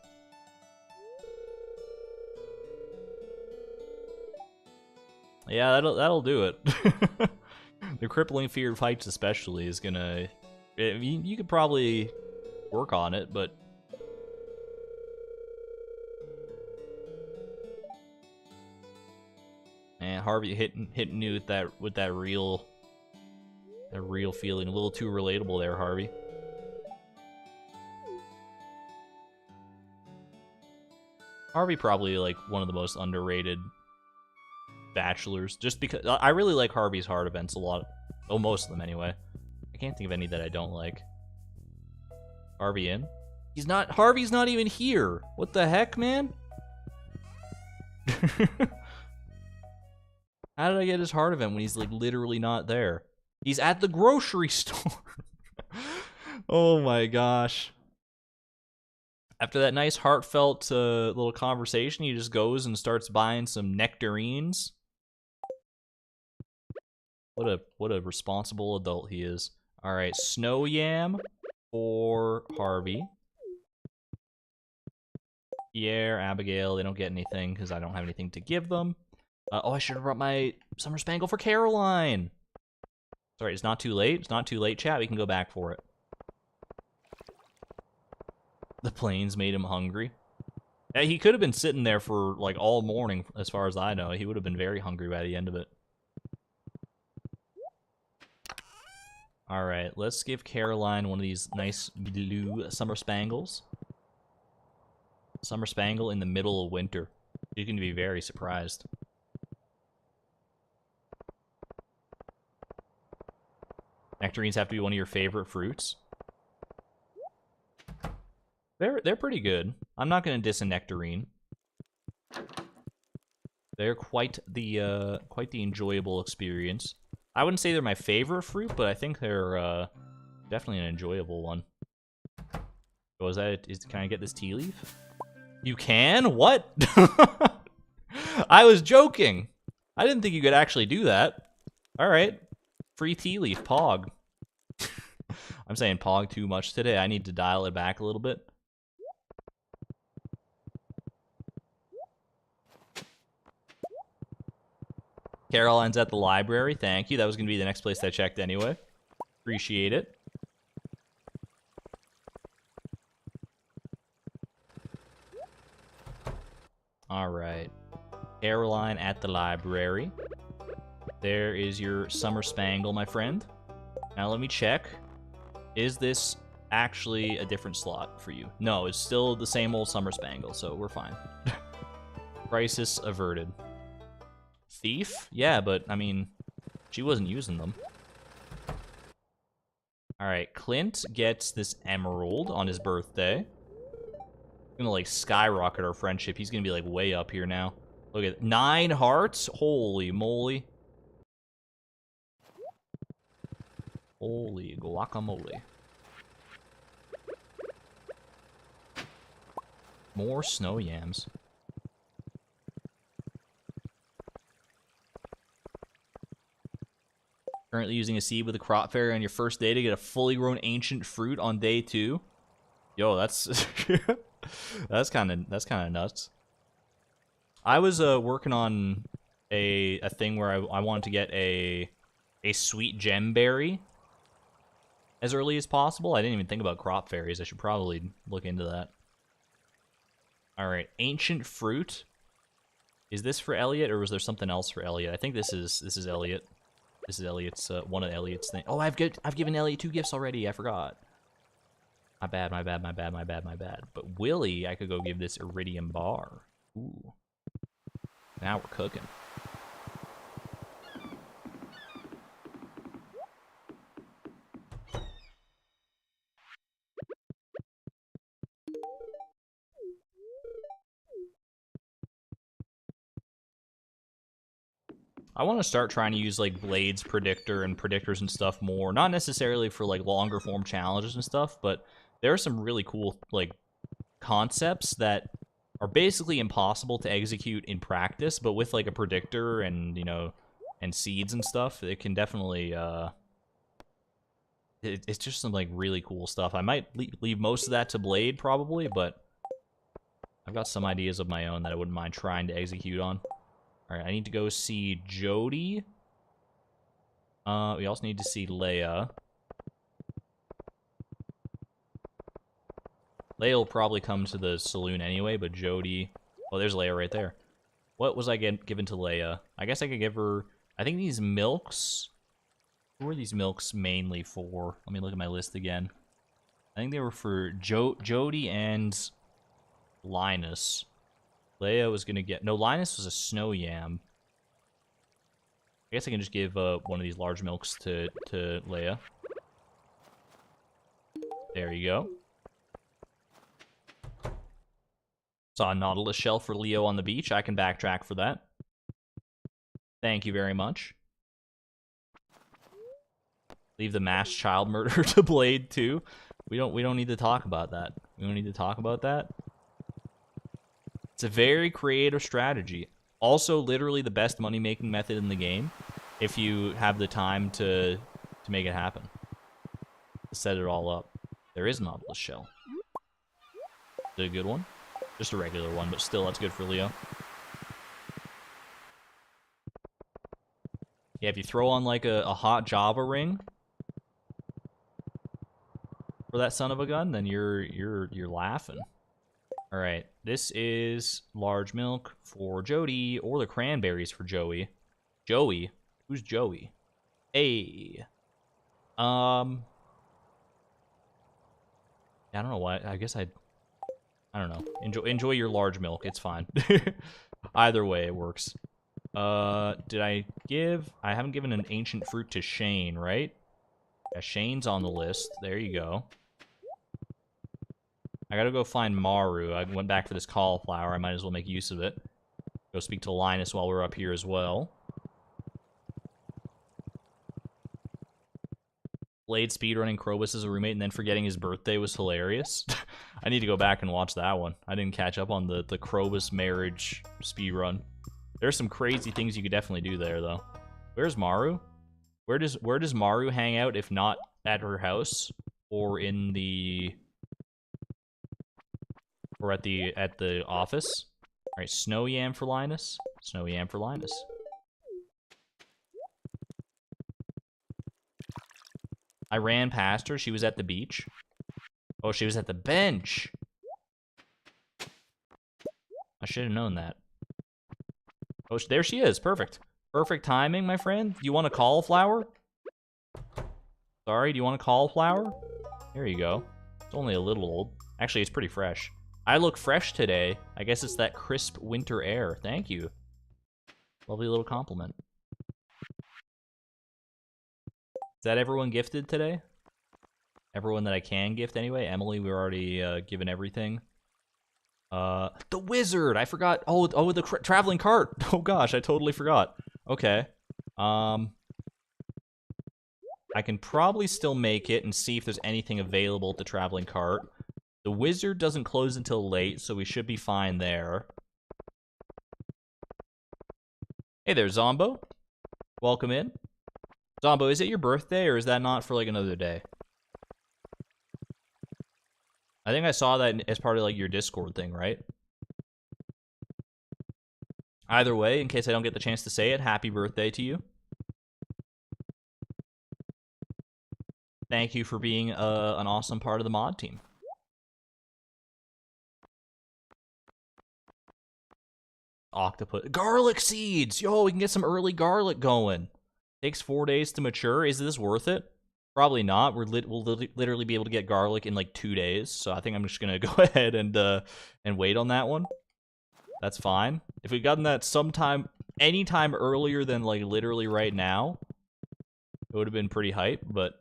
Yeah, that'll do it. The crippling fear of heights especially is gonna... You could probably work on it, but... Man, Harvey hitting you with that real feeling. A little too relatable there, Harvey. Harvey probably like one of the most underrated bachelors, just because I really like Harvey's hard events a lot. Oh, most of them anyway. I can't think of any that I don't like. Harvey in? Harvey's not even here. What the heck, man? How did I get his heart event when he's like literally not there? He's at the grocery store. Oh my gosh. After that nice heartfelt little conversation, he just goes and starts buying some nectarines. What a responsible adult he is. All right, snow yam for Harvey. Pierre, Abigail, they don't get anything because I don't have anything to give them. Oh, I should have brought my summer spangle for Caroline. Sorry, it's not too late. It's not too late, chat. We can go back for it. The planes made him hungry. Yeah, he could have been sitting there for like all morning, as far as I know. He would have been very hungry by the end of it. All right, let's give Caroline one of these nice blue summer spangles. Summer spangle in the middle of winter. She's going to be very surprised. Nectarines have to be one of your favorite fruits. They're pretty good. I'm not going to diss a nectarine. They're quite the enjoyable experience. I wouldn't say they're my favorite fruit, but I think they're definitely an enjoyable one. Oh, can I get this tea leaf? You can? What? I was joking. I didn't think you could actually do that. All right. Free tea leaf, Pog. I'm saying Pog too much today. I need to dial it back a little bit. Caroline's at the library. Thank you. That was going to be the next place I checked anyway. Appreciate it. All right. Caroline at the library. There is your summer spangle, my friend. Now let me check. Is this actually a different slot for you? No, it's still the same old summer spangle, so we're fine. Crisis averted. Thief? Yeah, but, I mean, she wasn't using them. Alright, Clint gets this emerald on his birthday. Gonna, like, skyrocket our friendship. He's gonna be, like, way up here now. Look at 9 hearts? Holy moly. Holy guacamole. More snow yams. Currently using a seed with a crop fairy on your first day to get a fully grown ancient fruit on day 2. Yo, that's that's kind of nuts. I was working on a thing where I wanted to get a sweet gem berry as early as possible. I didn't even think about crop fairies. I should probably look into that. All right, ancient fruit. Is this for Elliot, or was there something else for Elliot? I think this is Elliot. This is Elliot's one of Elliot's things. Oh, I've given Elliot 2 gifts already. I forgot. My bad. But Willie, I could go give this iridium bar. Ooh. Now we're cooking. I want to start trying to use, like, Blades Predictor and predictors and stuff more. Not necessarily for, like, longer form challenges and stuff, but there are some really cool, like, concepts that are basically impossible to execute in practice, but with, like, a predictor and, you know, and seeds and stuff, it can definitely, it's just some, like, really cool stuff. I might leave most of that to Blade, probably, but I've got some ideas of my own that I wouldn't mind trying to execute on. Alright, I need to go see Jody. We also need to see Leia. Leia will probably come to the saloon anyway, but Jody... Oh, there's Leia right there. What was I given to Leia? I guess I could give her... I think these milks... Who are these milks mainly for? Let me look at my list again. I think they were for Jody and Linus. Leia was gonna get... No, Linus was a snow yam. I guess I can just give one of these large milks to Leia. There you go. Saw a Nautilus shell for Leo on the beach. I can backtrack for that. Thank you very much. Leave the mass child murder to Blade too. We don't need to talk about that. We don't need to talk about that. It's a very creative strategy. Also, literally the best money-making method in the game, if you have the time to make it happen. To set it all up. There is a Nautilus shell. Is it a good one? Just a regular one, but still, that's good for Leo. Yeah, if you throw on, like, a hot Java ring for that son of a gun, then you're laughing. All right, this is large milk for Jody, or the cranberries for Joey. Joey? Who's Joey? Hey. I don't know why. I guess I don't know. Enjoy your large milk. It's fine. Either way, it works. Did I give... I haven't given an ancient fruit to Shane, right? Yeah, Shane's on the list. There you go. I gotta go find Maru. I went back for this cauliflower. I might as well make use of it. Go speak to Linus while we're up here as well. Blade speedrunning Krobus as a roommate and then forgetting his birthday was hilarious. I need to go back and watch that one. I didn't catch up on the Krobus marriage speedrun. There's some crazy things you could definitely do there, though. Where's Maru? Where does Maru hang out if not at her house or in the... Or at the office. Alright, snow yam for Linus. Snow yam for Linus. I ran past her. She was at the beach. Oh, she was at the bench. I should have known that. Oh, there she is. Perfect. Perfect timing, my friend. Do you want a cauliflower? Sorry, do you want a cauliflower? Here you go. It's only a little old. Actually, it's pretty fresh. I look fresh today. I guess it's that crisp winter air. Thank you. Lovely little compliment. Is that everyone gifted today? Everyone that I can gift anyway? Emily, we were already given everything. The wizard! I forgot. Oh, the traveling cart. Oh gosh, I totally forgot. Okay. I can probably still make it and see if there's anything available at the traveling cart. The wizard doesn't close until late, so we should be fine there. Hey there, Zombo. Welcome in. Zombo, is it your birthday, or is that not for, like, another day? I think I saw that as part of, like, your Discord thing, right? Either way, in case I don't get the chance to say it, happy birthday to you. Thank you for being an awesome part of the mod team. Octopus. Garlic seeds! Yo, we can get some early garlic going. Takes 4 days to mature. Is this worth it? Probably not. We'll literally be able to get garlic in like 2 days. So I think I'm just gonna go ahead and wait on that one. That's fine. If we'd gotten that anytime earlier than like literally right now, it would have been pretty hype. But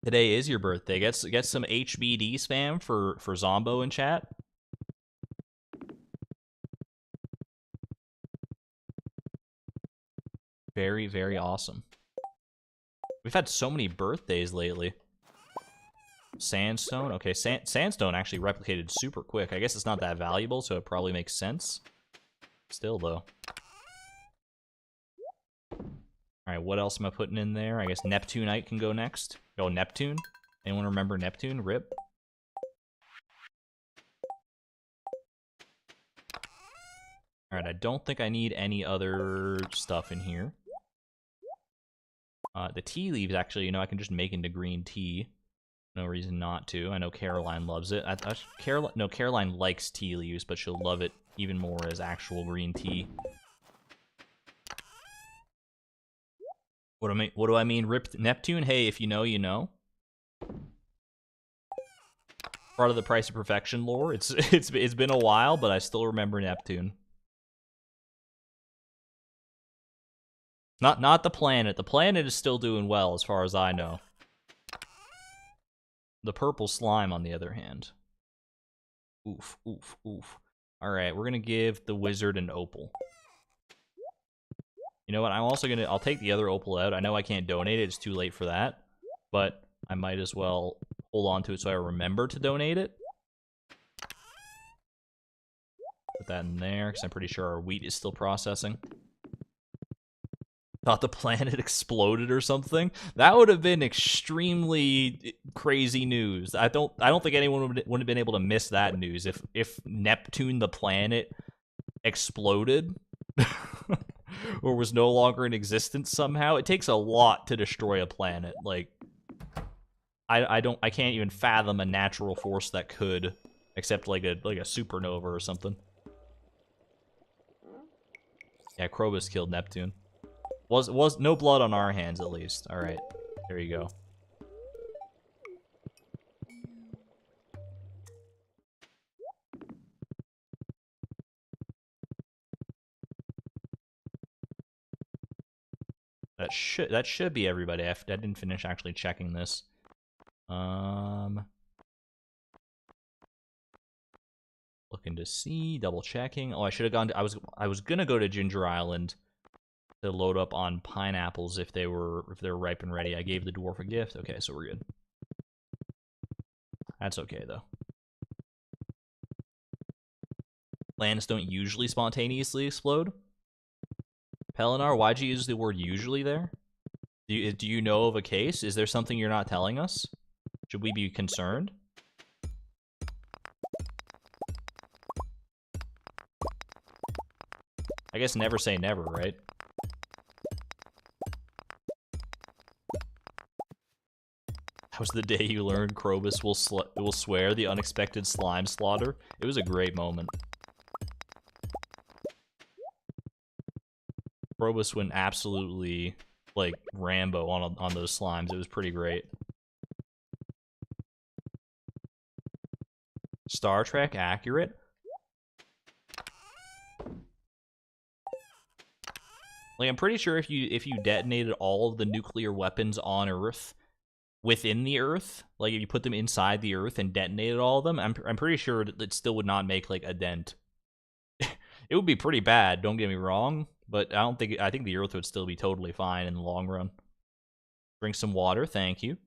today is your birthday. Get some HBD spam for Zombo in chat. Very, very awesome. We've had so many birthdays lately. Sandstone. Okay, sandstone actually replicated super quick. I guess it's not that valuable, so it probably makes sense. Still, though. Alright, what else am I putting in there? I guess Neptunite can go next. Go Neptune. Anyone remember Neptune? Rip. Alright, I don't think I need any other stuff in here. The tea leaves, actually, you know, I can just make into green tea. No reason not to. I know Caroline loves it. Caroline likes tea leaves, but she'll love it even more as actual green tea. What do I mean? Ripped Neptune? Hey, if you know, you know. Part of the Price of Perfection lore. It's been a while, but I still remember Neptune. Not the planet. The planet is still doing well, as far as I know. The purple slime, on the other hand. Oof, oof, oof. Alright, we're gonna give the wizard an opal. You know what, I'll take the other opal out. I know I can't donate it, it's too late for that. But I might as well hold on to it so I remember to donate it. Put that in there, because I'm pretty sure our wheat is still processing. Thought the planet exploded or something. That would have been extremely crazy news. I don't think anyone would have been able to miss that news if Neptune the planet exploded or was no longer in existence somehow. It takes a lot to destroy a planet. Like I can't even fathom a natural force that could, except like a supernova or something. Yeah, Krobus killed Neptune. Was no blood on our hands, at least. Alright, there you go. That should be everybody. I didn't finish actually checking this. Looking to see, double checking. Oh, I should have gone to, I was gonna go to Ginger Island to load up on pineapples if they were ripe and ready. I gave the dwarf a gift. Okay, so we're good. That's okay though. Planets don't usually spontaneously explode. Pelinar, why'd you use the word usually there? Do you know of a case? Is there something you're not telling us? Should we be concerned? I guess never say never, right? That was the day you learned Krobus will swear the unexpected slime slaughter. It was a great moment. Probus went absolutely like Rambo on those slimes. It was pretty great. Star Trek accurate. Like, I'm pretty sure if you detonated all of the nuclear weapons on Earth within the Earth, like if you put them inside the Earth and detonated all of them, I'm pretty sure it still would not make like a dent. It would be pretty bad, don't get me wrong, but I think the Earth would still be totally fine in the long run. Drink some water, thank you.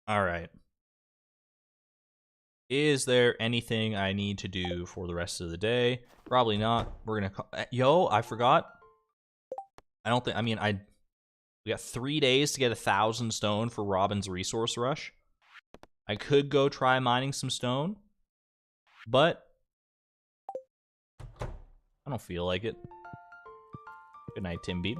All right. Is there anything I need to do for the rest of the day? Probably not. We're gonna yo, I forgot. I don't think, I mean, we got 3 days to get 1,000 stone for Robin's resource rush. I could go try mining some stone, but I don't feel like it. Good night, Timbeed.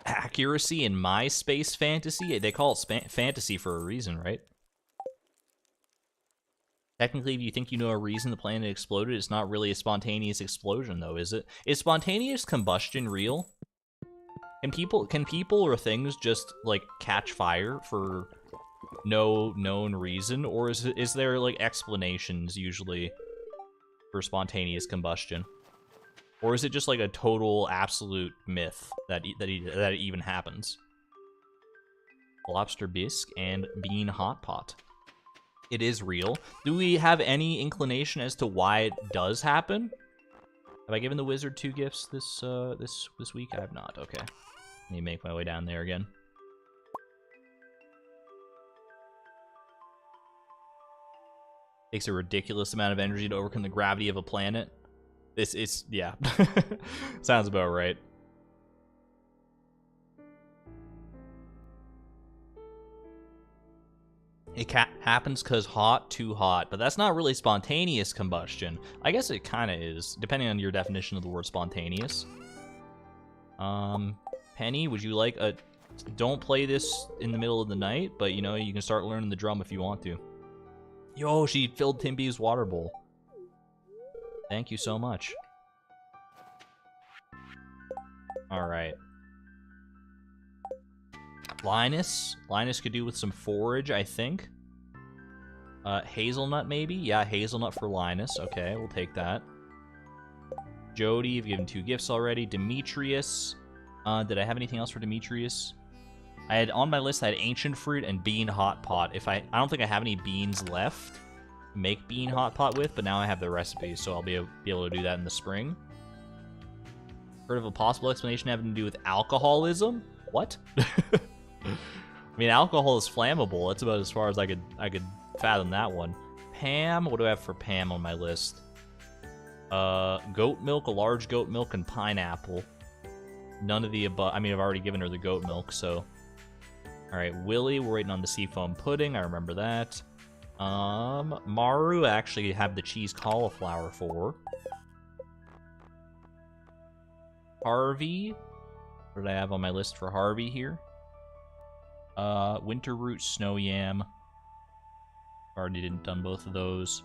Accuracy in my space fantasy? They call it fantasy for a reason, right? Technically, if you think you know a reason the planet exploded, it's not really a spontaneous explosion, though, is it? Is spontaneous combustion real? Can people or things just, like, catch fire for no known reason? Or is there, like, explanations, usually, for spontaneous combustion? Or is it just, like, a total, absolute myth that it even happens? Lobster bisque and bean hot pot. It is real. Do we have any inclination as to why it does happen? Have I given the wizard 2 gifts this week? I have not. Okay. Let me make my way down there again. Takes a ridiculous amount of energy to overcome the gravity of a planet. Yeah. Sounds about right. It happens because too hot, but that's not really spontaneous combustion. I guess it kind of is, depending on your definition of the word spontaneous. Penny, would you like a... Don't play this in the middle of the night, but, you know, you can start learning the drum if you want to. Yo, she filled Timby's water bowl. Thank you so much. Alright. Linus could do with some forage, I think. Hazelnut, maybe? Yeah, hazelnut for Linus. Okay, we'll take that. Jody, you've given 2 gifts already. Demetrius. Did I have anything else for Demetrius? I had on my list, I had ancient fruit and bean hot pot. I don't think I have any beans left to make bean hot pot with, but now I have the recipe, so I'll be able to do that in the spring. Heard of a possible explanation having to do with alcoholism? What? I mean, alcohol is flammable. That's about as far as I could fathom that one. Pam, what do I have for Pam on my list? Goat milk, a large goat milk, and pineapple. None of the above. I mean, I've already given her the goat milk, so. Alright, Willie, we're waiting on the seafoam pudding. I remember that. Maru, I actually have the cheese cauliflower for. Harvey. What did I have on my list for Harvey here? Winter root, snow yam. Already done both of those.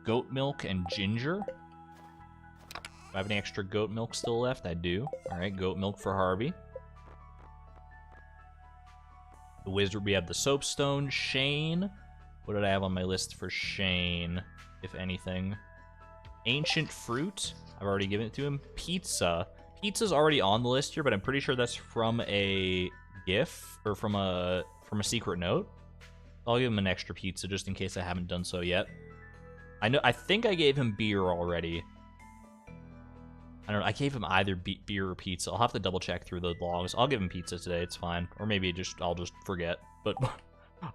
Goat milk and ginger. Do I have any extra goat milk still left? I do. Alright, goat milk for Harvey. The wizard, we have the soapstone. Shane. What did I have on my list for Shane, if anything? Ancient fruit. I've already given it to him. Pizza. Pizza's already on the list here, but I'm pretty sure that's from a gift, or from a secret note. I'll give him an extra pizza just in case I haven't done so yet. I think I gave him beer already. I don't know. I gave him either beer or pizza. I'll have to double check through the logs. I'll give him pizza today. It's fine. Or maybe I'll just forget. But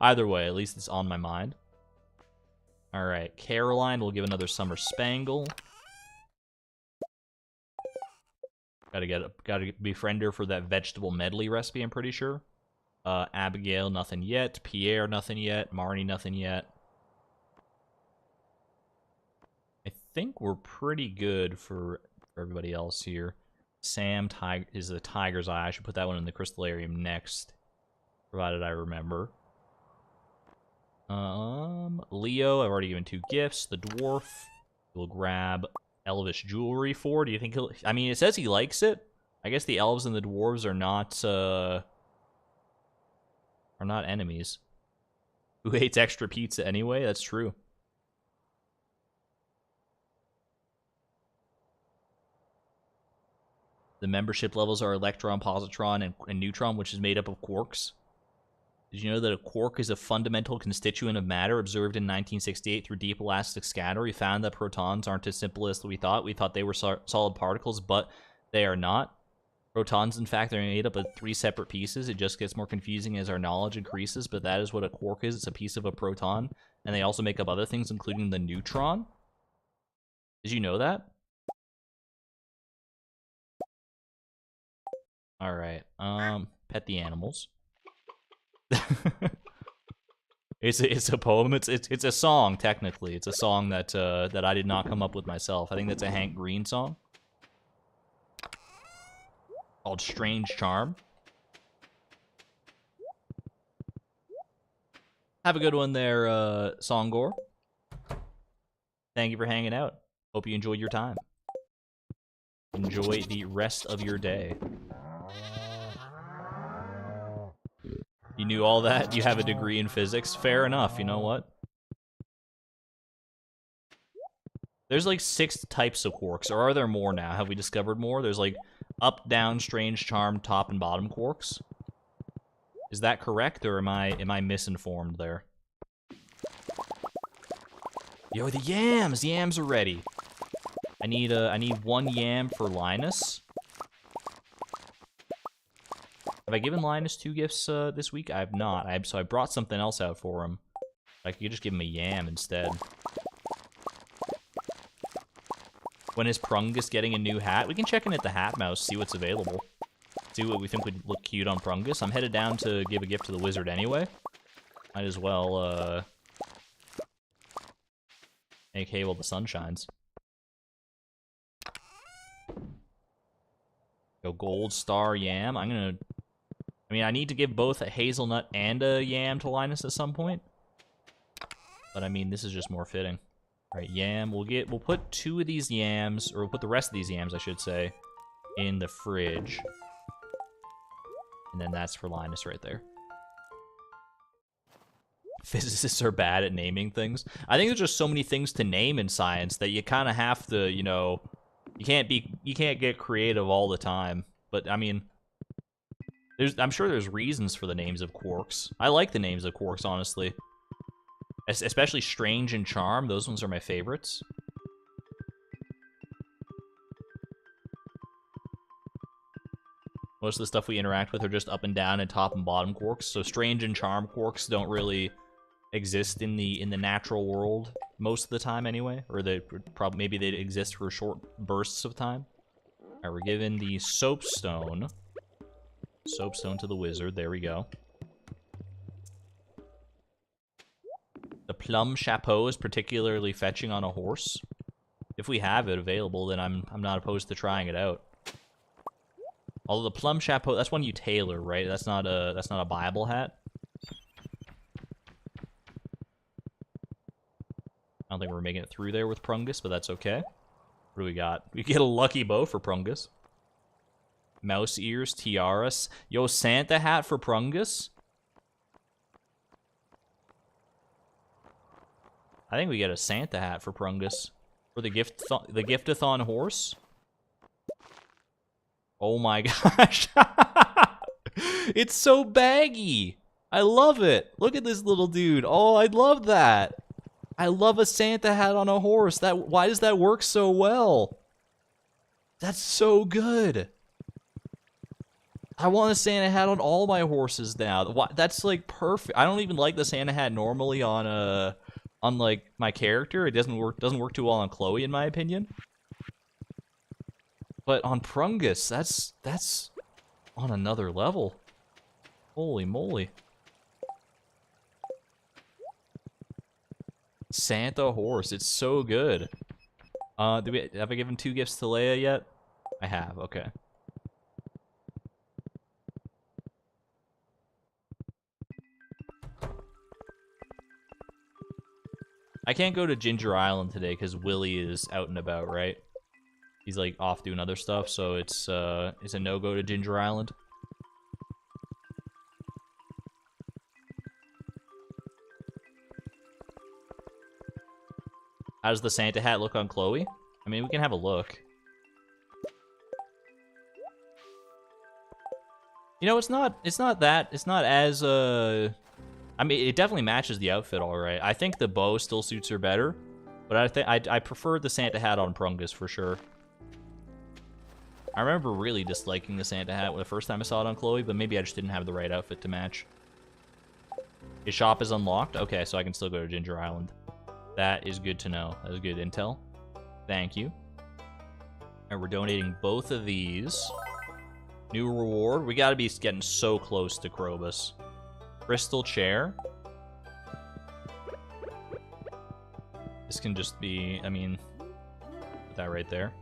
either way, at least it's on my mind. All right, Caroline will give another summer spangle. Gotta befriend her for that vegetable medley recipe, I'm pretty sure. Abigail, nothing yet. Pierre, nothing yet. Marnie, nothing yet. I think we're pretty good for everybody else here. Sam is the tiger's eye. I should put that one in the crystallarium next, provided I remember. Leo, I've already given 2 gifts. The dwarf, we'll grab elvish jewelry for. Do you think he'll... I mean, it says he likes it. I guess the elves and the dwarves are not enemies. Who hates extra pizza anyway? That's true. The membership levels are electron, positron, and neutron, which is made up of quarks. Did you know that a quark is a fundamental constituent of matter observed in 1968 through deep elastic scatter? We found that protons aren't as simple as we thought. We thought they were solid particles, but they are not. Protons, in fact, are made up of 3 separate pieces. It just gets more confusing as our knowledge increases, but that is what a quark is. It's a piece of a proton, and they also make up other things, including the neutron. Did you know that? All right. Pet the animals. It's a poem. It's a song technically. It's a song that that I did not come up with myself. I think that's a Hank Green song called "Strange Charm." Have a good one there, Songor. Thank you for hanging out. Hope you enjoyed your time. Enjoy the rest of your day. You knew all that? You have a degree in physics? Fair enough, you know what? There's like 6 types of quarks, or are there more now? Have we discovered more? There's like up, down, strange, charm, top, and bottom quarks. Is that correct, or am I misinformed there? Yo, the yams! The yams are ready. I need 1 yam for Linus. Have I given Linus 2 gifts this week? I have not. So I brought something else out for him. I could just give him a yam instead. When is Prungus getting a new hat? We can check in at the Hat Mouse, see what's available. See what we think would look cute on Prungus. I'm headed down to give a gift to the wizard anyway. Might as well, AK while the sun shines. Go gold star yam. I mean, I need to give both a hazelnut and a yam to Linus at some point. But I mean, this is just more fitting. All right, yam. We'll put 2 of these yams, or we'll put the rest of these yams, I should say, in the fridge. And then that's for Linus right there. Physicists are bad at naming things. I think there's just so many things to name in science that you kind of have to, you know, you can't get creative all the time. But I mean, I'm sure there's reasons for the names of quarks. I like the names of quarks, honestly. Especially Strange and Charm. Those ones are my favorites. Most of the stuff we interact with are just up and down and top and bottom quarks. So Strange and Charm quarks don't really exist in the natural world most of the time anyway. Or maybe they exist for short bursts of time. Alright, we're given the soapstone. Soapstone to the wizard. There we go. The plum chapeau is particularly fetching on a horse. If we have it available, then I'm not opposed to trying it out. Although the plum chapeau, that's one you tailor, right? That's not a Bible hat. I don't think we're making it through there with Prungus, but that's okay. What do we got? We get a lucky bow for Prungus. Mouse ears, tiaras. Yo, Santa hat for Prungus? I think we get a Santa hat for Prungus. For the Gift-a-Thon horse? Oh my gosh. It's so baggy. I love it. Look at this little dude. Oh, I love that. I love a Santa hat on a horse. Why does that work so well? That's so good. I want a Santa hat on all my horses now. That's like perfect. I don't even like the Santa hat normally on like my character. It doesn't work too well on Chloe in my opinion. But on Prungus, that's on another level. Holy moly. Santa horse, it's so good. Have I given 2 gifts to Leia yet? I have, okay. I can't go to Ginger Island today because Willy is out and about, right? He's like off doing other stuff, so it's a no-go to Ginger Island. How does the Santa hat look on Chloe? I mean, we can have a look. You know, it's not as, I mean, it definitely matches the outfit all right. I think the bow still suits her better, but I prefer the Santa hat on Prungus for sure. I remember really disliking the Santa hat the first time I saw it on Chloe, but maybe I just didn't have the right outfit to match. His shop is unlocked? Okay, so I can still go to Ginger Island. That is good to know. That is good intel. Thank you. And we're donating both of these. New reward. We gotta be getting so close to Krobus. Crystal chair. This can just be, I mean, put that right there.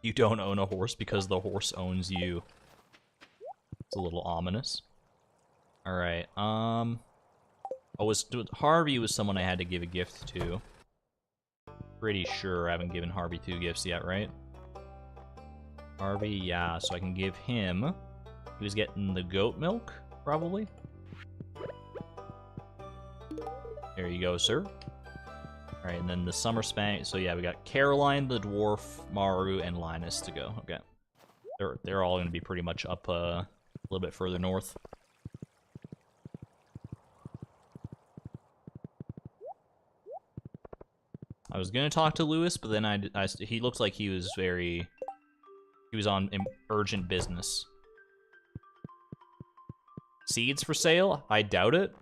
You don't own a horse because the horse owns you. It's a little ominous. Alright, Harvey was someone I had to give a gift to. Pretty sure I haven't given Harvey 2 gifts yet, right? Harvey, yeah, so I can give him... He was getting the goat milk, probably? There you go, sir. Alright, and then the summer spank. So yeah, we got Caroline, the dwarf, Maru, and Linus to go. Okay. They're all going to be pretty much up a little bit further north. I was going to talk to Lewis, but then he looks like he was on urgent business. Seeds for sale? I doubt it.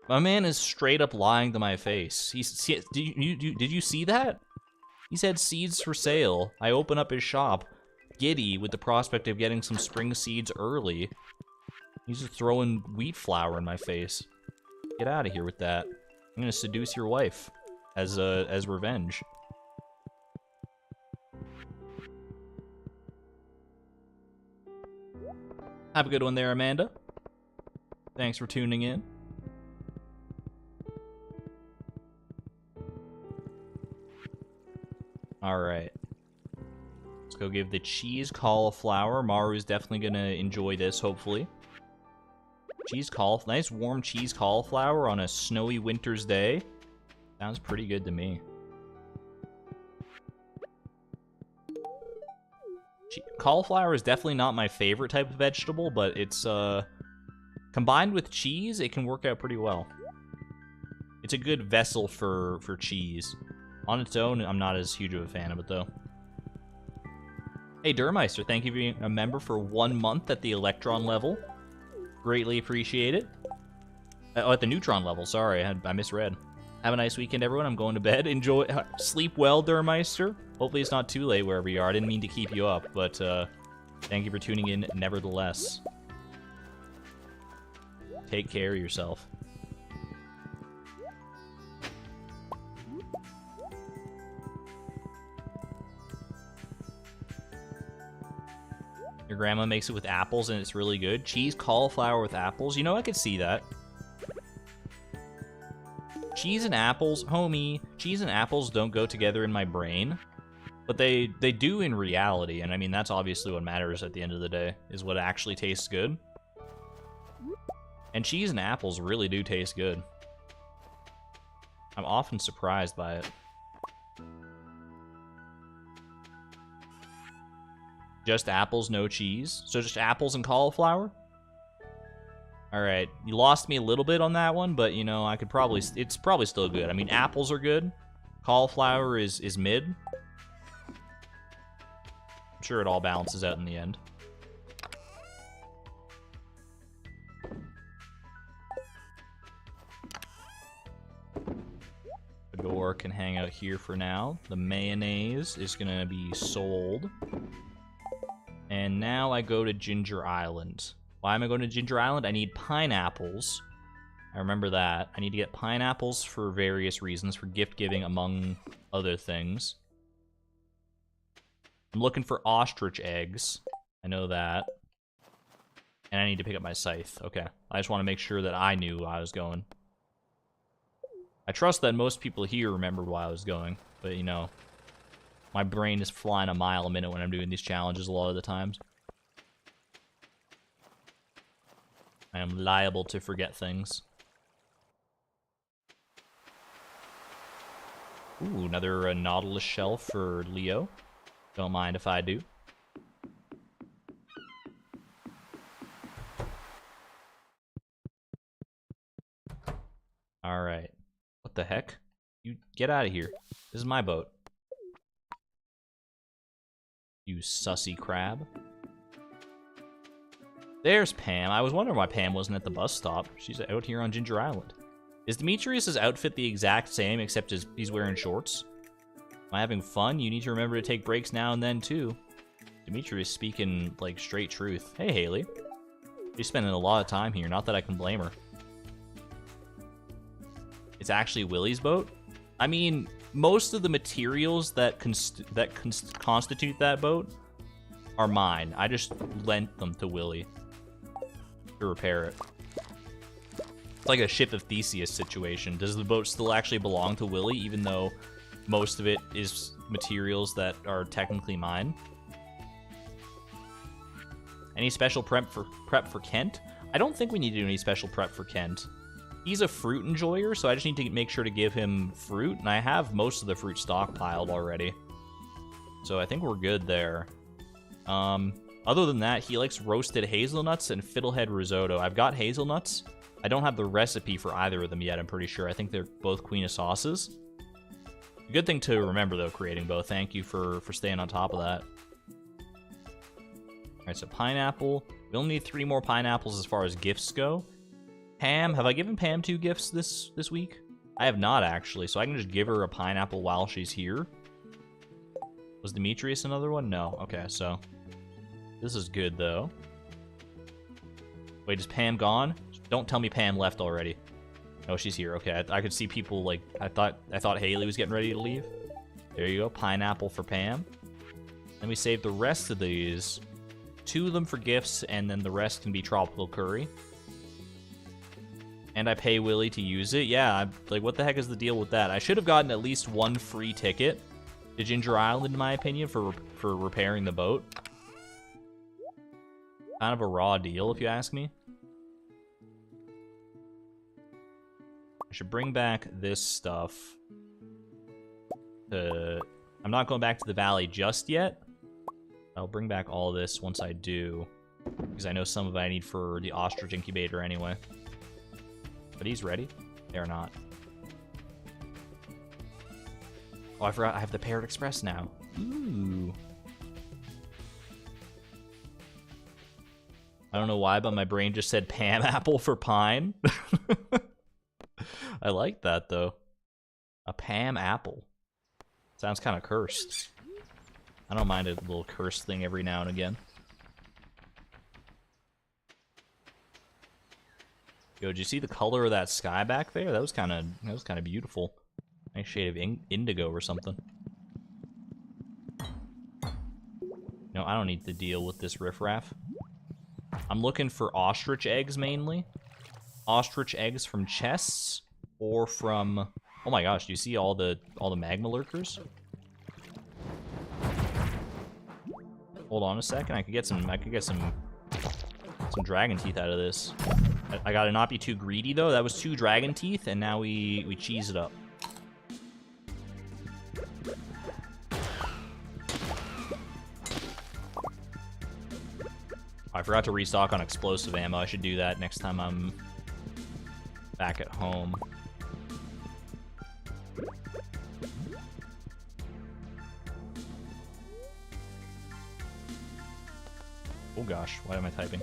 My man is straight up lying to my face. Did you see that? He said seeds for sale. I open up his shop, giddy with the prospect of getting some spring seeds early. He's just throwing wheat flour in my face. Get out of here with that. I'm gonna seduce your wife as revenge. Have a good one there, Amanda. Thanks for tuning in. Alright. Let's go give the cheese cauliflower. Maru's definitely gonna enjoy this, hopefully. Nice warm cheese cauliflower on a snowy winter's day. Sounds pretty good to me. Cauliflower is definitely not my favorite type of vegetable, but it's, combined with cheese, it can work out pretty well. It's a good vessel for cheese. On its own, I'm not as huge of a fan of it, though. Hey, Durmeister, thank you for being a member for 1 month at the Electron level. Greatly appreciate it. Oh, at the Neutron level, sorry, I misread. Have a nice weekend, everyone. I'm going to bed. Enjoy, sleep well, Durmeister. Hopefully it's not too late wherever you are. I didn't mean to keep you up, but thank you for tuning in nevertheless. Take care of yourself. Your grandma makes it with apples and it's really good. Cheese cauliflower with apples. You know, I could see that. Cheese and apples, homie. Cheese and apples don't go together in my brain. But they do in reality. And I mean, that's obviously what matters at the end of the day, is what actually tastes good. And cheese and apples really do taste good. I'm often surprised by it. Just apples, no cheese? So just apples and cauliflower? Alright, you lost me a little bit on that one, but, you know, I could probably... It's probably still good. I mean, apples are good. Cauliflower is mid. I'm sure it all balances out in the end. The door can hang out here for now. The mayonnaise is gonna be sold. And now I go to Ginger Island. Why am I going to Ginger Island? I need pineapples. I remember that. I need to get pineapples for various reasons, for gift giving, among other things. I'm looking for ostrich eggs. I know that. And I need to pick up my scythe. Okay. I just want to make sure that I knew where I was going. I trust that most people here remember where I was going. But, you know, my brain is flying a mile a minute when I'm doing these challenges a lot of the times. I am liable to forget things. Ooh, another Nautilus shell for Leo. Don't mind if I do. Alright. What the heck? You get out of here. This is my boat. You sussy crab. There's Pam. I was wondering why Pam wasn't at the bus stop. She's out here on Ginger Island. Is Demetrius's outfit the exact same, except he's wearing shorts? Am I having fun? You need to remember to take breaks now and then, too. Demetrius speaking, like, straight truth. Hey, Haley. She's spending a lot of time here. Not that I can blame her. It's actually Willie's boat? I mean, most of the materials that constitute that boat are mine. I just lent them to Willie to repair it. It's like a Ship of Theseus situation. Does the boat still actually belong to Willie, even though most of it is materials that are technically mine? Any special prep for Kent? I don't think we need to do any special prep for Kent. He's a fruit enjoyer, so I just need to make sure to give him fruit, and I have most of the fruit stockpiled already. So I think we're good there. Other than that, he likes roasted hazelnuts and fiddlehead risotto. I've got hazelnuts. I don't have the recipe for either of them yet, I'm pretty sure. I think they're both Queen of Sauces. A good thing to remember, though, creating both. Thank you for staying on top of that. Alright, so pineapple. We only need 3 more pineapples as far as gifts go. Pam, have I given Pam 2 gifts this week? I have not, actually, so I can just give her a pineapple while she's here. Was Demetrius another one? No. Okay, so this is good, though. Wait, is Pam gone? Don't tell me Pam left already. Oh, she's here. Okay, I could see people, like, I thought Haley was getting ready to leave. There you go, pineapple for Pam. Then we save the rest of these. 2 of them for gifts, and then the rest can be tropical curry. And I pay Willie to use it. Yeah, like, what the heck is the deal with that? I should have gotten at least 1 free ticket to Ginger Island, in my opinion, for repairing the boat. Kind of a raw deal, if you ask me. I should bring back this stuff. I'm not going back to the valley just yet. I'll bring back all this once I do, because I know some of it I need for the ostrich incubator anyway. But he's ready. They're not. Oh, I forgot I have the Parrot Express now. Ooh. I don't know why, but my brain just said Pam apple for pine. I like that, though. A Pam apple. Sounds kind of cursed. I don't mind a little curse thing every now and again. Yo, did you see the color of that sky back there? That was kind of beautiful. Nice shade of indigo or something. No, I don't need to deal with this riffraff. I'm looking for ostrich eggs mainly. Ostrich eggs from chests or from... Oh my gosh, do you see all the magma lurkers? Hold on a second. I could get some dragon teeth out of this. I gotta not be too greedy though. That was 2 dragon teeth, and now we cheese it up. I forgot to restock on explosive ammo. I should do that next time I'm back at home. Oh gosh, why am I typing?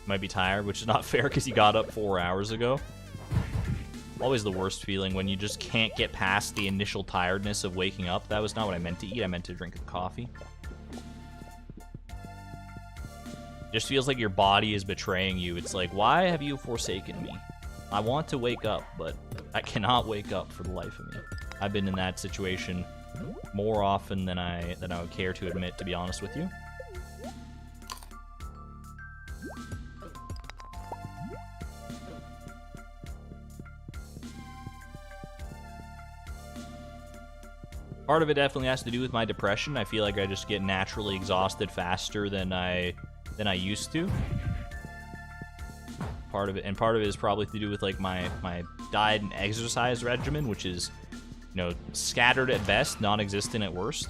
Might be tired, which is not fair because you got up 4 hours ago. Always the worst feeling when you just can't get past the initial tiredness of waking up. That was not what I meant to eat. I meant to drink the coffee. Just feels like your body is betraying you. It's like, why have you forsaken me? I want to wake up, but I cannot wake up for the life of me. I've been in that situation more often than I would care to admit, to be honest with you. Part of it definitely has to do with my depression. I feel like I just get naturally exhausted faster than I used to. Part of it is probably to do with like my diet and exercise regimen, which is, you know, scattered at best, non-existent at worst.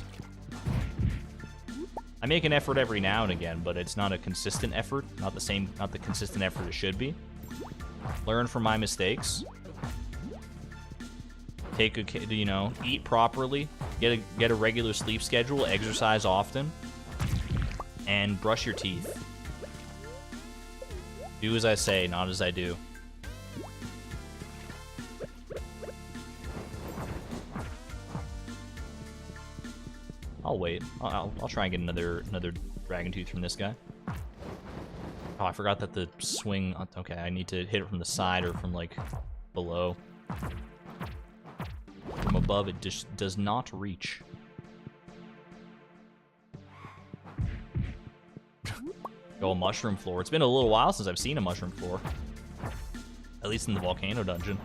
I make an effort every now and again, but it's not a consistent effort, not the consistent effort it should be. Learn from my mistakes. You know, eat properly, get a regular sleep schedule, exercise often, and brush your teeth. Do as I say, not as I do. I'll wait. I'll try and get another dragon tooth from this guy. Oh, I forgot that the swing. Okay, I need to hit it from the side or from like below. From above, it just does not reach. Go a mushroom floor. It's been a little while since I've seen a mushroom floor. At least in the Volcano dungeon.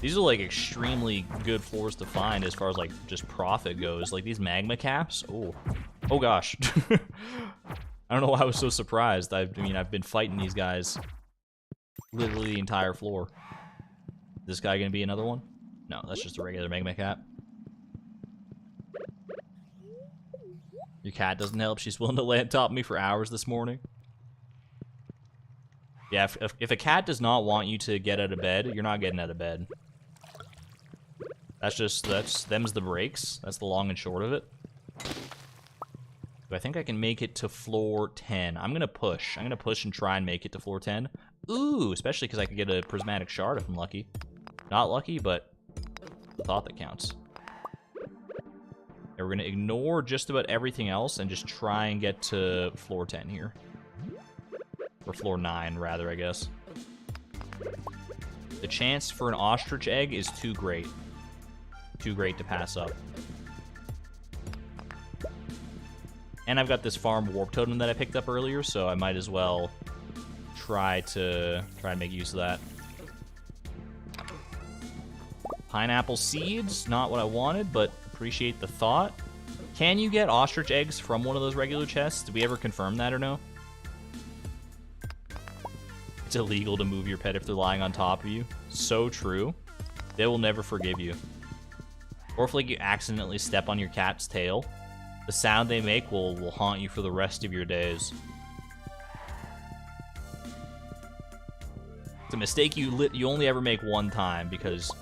These are like extremely good floors to find as far as like just profit goes. Like these magma caps. Oh gosh. I don't know why I was so surprised. I mean, I've been fighting these guys literally the entire floor. Is this guy gonna be another one? No, that's just a regular magma cap. Your cat doesn't help. She's willing to lay on top of me for hours this morning. Yeah, if a cat does not want you to get out of bed, you're not getting out of bed. Them's the breaks. That's the long and short of it. Do I think I can make it to floor 10? I'm gonna push. I'm gonna push and try and make it to floor 10. Ooh, especially because I could get a prismatic shard if I'm lucky. Not lucky, but the thought that counts. We're going to ignore just about everything else and just try and get to floor 10 here. Or floor 9, rather, I guess. The chance for an ostrich egg is too great. Too great to pass up. And I've got this farm warp totem that I picked up earlier, so I might as well try and make use of that. Pineapple seeds, not what I wanted, but appreciate the thought. Can you get ostrich eggs from one of those regular chests? Did we ever confirm that or no? It's illegal to move your pet if they're lying on top of you. So true. They will never forgive you. Or if like you accidentally step on your cat's tail, the sound they make will haunt you for the rest of your days. It's a mistake you only ever make one time because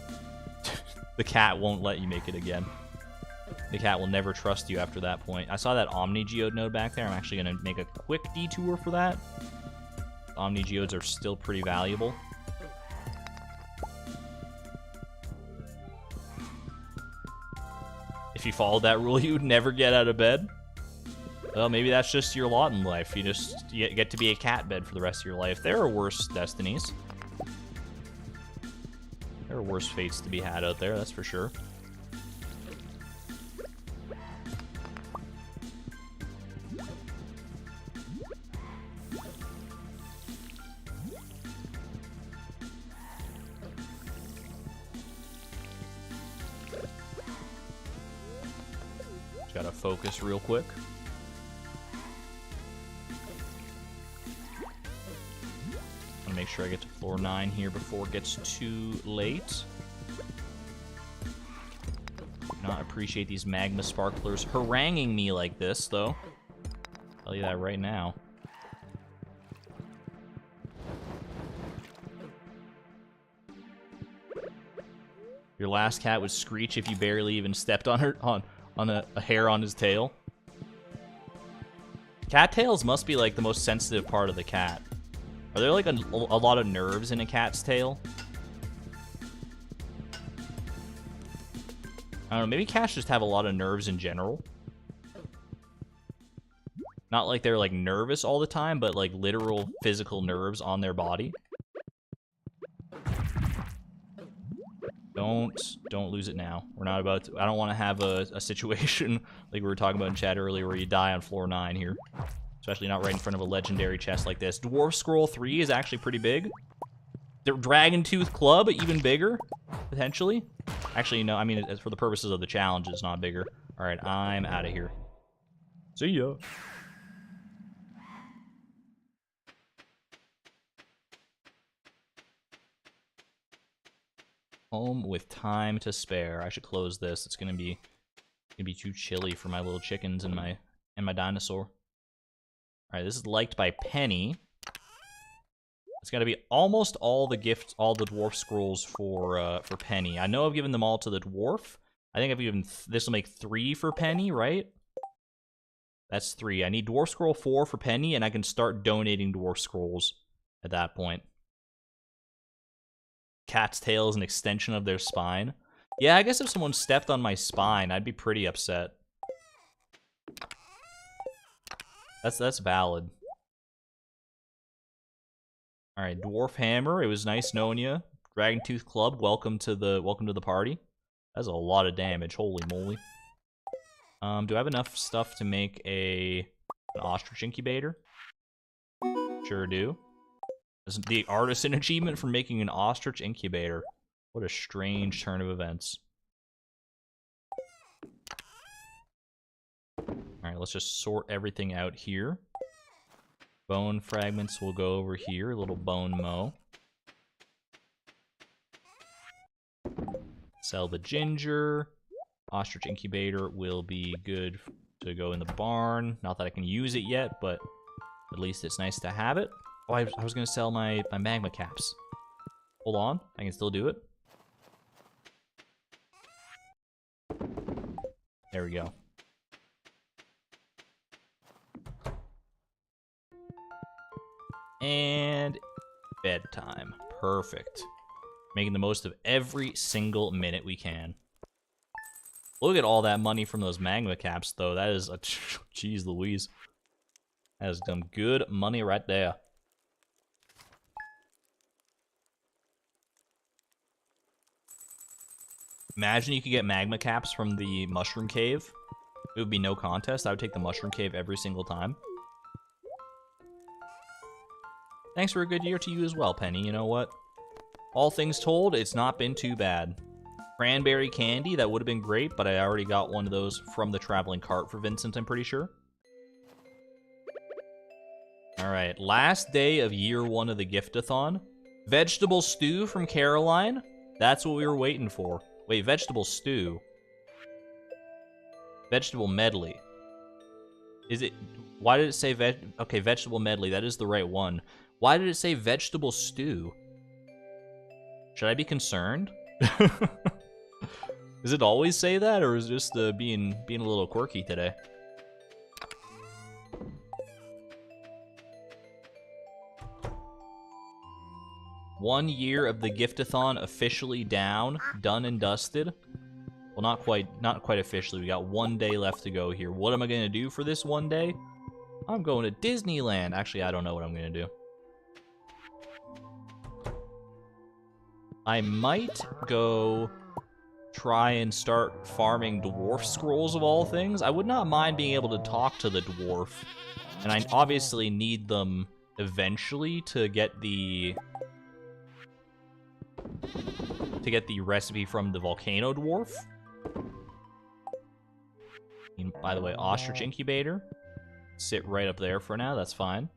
the cat won't let you make it again. The cat will never trust you after that point. I saw that Omni Geode node back there. I'm actually going to make a quick detour for that. Omni Geodes are still pretty valuable. If you followed that rule, you would never get out of bed. Well, maybe that's just your lot in life. You just get to be a cat bed for the rest of your life. There are worse destinies. There are worse fates to be had out there, that's for sure. Just gotta focus real quick. Make sure I get to floor 9 here before it gets too late. Do not appreciate these magma sparklers haranguing me like this, though. I'll tell you that right now. Your last cat would screech if you barely even stepped on her on a hair on his tail. Cattails must be like the most sensitive part of the cat. Are there like a lot of nerves in a cat's tail? I don't know, maybe cats just have a lot of nerves in general. Not like they're like nervous all the time, but like literal physical nerves on their body. Don't lose it now. We're not about to, I don't want to have a situation like we were talking about in chat earlier where you die on floor 9 here. Especially not right in front of a legendary chest like this. Dwarf Scroll 3 is actually pretty big. The Dragon Tooth Club, even bigger, potentially. Actually, no, I mean, for the purposes of the challenge, it's not bigger. Alright, I'm out of here. See ya. Home with time to spare. I should close this. It's gonna be too chilly for my little chickens and my dinosaur. Alright, this is liked by Penny. It's gotta be almost all the dwarf scrolls for Penny. I know I've given them all to the dwarf. I think I've given this will make 3 for Penny, right? That's 3. I need dwarf scroll 4 for Penny, and I can start donating dwarf scrolls at that point. Cat's tail is an extension of their spine. Yeah, I guess if someone stepped on my spine, I'd be pretty upset. That's valid. All right, Dwarf Hammer. It was nice knowing you. Dragon Tooth Club. Welcome to the party. That's a lot of damage. Holy moly. Do I have enough stuff to make an ostrich incubator? Sure do. This is the artisan achievement for making an ostrich incubator. What a strange turn of events. Alright, let's just sort everything out here. Bone fragments will go over here. A little bone mow. Sell the ginger. Ostrich incubator will be good to go in the barn. Not that I can use it yet, but at least it's nice to have it. Oh, I was going to sell my magma caps. Hold on. I can still do it. There we go. And bedtime. Perfect. Making the most of every single minute we can. Look at all that money from those magma caps, though. That is a... Jeez Louise. That is some good money right there. Imagine you could get magma caps from the mushroom cave. It would be no contest. I would take the mushroom cave every single time. Thanks for a good year to you as well, Penny. You know what? All things told, it's not been too bad. Cranberry candy, that would have been great, but I already got one of those from the traveling cart for Vincent, I'm pretty sure. Alright, last day of year 1 of the Gift-a-Thon. Vegetable stew from Caroline. That's what we were waiting for. Wait, vegetable stew. Vegetable medley. Is it... Why did it say okay, vegetable medley, that is the right one. Why did it say vegetable stew? Should I be concerned? Does it always say that, or is it just being a little quirky today? One year of the Gift-a-Thon officially down, done and dusted. Well, not quite officially. We got 1 day left to go here. What am I gonna do for this 1 day? I'm going to Disneyland. Actually, I don't know what I'm gonna do. I might go try and start farming dwarf scrolls of all things. I would not mind being able to talk to the dwarf. And I obviously need them eventually to get the recipe from the Volcano dwarf. And by the way, ostrich incubator. Sit right up there for now, that's fine.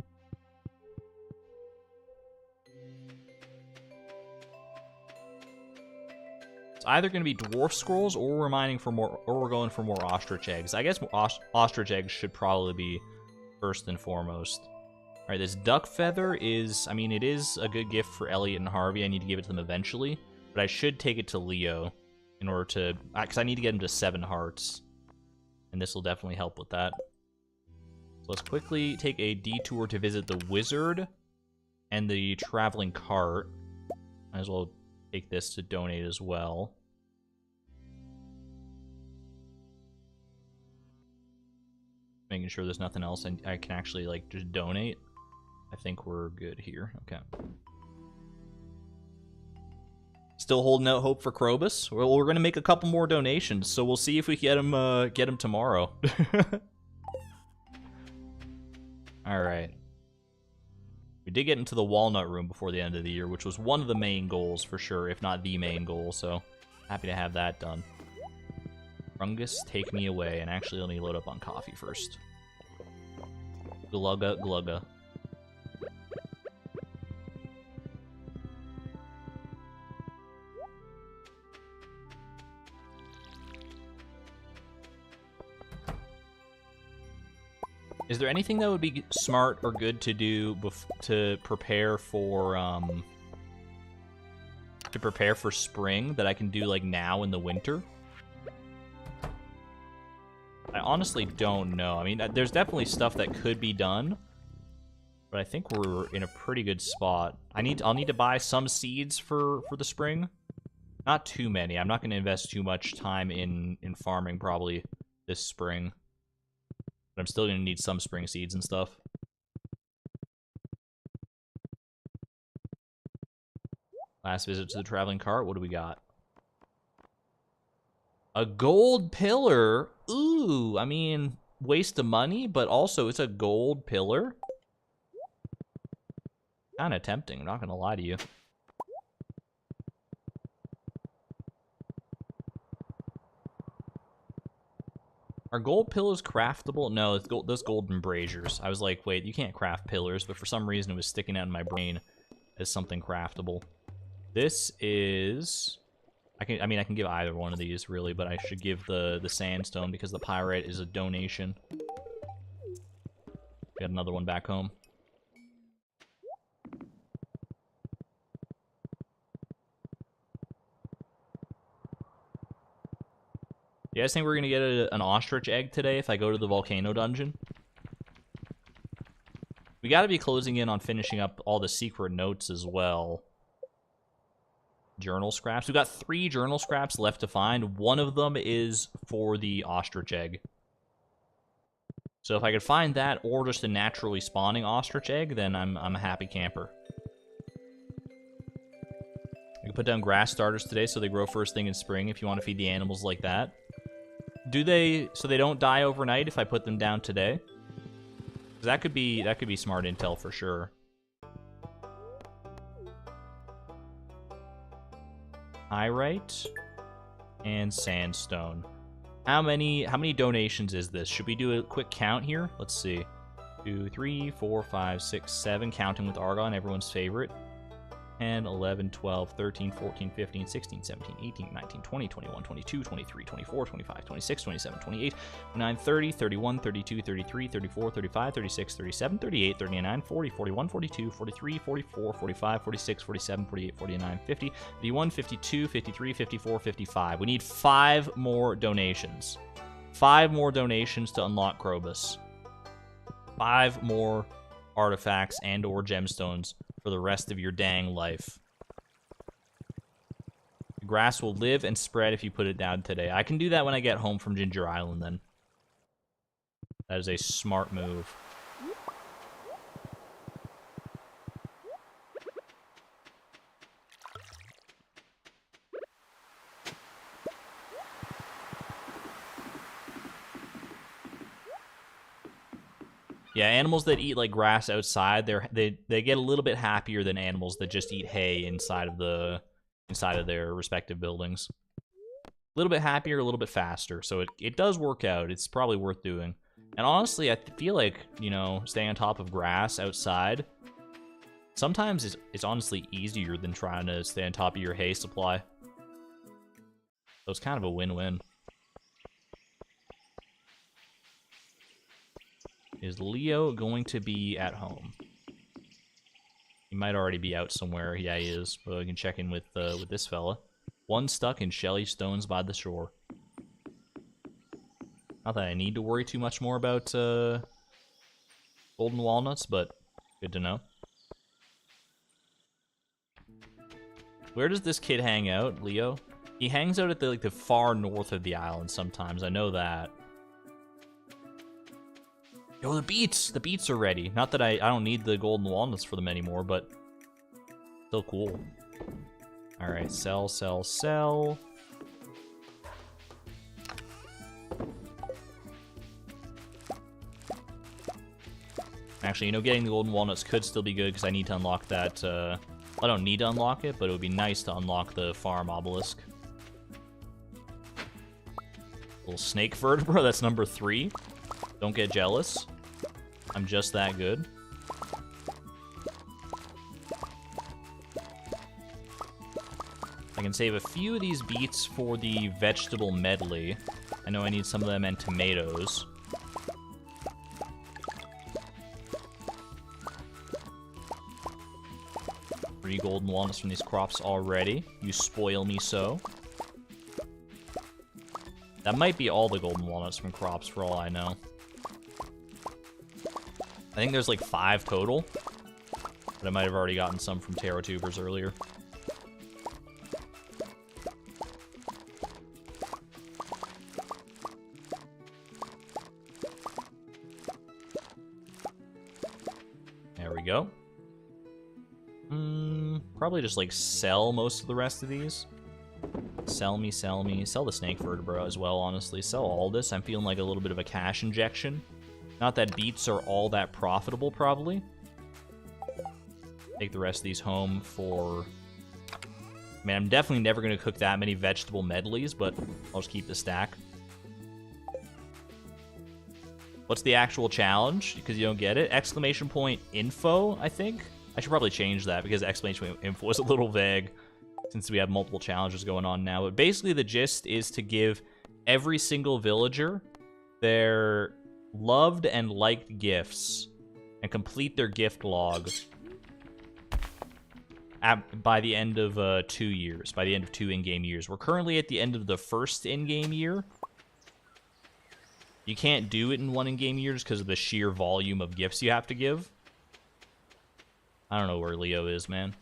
It's either going to be dwarf scrolls, or we're mining for more, or we're going for more ostrich eggs. I guess ostrich eggs should probably be first and foremost. All right, this duck feather is, I mean, it is a good gift for Elliot and Harvey. I need to give it to them eventually, but I should take it to Leo in order to, because I need to get him to 7 hearts, and this will definitely help with that. So let's quickly take a detour to visit the wizard and the traveling cart. Might as well take this to donate as well. Making sure there's nothing else and I can actually, like, just donate. I think we're good here. Okay. Still holding out hope for Krobus. Well, we're going to make a couple more donations, so we'll see if we get him tomorrow. Alright. We did get into the Walnut Room before the end of the year, which was one of the main goals for sure, if not the main goal, so Happy to have that done. Rungus, take me away. And actually, let me load up on coffee first. Glugga, glugga. Is there anything that would be smart or good to do to prepare for spring that I can do like now in the winter? I honestly don't know. I mean, there's definitely stuff that could be done, but I think we're in a pretty good spot. I'll need to buy some seeds for the spring. Not too many. I'm not going to invest too much time in farming probably this spring. But I'm still going to need some spring seeds and stuff. Last visit to the traveling cart. What do we got? A gold pillar? Ooh, I mean, waste of money, but also it's a gold pillar. Kind of tempting, I'm not going to lie to you. Are gold pillars craftable? No, it's those golden braziers. I was like, wait, you can't craft pillars, but for some reason it was sticking out in my brain as something craftable. This is... I can give either one of these, really, but I should give the sandstone because the pyrite is a donation. Got another one back home. You guys think we're gonna get an ostrich egg today if I go to the volcano dungeon? We gotta be closing in on finishing up all the secret notes as well. Journal scraps. We've got 3 journal scraps left to find. One of them is for the ostrich egg. So if I could find that or just a naturally spawning ostrich egg, then I'm a happy camper. I can put down grass starters today so they grow first thing in spring if you want to feed the animals like that. Do they, so they don't die overnight if I put them down today? That could be smart intel for sure. Pyrite and sandstone. How many donations is this? Should we do a quick count here? Let's see. 2, 3, 4, 5, 6, 7, counting with argon, everyone's favorite. 10, 11, 12, 13, 14, 15, 16, 17, 18, 19, 20, 21, 22, 23, 24, 25, 26, 27, 28, 29, 30, 31, 32, 33, 34, 35, 36, 37, 38, 39, 40, 41, 42, 43, 44, 45, 46, 47, 48, 49, 50, 51, 52, 53, 54, 55. We need 5 more donations. 5 more donations to unlock Krobus. 5 more artifacts and or gemstones for the rest of your dang life. The grass will live and spread if you put it down today. I can do that when I get home from Ginger Island, then. That is a smart move. Yeah, animals that eat like grass outside, they get a little bit happier than animals that just eat hay inside of their respective buildings. A little bit happier, a little bit faster. So it does work out. It's probably worth doing. And honestly, I feel like, you know, staying on top of grass outside sometimes it's honestly easier than trying to stay on top of your hay supply. So it's kind of a win-win. Is Leo going to be at home? He might already be out somewhere. Yeah, he is. But we can check in with this fella. One stuck in Shelly Stones by the shore. Not that I need to worry too much more about golden walnuts, but good to know. Where does this kid hang out, Leo? He hangs out at the far north of the island sometimes. I know that. Yo, the beets are ready. Not that I don't need the golden walnuts for them anymore, but still cool. All right, sell, sell, sell. Actually, you know, getting the golden walnuts could still be good because I need to unlock that. I don't need to unlock it, but it would be nice to unlock the farm obelisk. Little snake vertebra, that's number 3. Don't get jealous. I'm just that good. I can save a few of these beets for the vegetable medley. I know I need some of them and tomatoes. 3 golden walnuts from these crops already. You spoil me so. That might be all the golden walnuts from crops for all I know. I think there's like 5 total. But I might have already gotten some from taro tubers earlier. There we go. Probably just like sell most of the rest of these. Sell me, sell me. Sell the snake vertebra as well, honestly. Sell all this. I'm feeling like a little bit of a cash injection. Not that beets are all that profitable, probably. Take the rest of these home for... Man, I'm definitely never going to cook that many vegetable medleys, but I'll just keep the stack. What's the actual challenge? Because you don't get it. Exclamation point info, I think. I should probably change that because exclamation point info was a little vague since we have multiple challenges going on now. But basically the gist is to give every single villager their loved and liked gifts and complete their gift log by the end of 2 years, by the end of 2 in-game years. We're currently at the end of the first in-game year. You can't do it in 1 in-game year just because of the sheer volume of gifts you have to give. I don't know where Leo is, man.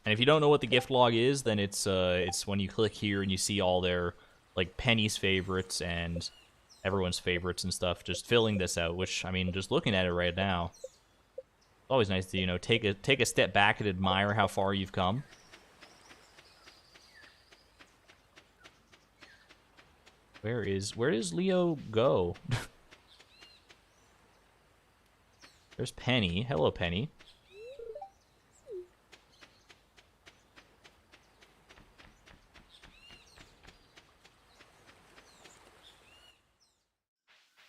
And if you don't know what the gift log is, then it's when you click here and you see all their like Penny's favorites and everyone's favorites and stuff. Just filling this out, which I mean, just looking at it right now, it's always nice to take a step back and admire how far you've come. Where does Leo go? There's Penny. Hello, Penny.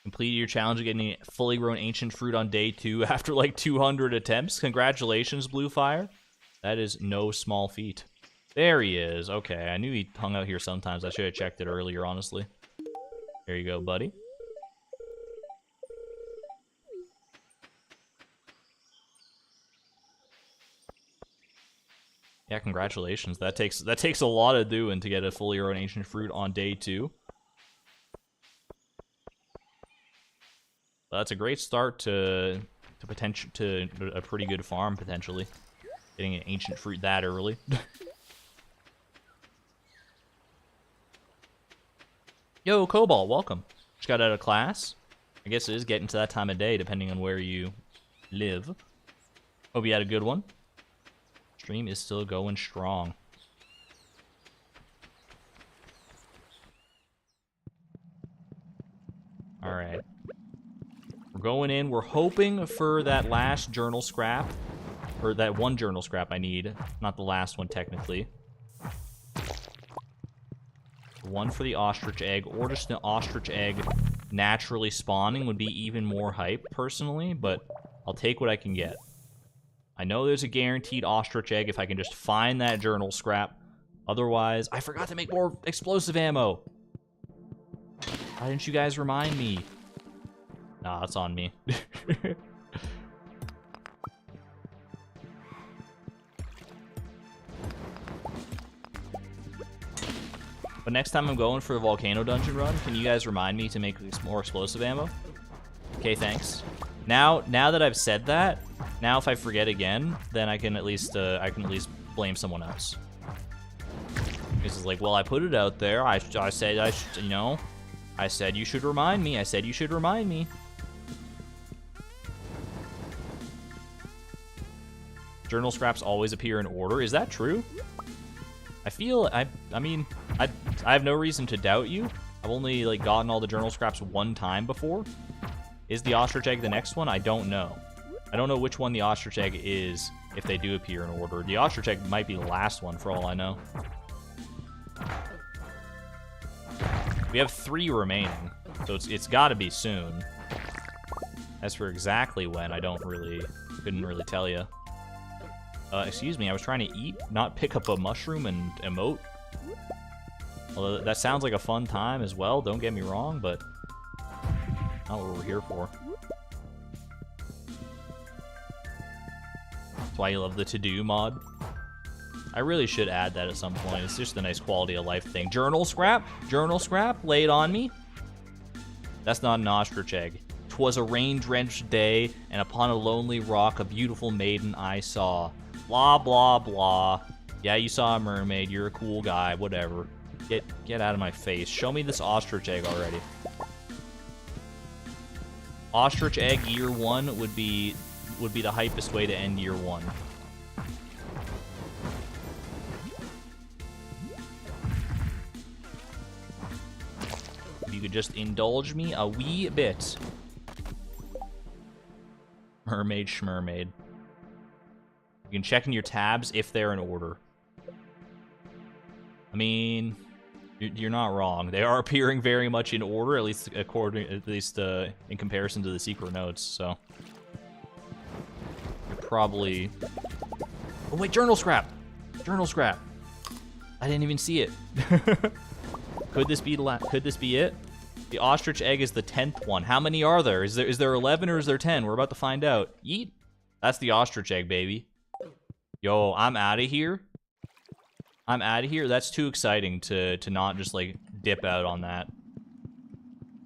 Completed your challenge of getting a fully grown ancient fruit on day 2 after like 200 attempts. Congratulations, Bluefire. That is no small feat. There he is. Okay, I knew he hung out here sometimes. I should have checked it earlier, honestly. There you go, buddy. Yeah, congratulations. That takes a lot of doing to get a fully grown ancient fruit on day 2. But that's a great start to a pretty good farm potentially. Getting an ancient fruit that early. Yo, Cobalt, welcome. Just got out of class. I guess it is getting to that time of day, depending on where you live. Hope you had a good one. Stream is still going strong. Alright. We're going in. We're hoping for that last journal scrap. Or that one journal scrap I need. Not the last one, technically. One for the ostrich egg, or just an ostrich egg naturally spawning would be even more hype, personally, but I'll take what I can get. I know there's a guaranteed ostrich egg if I can just find that journal scrap. Otherwise, I forgot to make more explosive ammo. Why didn't you guys remind me? Nah, that's on me. But next time I'm going for the Volcano dungeon run, can you guys remind me to make more explosive ammo? Okay, thanks. Now that I've said that, now if I forget again, then I can at least blame someone else. This is like, well, I put it out there. I said I said you should remind me. I said you should remind me. Journal scraps always appear in order. Is that true? I mean, I have no reason to doubt you. I've only like gotten all the journal scraps one time before. Is the ostrich egg the next one? I don't know. I don't know which one the ostrich egg is if they do appear in order. The ostrich egg might be the last one, for all I know. We have 3 remaining, so it's got to be soon. As for exactly when, couldn't really tell you. Excuse me, I was trying to eat, not pick up a mushroom and emote. Although that sounds like a fun time as well, don't get me wrong, but not what we're here for. That's why you love the to-do mod. I really should add that at some point. It's just a nice quality of life thing. Journal scrap? Journal scrap? Lay it on me? That's not an ostrich egg. 'Twas a rain-drenched day, and upon a lonely rock a beautiful maiden I saw. Blah, blah, blah. Yeah, you saw a mermaid. You're a cool guy. Whatever. Get out of my face. Show me this ostrich egg already. Ostrich egg year 1 would be the hypest way to end year 1. If you could just indulge me a wee bit. Mermaid schmermaid. You can check in your tabs if they're in order. I mean, you're not wrong. They are appearing very much in order, at least in comparison to the secret notes. So you're probably. Oh wait, journal scrap. Journal scrap. I didn't even see it. Could this be it? The ostrich egg is the 10th one. How many are there? Is there 11 or is there 10? We're about to find out. Yeet. That's the ostrich egg, baby. Yo, I'm out of here. I'm out of here. That's too exciting to not just, like, dip out on that.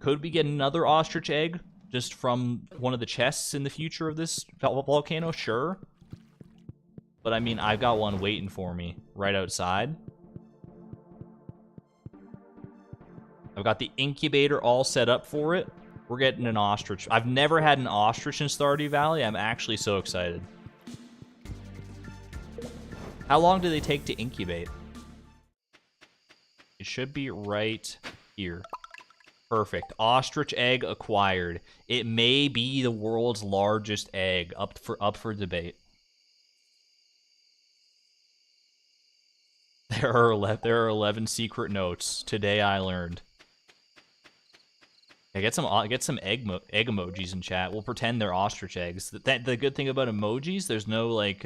Could we get another ostrich egg just from one of the chests in the future of this volcano? Sure. But, I mean, I've got one waiting for me right outside. I've got the incubator all set up for it. We're getting an ostrich. I've never had an ostrich in Stardew Valley. I'm actually so excited. How long do they take to incubate? It should be right here. Perfect. Ostrich egg acquired. It may be the world's largest egg. Up for debate. There are 11 secret notes. Today I learned. Yeah, get some egg emojis in chat. We'll pretend they're ostrich eggs. The good thing about emojis, there's no like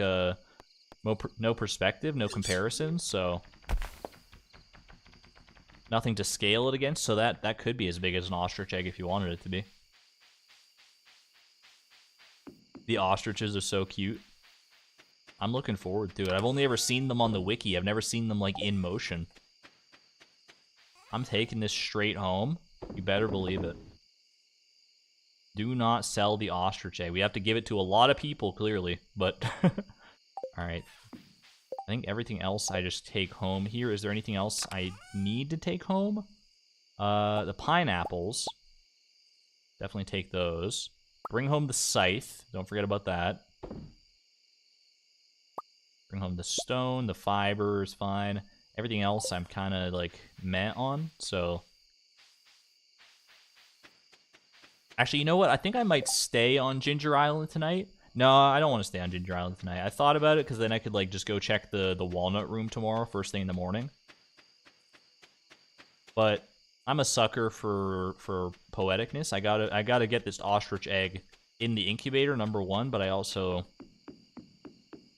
no perspective, no comparison, so nothing to scale it against. So that could be as big as an ostrich egg if you wanted it to be. The ostriches are so cute. I'm looking forward to it. I've only ever seen them on the wiki. I've never seen them like in motion. I'm taking this straight home. You better believe it. Do not sell the ostrich egg. We have to give it to a lot of people, clearly, but... Alright. I think everything else I just take home here. Is there anything else I need to take home? The pineapples. Definitely take those. Bring home the scythe. Don't forget about that. Bring home the stone. The fiber is fine. Everything else I'm kind of, like, meh on, so... Actually, you know what? I think I might stay on Ginger Island tonight. No, I don't want to stay on Ginger Island tonight. I thought about it because then I could like just go check the Walnut Room tomorrow, first thing in the morning. But I'm a sucker for poeticness. I gotta get this ostrich egg in the incubator, number one. But I also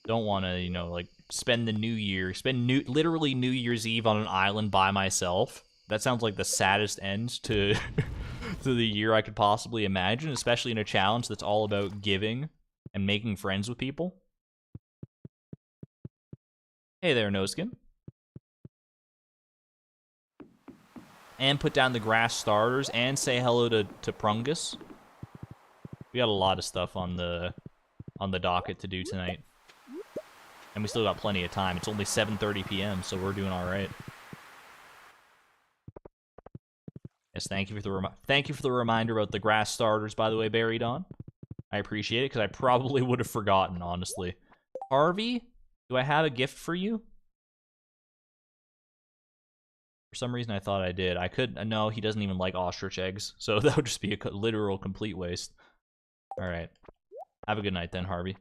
don't want to, you know, like spend literally New Year's Eve on an island by myself. That sounds like the saddest end to to the year I could possibly imagine, especially in a challenge that's all about giving and making friends with people. Hey there, Noskin. And put down the grass starters and say hello to Prungus. We got a lot of stuff on the docket to do tonight. And we still got plenty of time. It's only 7:30 p.m., so we're doing all right. Yes, thank you for the reminder about the grass starters, by the way, Barry Don. I appreciate it, because I probably would have forgotten, honestly. Harvey, do I have a gift for you? For some reason, I thought I did. I could... No, he doesn't even like ostrich eggs, so that would just be a literal complete waste. Alright. Have a good night then, Harvey.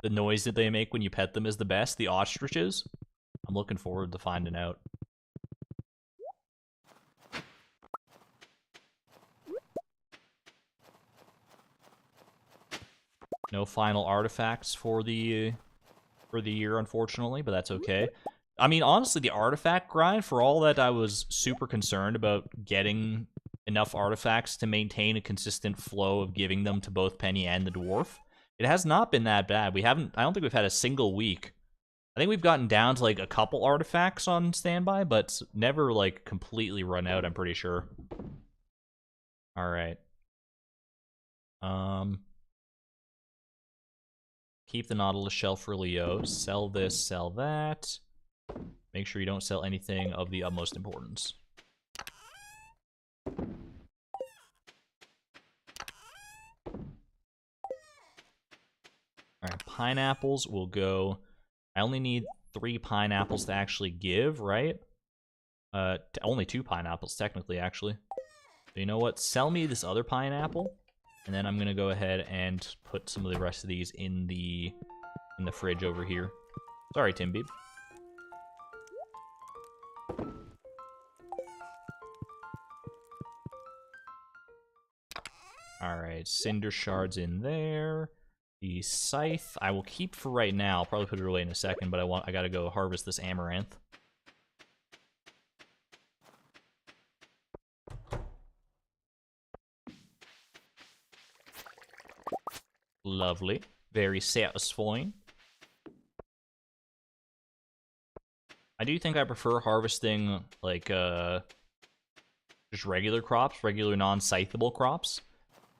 the noise that they make when you pet them is the best, the ostriches. I'm looking forward to finding out. No final artifacts for the year, unfortunately, but that's okay. I mean, honestly, the artifact grind, for all that I was super concerned about getting enough artifacts to maintain a consistent flow of giving them to both Penny and the dwarf, it has not been that bad. I don't think we've had a single week. I think we've gotten down to like a couple artifacts on standby, but never like completely run out, I'm pretty sure. All right. Keep the Nautilus shell for Leo. Sell this, sell that. Make sure you don't sell anything of the utmost importance. Alright, pineapples will go... I only need 3 pineapples to actually give, right? Only 2 pineapples, technically, actually. But you know what? Sell me this other pineapple. And then I'm gonna go ahead and put some of the rest of these in the fridge over here. Sorry, Timbeeb. Alright, cinder shards in there. The scythe I will keep for right now. I'll probably put it away in a second, but I gotta go harvest this amaranth. Lovely. Very satisfying. I do think I prefer harvesting, like, just regular crops, regular non-scythable crops,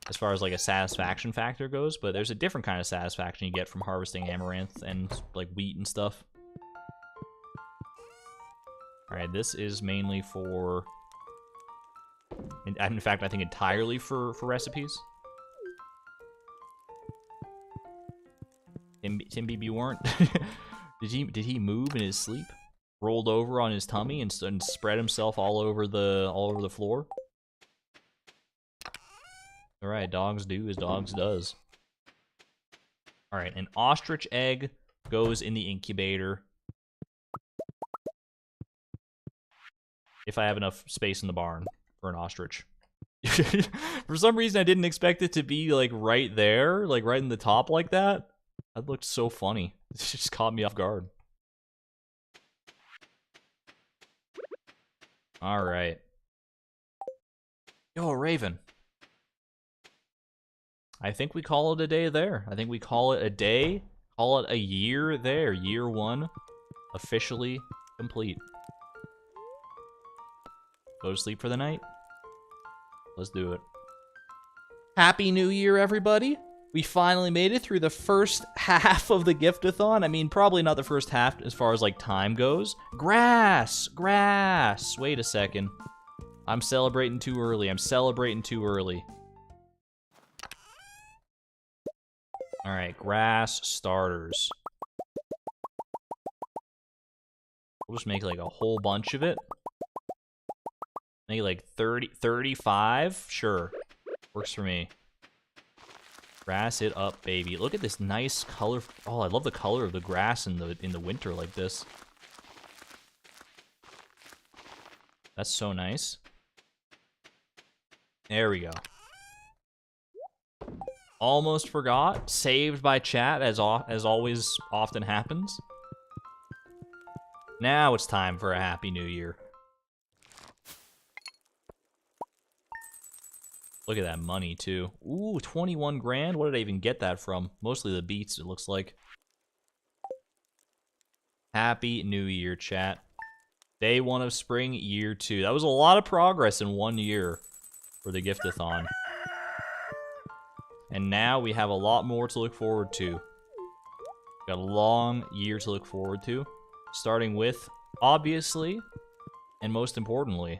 as far as, like, a satisfaction factor goes, but there's a different kind of satisfaction you get from harvesting amaranth and, like, wheat and stuff. Alright, this is mainly for... In fact, I think entirely for recipes. Timbeeb, you weren't? Did he move in his sleep? Rolled over on his tummy and spread himself all over the floor? Alright, dogs do as dogs does. Alright, an ostrich egg goes in the incubator. If I have enough space in the barn for an ostrich. For some reason, I didn't expect it to be, like, right there, like, right in the top like that. That looked so funny. It just caught me off guard. Alright. Yo, Raven. I think we call it a day there. I think we call it a day, call it a year there. Year 1, officially complete. Go to sleep for the night? Let's do it. Happy New Year, everybody! We finally made it through the first half of the Gift-a-Thon. I mean, probably not the first half as far as, like, time goes. Grass! Grass! Wait a second. I'm celebrating too early. I'm celebrating too early. Alright, grass starters. We'll just make, like, a whole bunch of it. Make, like, 35? Sure. Works for me. Grass it up, baby. Look at this nice color. Oh, I love the color of the grass in the winter like this. That's so nice. There we go. Almost forgot. Saved by chat, as always often happens. Now it's time for a Happy New Year. Look at that money, too. Ooh, 21 grand? What did I even get that from? Mostly the beats, it looks like. Happy New Year, chat. Day 1 of spring, year 2. That was a lot of progress in 1 year for the Gift-a-Thon. And now we have a lot more to look forward to. Got a long year to look forward to. Starting with, obviously, and most importantly,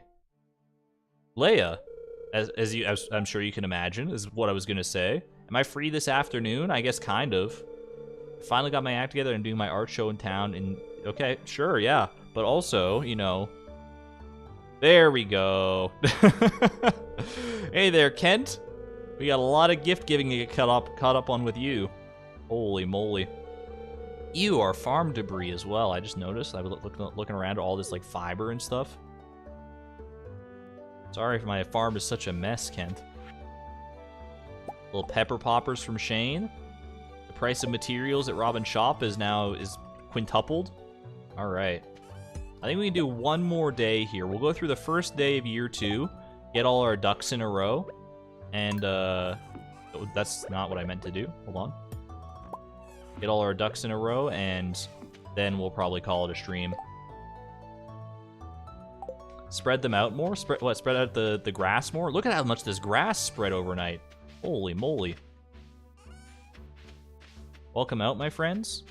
Leia. As I'm sure you can imagine, is what I was gonna say. Am I free this afternoon? I guess kind of. Finally got my act together and doing my art show in town. And okay, sure, yeah. But also, you know, there we go. Hey there, Kent. We got a lot of gift giving to get caught up on with you. Holy moly. Ew, our farm debris as well. I just noticed. I was looking around at all this like fiber and stuff. Sorry if my farm is such a mess, Kent. Little pepper poppers from Shane. The price of materials at Robin Shop is quintupled. All right. I think we can do one more day here. We'll go through the first day of year 2, get all our ducks in a row, and that's not what I meant to do. Hold on. Get all our ducks in a row, and then we'll probably call it a stream. Spread them out more? Spread out the grass more? Look at how much this grass spread overnight. Holy moly. Welcome out, my friends.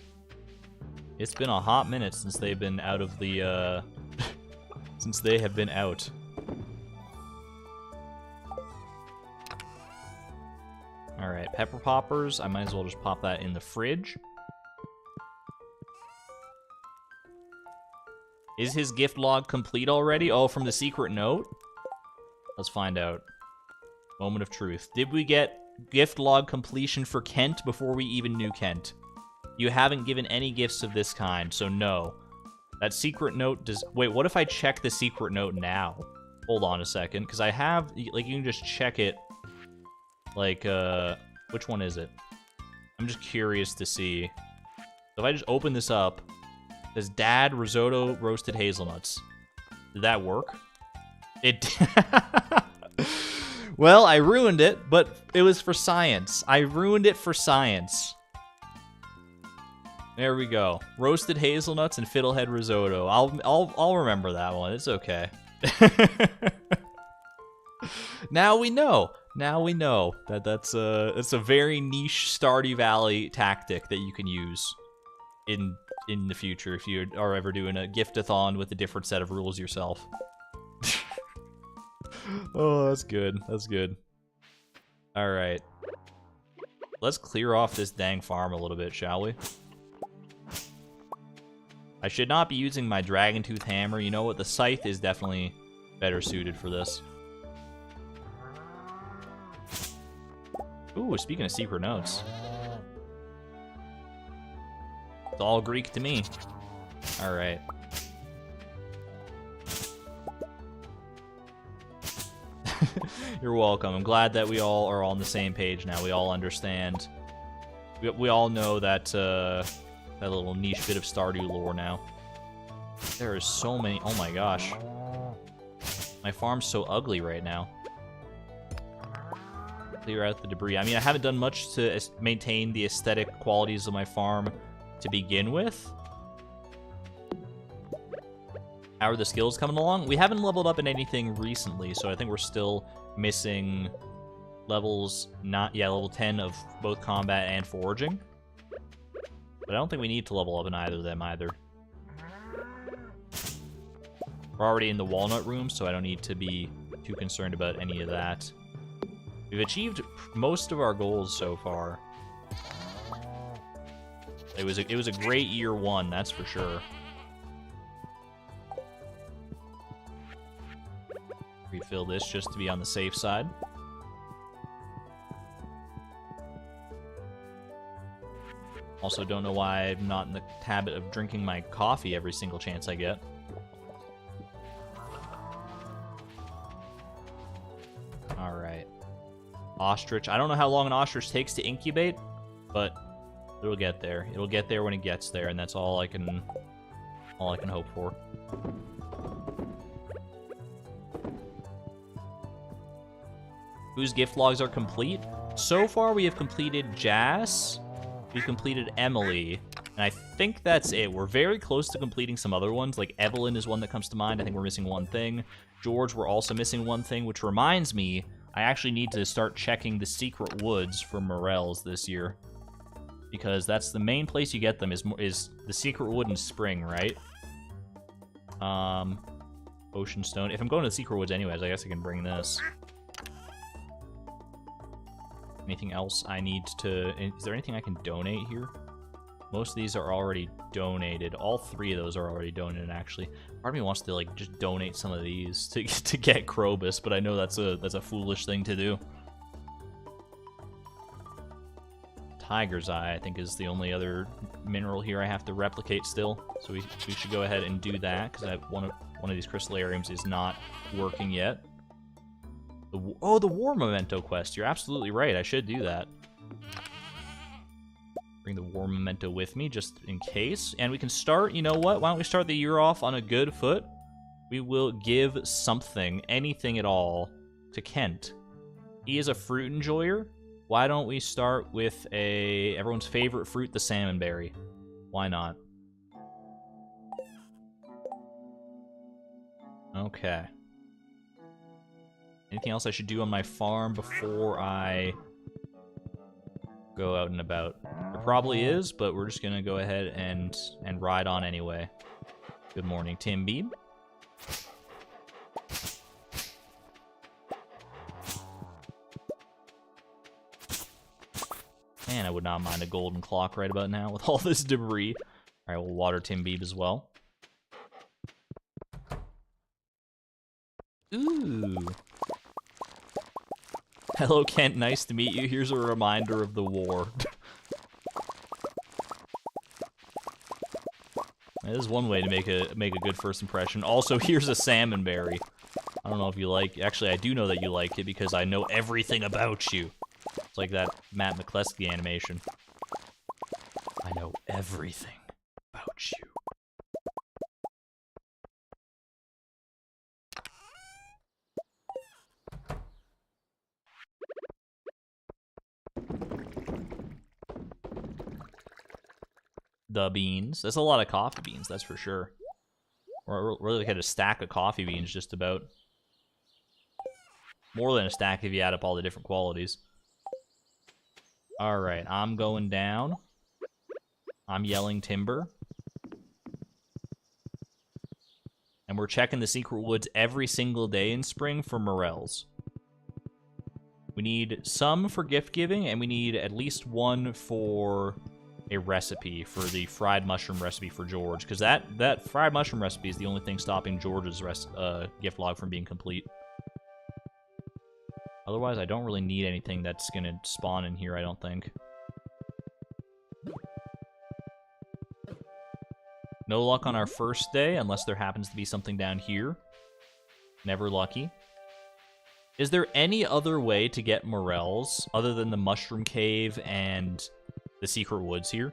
It's been a hot minute since they've been out of the, since they have been out. Alright, pepper poppers. I might as well just pop that in the fridge. Is his gift log complete already? Oh, from the secret note? Let's find out. Moment of truth. Did we get gift log completion for Kent before we even knew Kent? You haven't given any gifts of this kind, so no. That secret note does... Wait, what if I check the secret note now? Hold on a second, because I have... Like, you can just check it. Like, which one is it? I'm just curious to see. So if I just open this up, it says Dad Risotto Roasted Hazelnuts. Did that work? It... Well, I ruined it, but it was for science. I ruined it for science. There we go. Roasted hazelnuts and fiddlehead risotto. I'll remember that one. It's okay. Now we know. Now we know that that's a very niche Stardew Valley tactic that you can use in the future if you are ever doing a Gift-a-Thon with a different set of rules yourself. Oh, that's good. That's good. All right. Let's clear off this dang farm a little bit, shall we? I should not be using my dragon tooth hammer. You know what? The scythe is definitely better suited for this. Ooh, speaking of secret notes. It's all Greek to me. All right. You're welcome. I'm glad that we all are on the same page now. We all understand. We all know that that little niche bit of Stardew lore now. There are so many. Oh my gosh. My farm's so ugly right now. Clear out the debris. I mean, I haven't done much to maintain the aesthetic qualities of my farm to begin with. How are the skills coming along? We haven't leveled up in anything recently, so I think we're still missing levels, level 10 of both combat and foraging. But I don't think we need to level up in either of them either. We're already in the Walnut Room, so I don't need to be too concerned about any of that. We've achieved most of our goals so far. It was a great year 1, that's for sure. Refill this just to be on the safe side. Also, don't know why I'm not in the habit of drinking my coffee every single chance I get. Alright. Ostrich. I don't know how long an ostrich takes to incubate, but it'll get there. It'll get there when it gets there, and that's all I can hope for. Whose gift logs are complete? So far, we have completed Jas. We've completed Emily. And I think that's it. We're very close to completing some other ones. Like Evelyn is one that comes to mind. I think we're missing one thing. George, we're also missing one thing, which reminds me, I actually need to start checking the secret woods for morels this year. Because that's the main place you get them is the secret wood in spring, right? Ocean stone. If I'm going to the secret woods anyways, I guess I can bring this. Anything else I need to... Is there anything I can donate here? Most of these are already donated. All 3 of those are already donated, actually. Part of me wants to, like, just donate some of these to get Krobus, but I know that's a foolish thing to do. Tiger's Eye, I think, is the only other mineral here I have to replicate still. So we should go ahead and do that, because one of these crystallariums is not working yet. The War Memento quest. You're absolutely right. I should do that. Bring the War Memento with me, just in case. And we can start, you know what? Why don't we start the year off on a good foot? We will give something, anything at all, to Kent. He is a fruit enjoyer. Why don't we start with everyone's favorite fruit, the salmon berry? Why not? Okay. Anything else I should do on my farm before I go out and about? There probably is, but we're just gonna go ahead and ride on anyway. Good morning, Tim Beeb. Man, I would not mind a golden clock right about now with all this debris. Alright, we'll water Tim Beeb as well. Ooh. Hello, Kent. Nice to meet you. Here's a reminder of the war. That is one way to make a good first impression. Also, here's a salmon berry. I don't know if you like... Actually, I do know that you like it because I know everything about you. It's like that Matt McCleskey animation. I know everything about you. The beans. That's a lot of coffee beans, that's for sure. We're really had a stack of coffee beans, just about. More than a stack if you add up all the different qualities. Alright, I'm going down. I'm yelling timber. And we're checking the secret woods every single day in spring for morels. We need some for gift giving, and we need at least one for a recipe, for the fried mushroom recipe for George, because that fried mushroom recipe is the only thing stopping George's gift log from being complete. Otherwise, I don't really need anything that's gonna spawn in here, I don't think. No luck on our first day, unless there happens to be something down here. Never lucky. Is there any other way to get morels other than the mushroom cave and the secret woods here?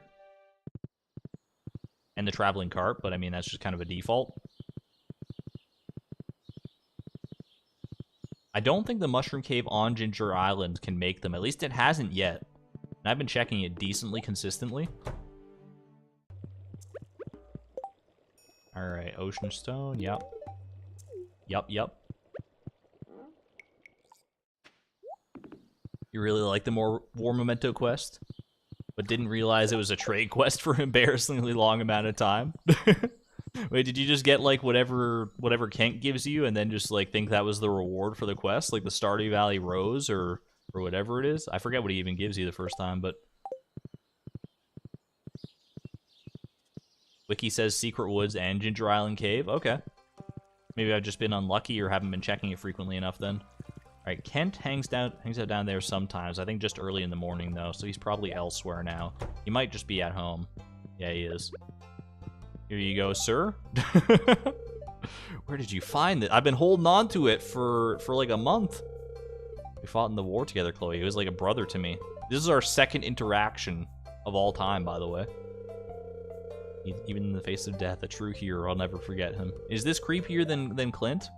And the traveling cart, but I mean, that's just kind of a default. I don't think the mushroom cave on Ginger Island can make them. At least it hasn't yet. And I've been checking it decently consistently. Alright, ocean stone, yep. Yep. You really like the War Memento quest? But didn't realize it was a trade quest for an embarrassingly long amount of time? Wait, did you just get, like, whatever Kent gives you and then just, like, think that was the reward for the quest? Like the Stardew Valley Rose or whatever it is? I forget what he even gives you the first time, but... Wiki says Secret Woods and Ginger Island Cave. Okay. Maybe I've just been unlucky or haven't been checking it frequently enough then. Alright, Kent hangs out down there sometimes. I think just early in the morning, though, so he's probably elsewhere now. He might just be at home. Yeah, he is. Here you go, sir. Where did you find it? I've been holding on to it for like a month. We fought in the war together, Chloe. He was like a brother to me. This is our second interaction of all time, by the way. Even in the face of death, a true hero. I'll never forget him. Is this creepier than Clint?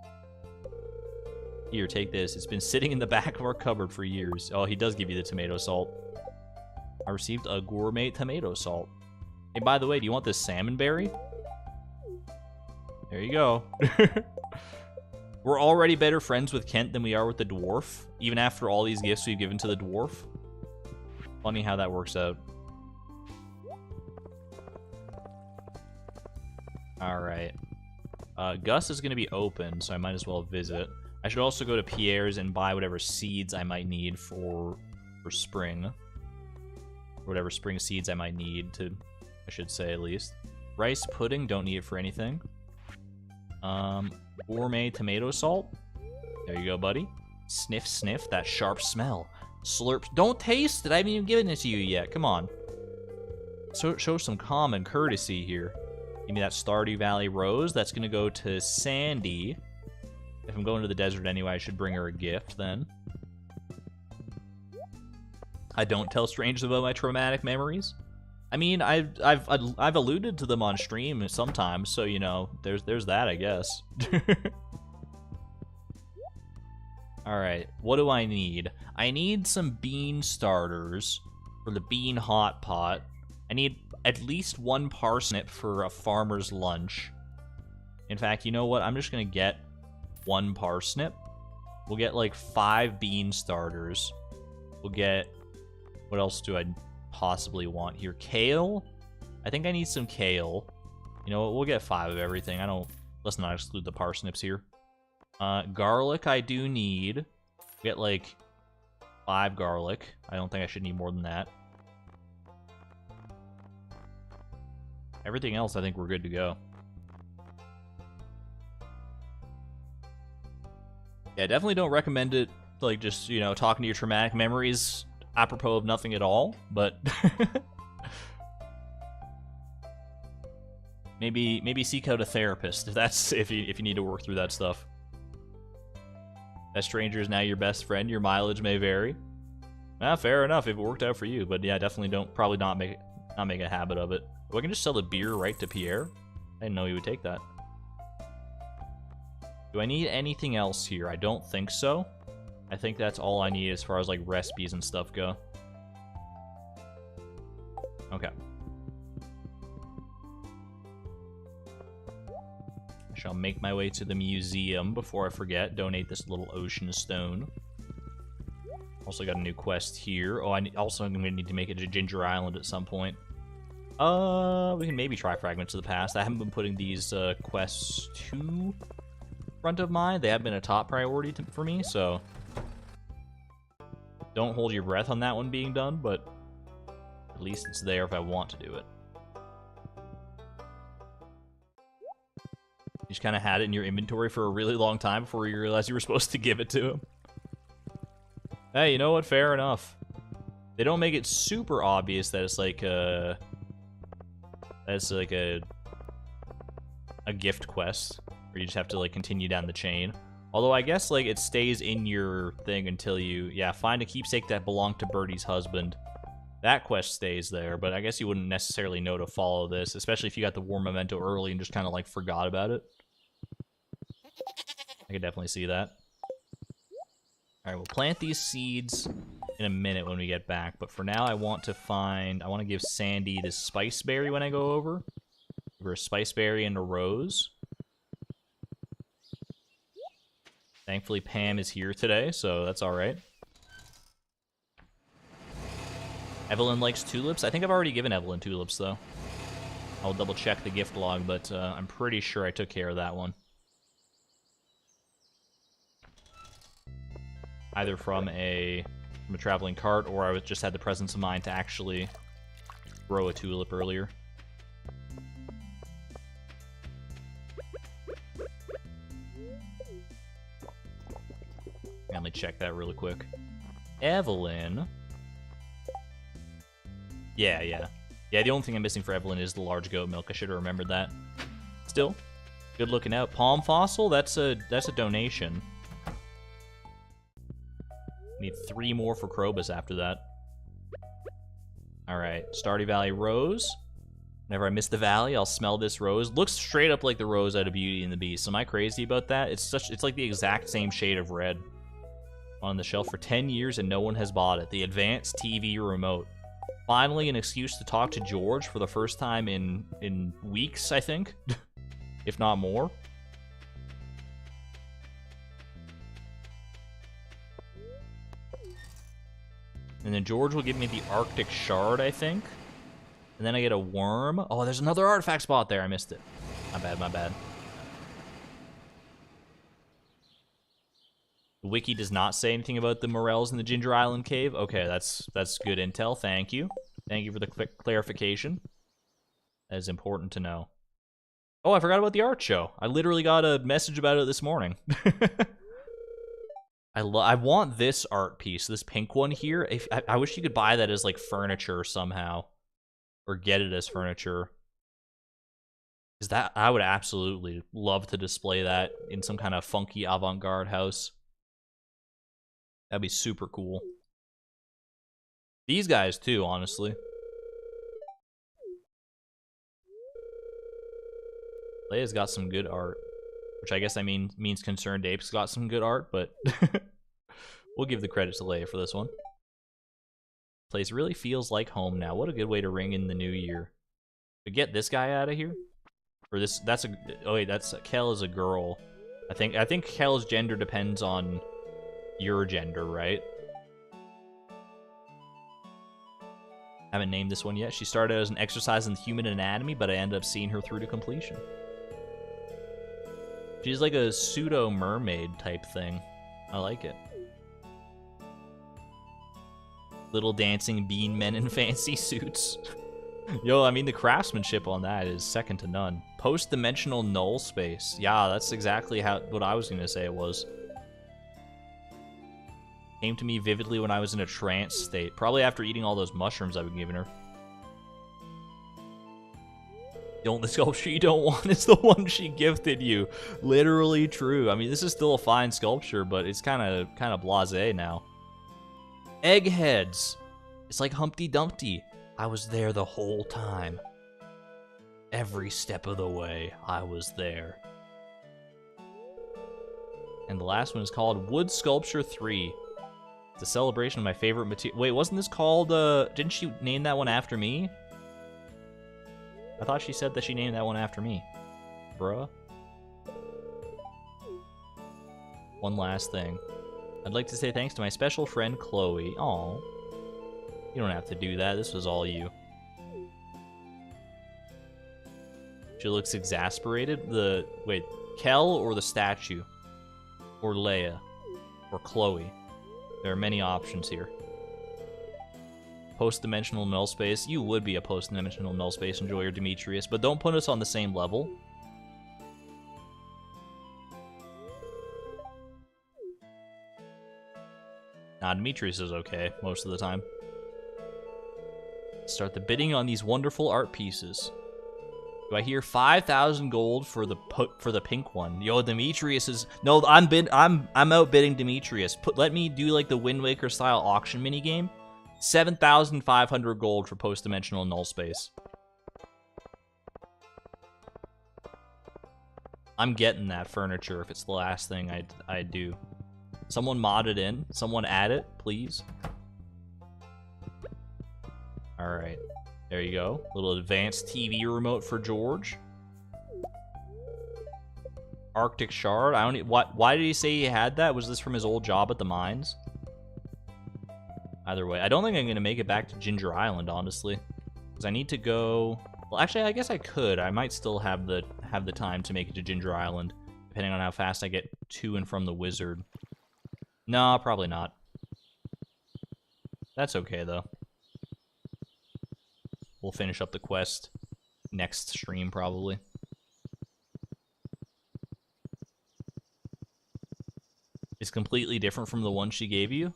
Here, take this. It's been sitting in the back of our cupboard for years. Oh, he does give you the tomato salt. I received a gourmet tomato salt. Hey, by the way, do you want this salmon berry? There you go. We're already better friends with Kent than we are with the dwarf, even after all these gifts we've given to the dwarf. Funny how that works out. Alright. Gus is going to be open, so I might as well visit. I should also go to Pierre's and buy whatever seeds I might need for spring. Or whatever spring seeds I might need to, I should say at least. Rice pudding, don't need it for anything. Gourmet tomato salt. There you go, buddy. Sniff, sniff, that sharp smell. Slurp. Don't taste it. I haven't even given it to you yet. Come on. So show some common courtesy here. Give me that Stardew Valley rose. That's gonna go to Sandy. If I'm going to the desert anyway, I should bring her a gift then. I don't tell strangers about my traumatic memories. I mean, I've alluded to them on stream sometimes, so you know, there's that, I guess. All right, what do I need? I need some bean starters for the bean hot pot. I need at least 1 parsnip for a farmer's lunch. In fact, you know what? I'm just gonna get 1 parsnip. We'll get like 5 bean starters. We'll get, what else do I possibly want here? Kale? I think I need some kale. You know what? We'll get 5 of everything. Let's not exclude the parsnips here. Garlic I do need. Get like 5 garlic. I don't think I should need more than that. Everything else, I think we're good to go. Yeah, definitely don't recommend it, like, just, you know, talking to your traumatic memories apropos of nothing at all, but maybe seek out a therapist if you need to work through that stuff. That stranger is now your best friend. Your mileage may vary. Fair enough if it worked out for you, but yeah, definitely probably not make a habit of it. Oh, I can just sell the beer right to Pierre? I didn't know he would take that. Do I need anything else here? I don't think so. I think that's all I need as far as like recipes and stuff go. Okay. I shall make my way to the museum before I forget. Donate this little ocean stone. Also got a new quest here. Oh, I'm gonna need to make it to Ginger Island at some point. We can maybe try Fragments of the Past. I haven't been putting these quests too front of mind. They have been a top priority for me, so don't hold your breath on that one being done, but at least it's there if I want to do it. You just kind of had it in your inventory for a really long time before you realized you were supposed to give it to him. Hey, you know what? Fair enough. They don't make it super obvious that it's like a gift quest where you just have to like continue down the chain. Although I guess like it stays in your thing until you find a keepsake that belonged to Birdie's husband. That quest stays there, but I guess you wouldn't necessarily know to follow this, especially if you got the war memento early and just kind of like forgot about it. I could definitely see that. All right, we'll plant these seeds in a minute when we get back, but for now I want to give Sandy this spice berry when I go over. Give her a spice berry and a rose. Thankfully Pam is here today, so that's all right. Evelyn likes tulips. I think I've already given Evelyn tulips, though. I'll double check the gift log, but I'm pretty sure I took care of that one. Either from a traveling cart, or I just had the presence of mind to actually grow a tulip earlier. Let me check that really quick. Evelyn. Yeah, the only thing I'm missing for Evelyn is the large goat milk. I should have remembered that. Still, good looking out. Palm fossil, that's a donation. Need 3 more for Krobus after that. Alright, Stardew Valley rose. Whenever I miss the valley, I'll smell this rose. Looks straight up like the rose out of Beauty and the Beast. Am I crazy about that? It's like the exact same shade of red. On the shelf for 10 years and no one has bought it. The advanced TV remote. Finally, an excuse to talk to George for the first time in weeks, I think. If not more. And then George will give me the Arctic Shard, I think. And then I get a worm. Oh, there's another artifact spot there. I missed it. My bad, my bad. The wiki does not say anything about the morels in the Ginger Island cave. Okay, that's good intel. Thank you. Thank you for the clarification. That is important to know. Oh, I forgot about the art show. I literally got a message about it this morning. I want this art piece, this pink one here. If I wish you could buy that as like furniture somehow, or get it as furniture. Because that I would absolutely love to display that in some kind of funky avant-garde house. That'd be super cool. These guys too, honestly. Leia's got some good art, which I guess means Concerned Apes got some good art, but we'll give the credit to Leia for this one. Place really feels like home now. What a good way to ring in the new year. To get this guy out of here, or this? That's a. Oh wait, that's Kel is a girl. I think Kel's gender depends on your gender, right? Haven't named this one yet. She started as an exercise in human anatomy, but I ended up seeing her through to completion. She's like a pseudo mermaid type thing. I like it. Little dancing bean men in fancy suits. Yo, I mean, the craftsmanship on that is second to none. Post-dimensional null space. Yeah, that's exactly what I was going to say it was. Came to me vividly when I was in a trance state. Probably after eating all those mushrooms I've been giving her. The sculpture you don't want is the one she gifted you. Literally true. I mean, this is still a fine sculpture, but it's kind of blasé now. Eggheads. It's like Humpty Dumpty. I was there the whole time. Every step of the way, I was there. And the last one is called Wood Sculpture 3. It's a celebration of my favorite material. Wait, wasn't this called, didn't she name that one after me? I thought she said that she named that one after me. Bruh. One last thing. I'd like to say thanks to my special friend, Chloe. Aw. You don't have to do that. This was all you. She looks exasperated. Wait, Kel or the statue? Or Leia? Or Chloe? There are many options here. Post-dimensional null space. You would be a post-dimensional null space enjoyer, Demetrius, but don't put us on the same level. Nah, Demetrius is okay most of the time. Start the bidding on these wonderful art pieces. Do I hear 5,000 gold for the pink one? Yo, Demetrius is no. I'm outbidding Demetrius. Let me do like the Wind Waker style auction minigame. 7,500 gold for post-dimensional null space. I'm getting that furniture if it's the last thing I do. Someone mod it in. Someone add it, please. Alright. There you go. Little advanced TV remote for George. Arctic Shard. Why did he say he had that? Was this from his old job at the mines? Either way, I don't think I'm going to make it back to Ginger Island, honestly. Because I need to go... Well, actually, I guess I could. I might still have the time to make it to Ginger Island, depending on how fast I get to and from the wizard. No, probably not. That's okay, though. We'll finish up the quest next stream, probably. It's completely different from the one she gave you.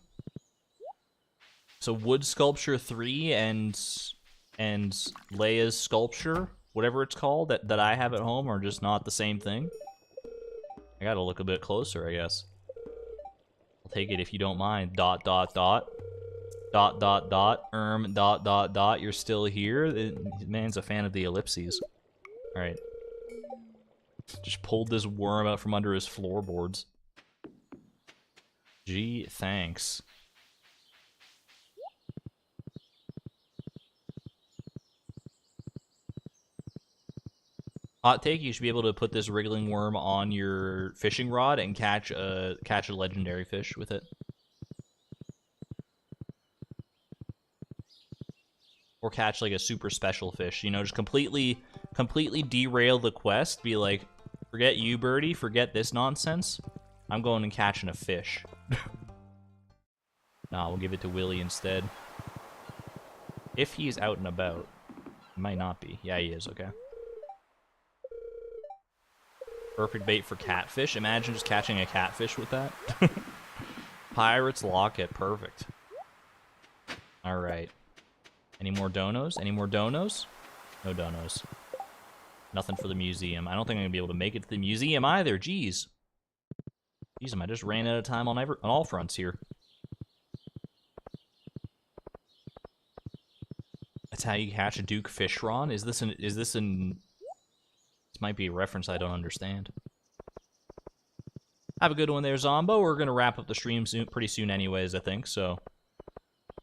So Wood Sculpture 3 and Leia's Sculpture, whatever it's called, that I have at home are just not the same thing. I gotta look a bit closer, I guess. I'll take it if you don't mind. ... Dot, dot, dot. You're still here? Man's a fan of the ellipses. Alright. Just pulled this worm out from under his floorboards. Gee, thanks. Hot take, you should be able to put this wriggling worm on your fishing rod and catch a legendary fish with it. Or catch like a super special fish, you know, just completely derail the quest, be like, forget you, birdie, forget this nonsense. I'm going and catching a fish. Nah, we'll give it to Willy instead. If he's out and about. He might not be. Yeah, he is, okay. Perfect bait for catfish. Imagine just catching a catfish with that. Pirate's Locket, perfect. Alright. Any more donos? Any more donos? No donos. Nothing for the museum. I don't think I'm going to be able to make it to the museum either. Jeez. Jeez, I just ran out of time on all fronts here. That's how you catch a Duke fish, Ron? Is this this might be a reference I don't understand. Have a good one there, Zombo. We're going to wrap up the stream pretty soon anyways, I think, so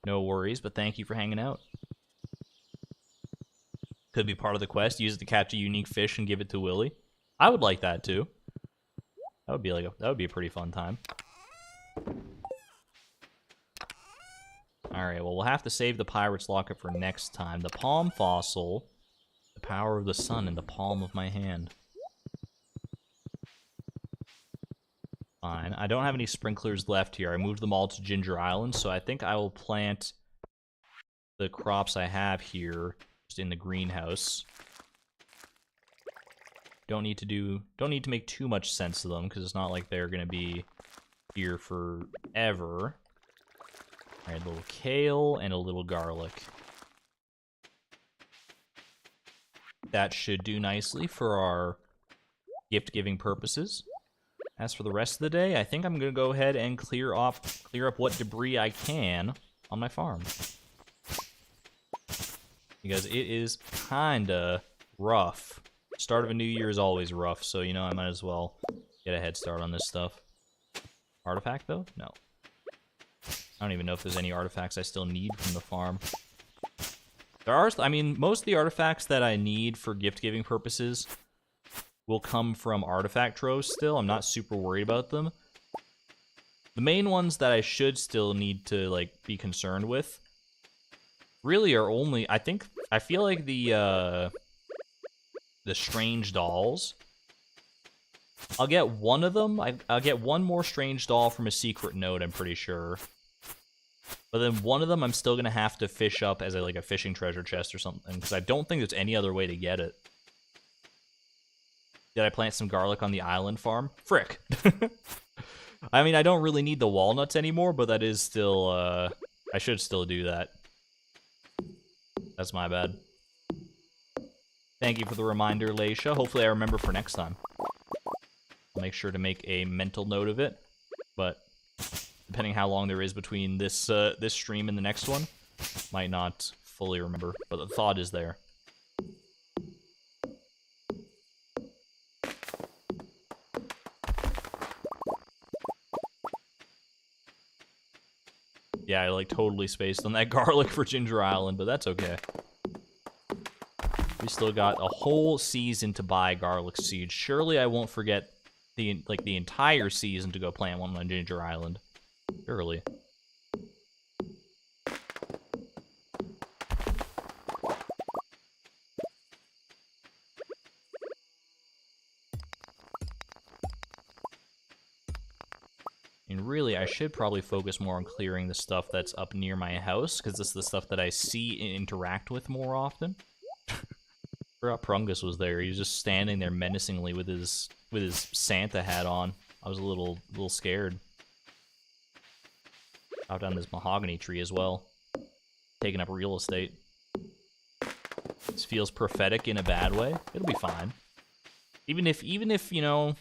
no worries, but thank you for hanging out. Could be part of the quest. Use it to catch a unique fish and give it to Willy. I would like that too. That would be a pretty fun time. Alright, well, we'll have to save the Pirate's Locket for next time. The palm fossil. The power of the sun in the palm of my hand. Fine. I don't have any sprinklers left here. I moved them all to Ginger Island, so I think I will plant the crops I have here just in the greenhouse. Don't need to make too much sense of them, because it's not like they're going to be here forever. Alright, a little kale and a little garlic. That should do nicely for our gift-giving purposes. As for the rest of the day, I think I'm going to go ahead and clear up what debris I can on my farm. Because it is kinda rough. Start of a new year is always rough, so you know I might as well get a head start on this stuff. Artifact though? No. I don't even know if there's any artifacts I still need from the farm. There are, I mean, most of the artifacts that I need for gift-giving purposes will come from artifact troves still. I'm not super worried about them. The main ones that I should still need to, like, be concerned with really are only, I feel like the strange dolls. I'll get one of them. I'll get one more strange doll from a secret node, I'm pretty sure. But then one of them I'm still going to have to fish up as a fishing treasure chest or something, because I don't think there's any other way to get it. Did I plant some garlic on the island farm? Frick. I mean, I don't really need the walnuts anymore, but that is still, I should still do that. That's my bad. Thank you for the reminder, Leisha. Hopefully I remember for next time. I'll make sure to make a mental note of it, but depending how long there is between this this stream and the next one, might not fully remember, but the thought is there. Yeah, I totally spaced on that garlic for Ginger Island, but that's okay. We still got a whole season to buy garlic seeds. Surely I won't forget the entire season to go plant one on Ginger Island. Surely. And really, I should probably focus more on clearing the stuff that's up near my house, because this is the stuff that I see and interact with more often. Forgot Prungus was there. He was just standing there menacingly with his Santa hat on. I was a little scared. Out down this mahogany tree as well, taking up real estate. This feels prophetic in a bad way. It'll be fine. Even if you know,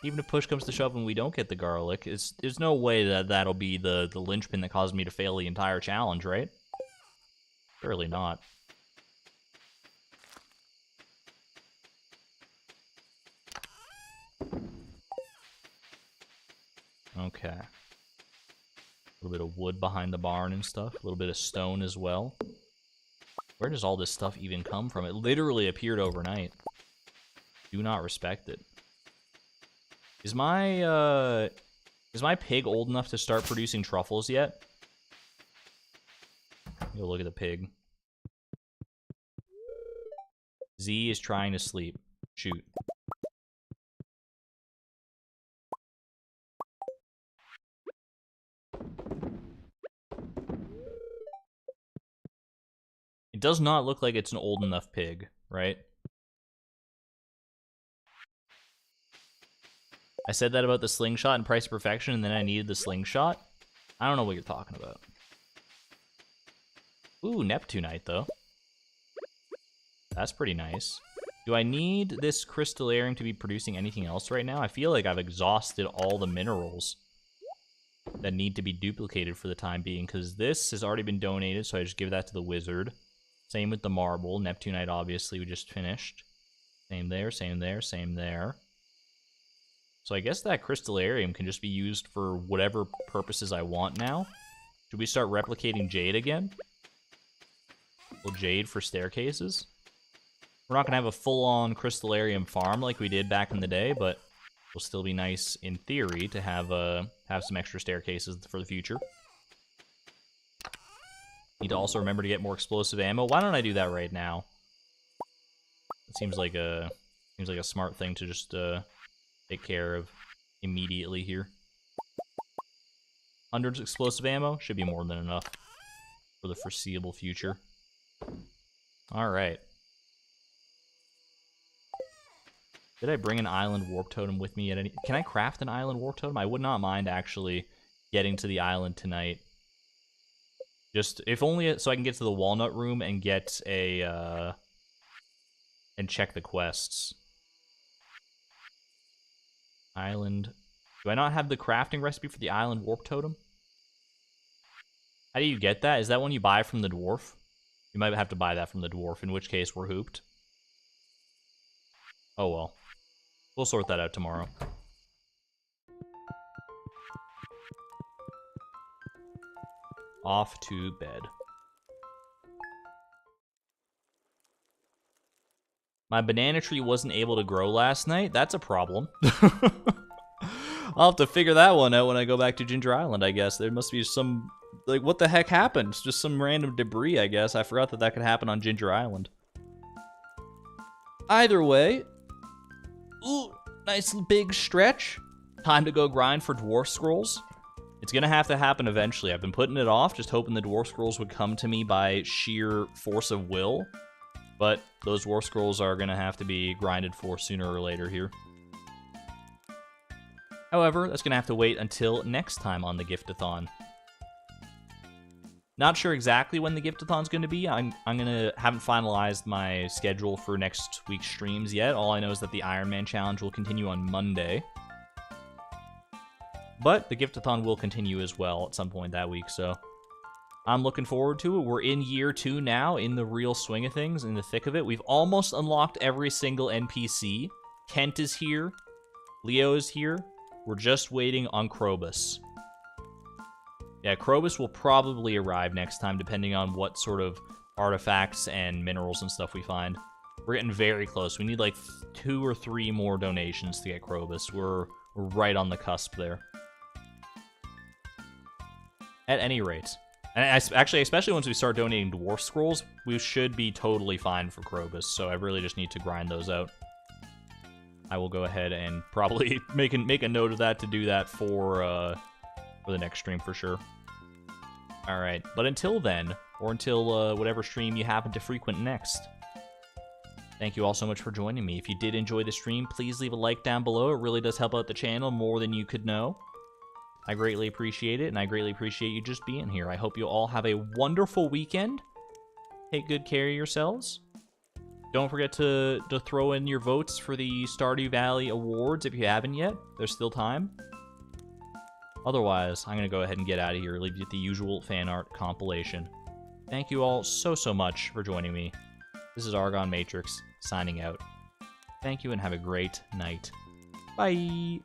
even if push comes to shove and we don't get the garlic, there's no way that that'll be the linchpin that caused me to fail the entire challenge, right? Surely not. Okay. A little bit of wood behind the barn and stuff. A little bit of stone as well. Where does all this stuff even come from? It literally appeared overnight. Do not respect it. Is my pig old enough to start producing truffles yet? Go look at the pig. Z is trying to sleep. Shoot. It does not look like it's an old enough pig, right? I said that about the slingshot and Price of Perfection, and then I needed the slingshot. I don't know what you're talking about. Ooh, Neptunite, though. That's pretty nice. Do I need this crystallarium to be producing anything else right now? I feel like I've exhausted all the minerals that need to be duplicated for the time being, because this has already been donated, so I just give that to the wizard. Same with the marble. Neptunite, obviously, we just finished. Same there, same there, same there. So I guess that crystallarium can just be used for whatever purposes I want now. Should we start replicating jade again? Well, jade for staircases? We're not going to have a full-on crystallarium farm like we did back in the day, but it'll still be nice, in theory, to have some extra staircases for the future. Need to also remember to get more explosive ammo. Why don't I do that right now? It seems like a smart thing to just take care of immediately here. 100 explosive ammo should be more than enough for the foreseeable future. All right. Did I bring an island warp totem with me at any... Can I craft an island warp totem? I would not mind actually getting to the island tonight. Just, if only so I can get to the Walnut Room and get a, and check the quests. Island. Do I not have the crafting recipe for the island warp totem? How do you get that? Is that one you buy from the dwarf? You might have to buy that from the dwarf, in which case we're hooped. Oh well. We'll sort that out tomorrow. Off to bed. My banana tree wasn't able to grow last night. That's a problem. I'll have to figure that one out when I go back to Ginger Island, I guess. There must be some... Like, what the heck happened? It's just some random debris, I guess. I forgot that that could happen on Ginger Island. Either way... Ooh, nice big stretch. Time to go grind for dwarf scrolls. It's gonna have to happen eventually. I've been putting it off, just hoping the dwarf scrolls would come to me by sheer force of will. But those dwarf scrolls are gonna have to be grinded for sooner or later here. However, that's gonna have to wait until next time on the Gift-a-Thon. Not sure exactly when the Gift-a-Thon's gonna be. haven't finalized my schedule for next week's streams yet. All I know is that the Iron Man challenge will continue on Monday. But the Gift-a-Thon will continue as well at some point that week, so I'm looking forward to it. We're in year 2 now, in the real swing of things, in the thick of it. We've almost unlocked every single NPC. Kent is here. Leo is here. We're just waiting on Krobus. Yeah, Krobus will probably arrive next time, depending on what sort of artifacts and minerals and stuff we find. We're getting very close. We need like 2 or 3 more donations to get Krobus. We're right on the cusp there. At any rate. And actually, especially once we start donating dwarf scrolls, we should be totally fine for Krobus, so I really just need to grind those out. I will go ahead and probably make a note of that to do that for the next stream for sure. Alright, but until then, or until whatever stream you happen to frequent next, thank you all so much for joining me. If you did enjoy the stream, please leave a like down below. It really does help out the channel more than you could know. I greatly appreciate it, and I greatly appreciate you just being here. I hope you all have a wonderful weekend. Take good care of yourselves. Don't forget to throw in your votes for the Stardew Valley Awards if you haven't yet. There's still time. Otherwise, I'm going to go ahead and get out of here, leave you with the usual fan art compilation. Thank you all so much for joining me. This is Argon Matrix, signing out. Thank you and have a great night. Bye!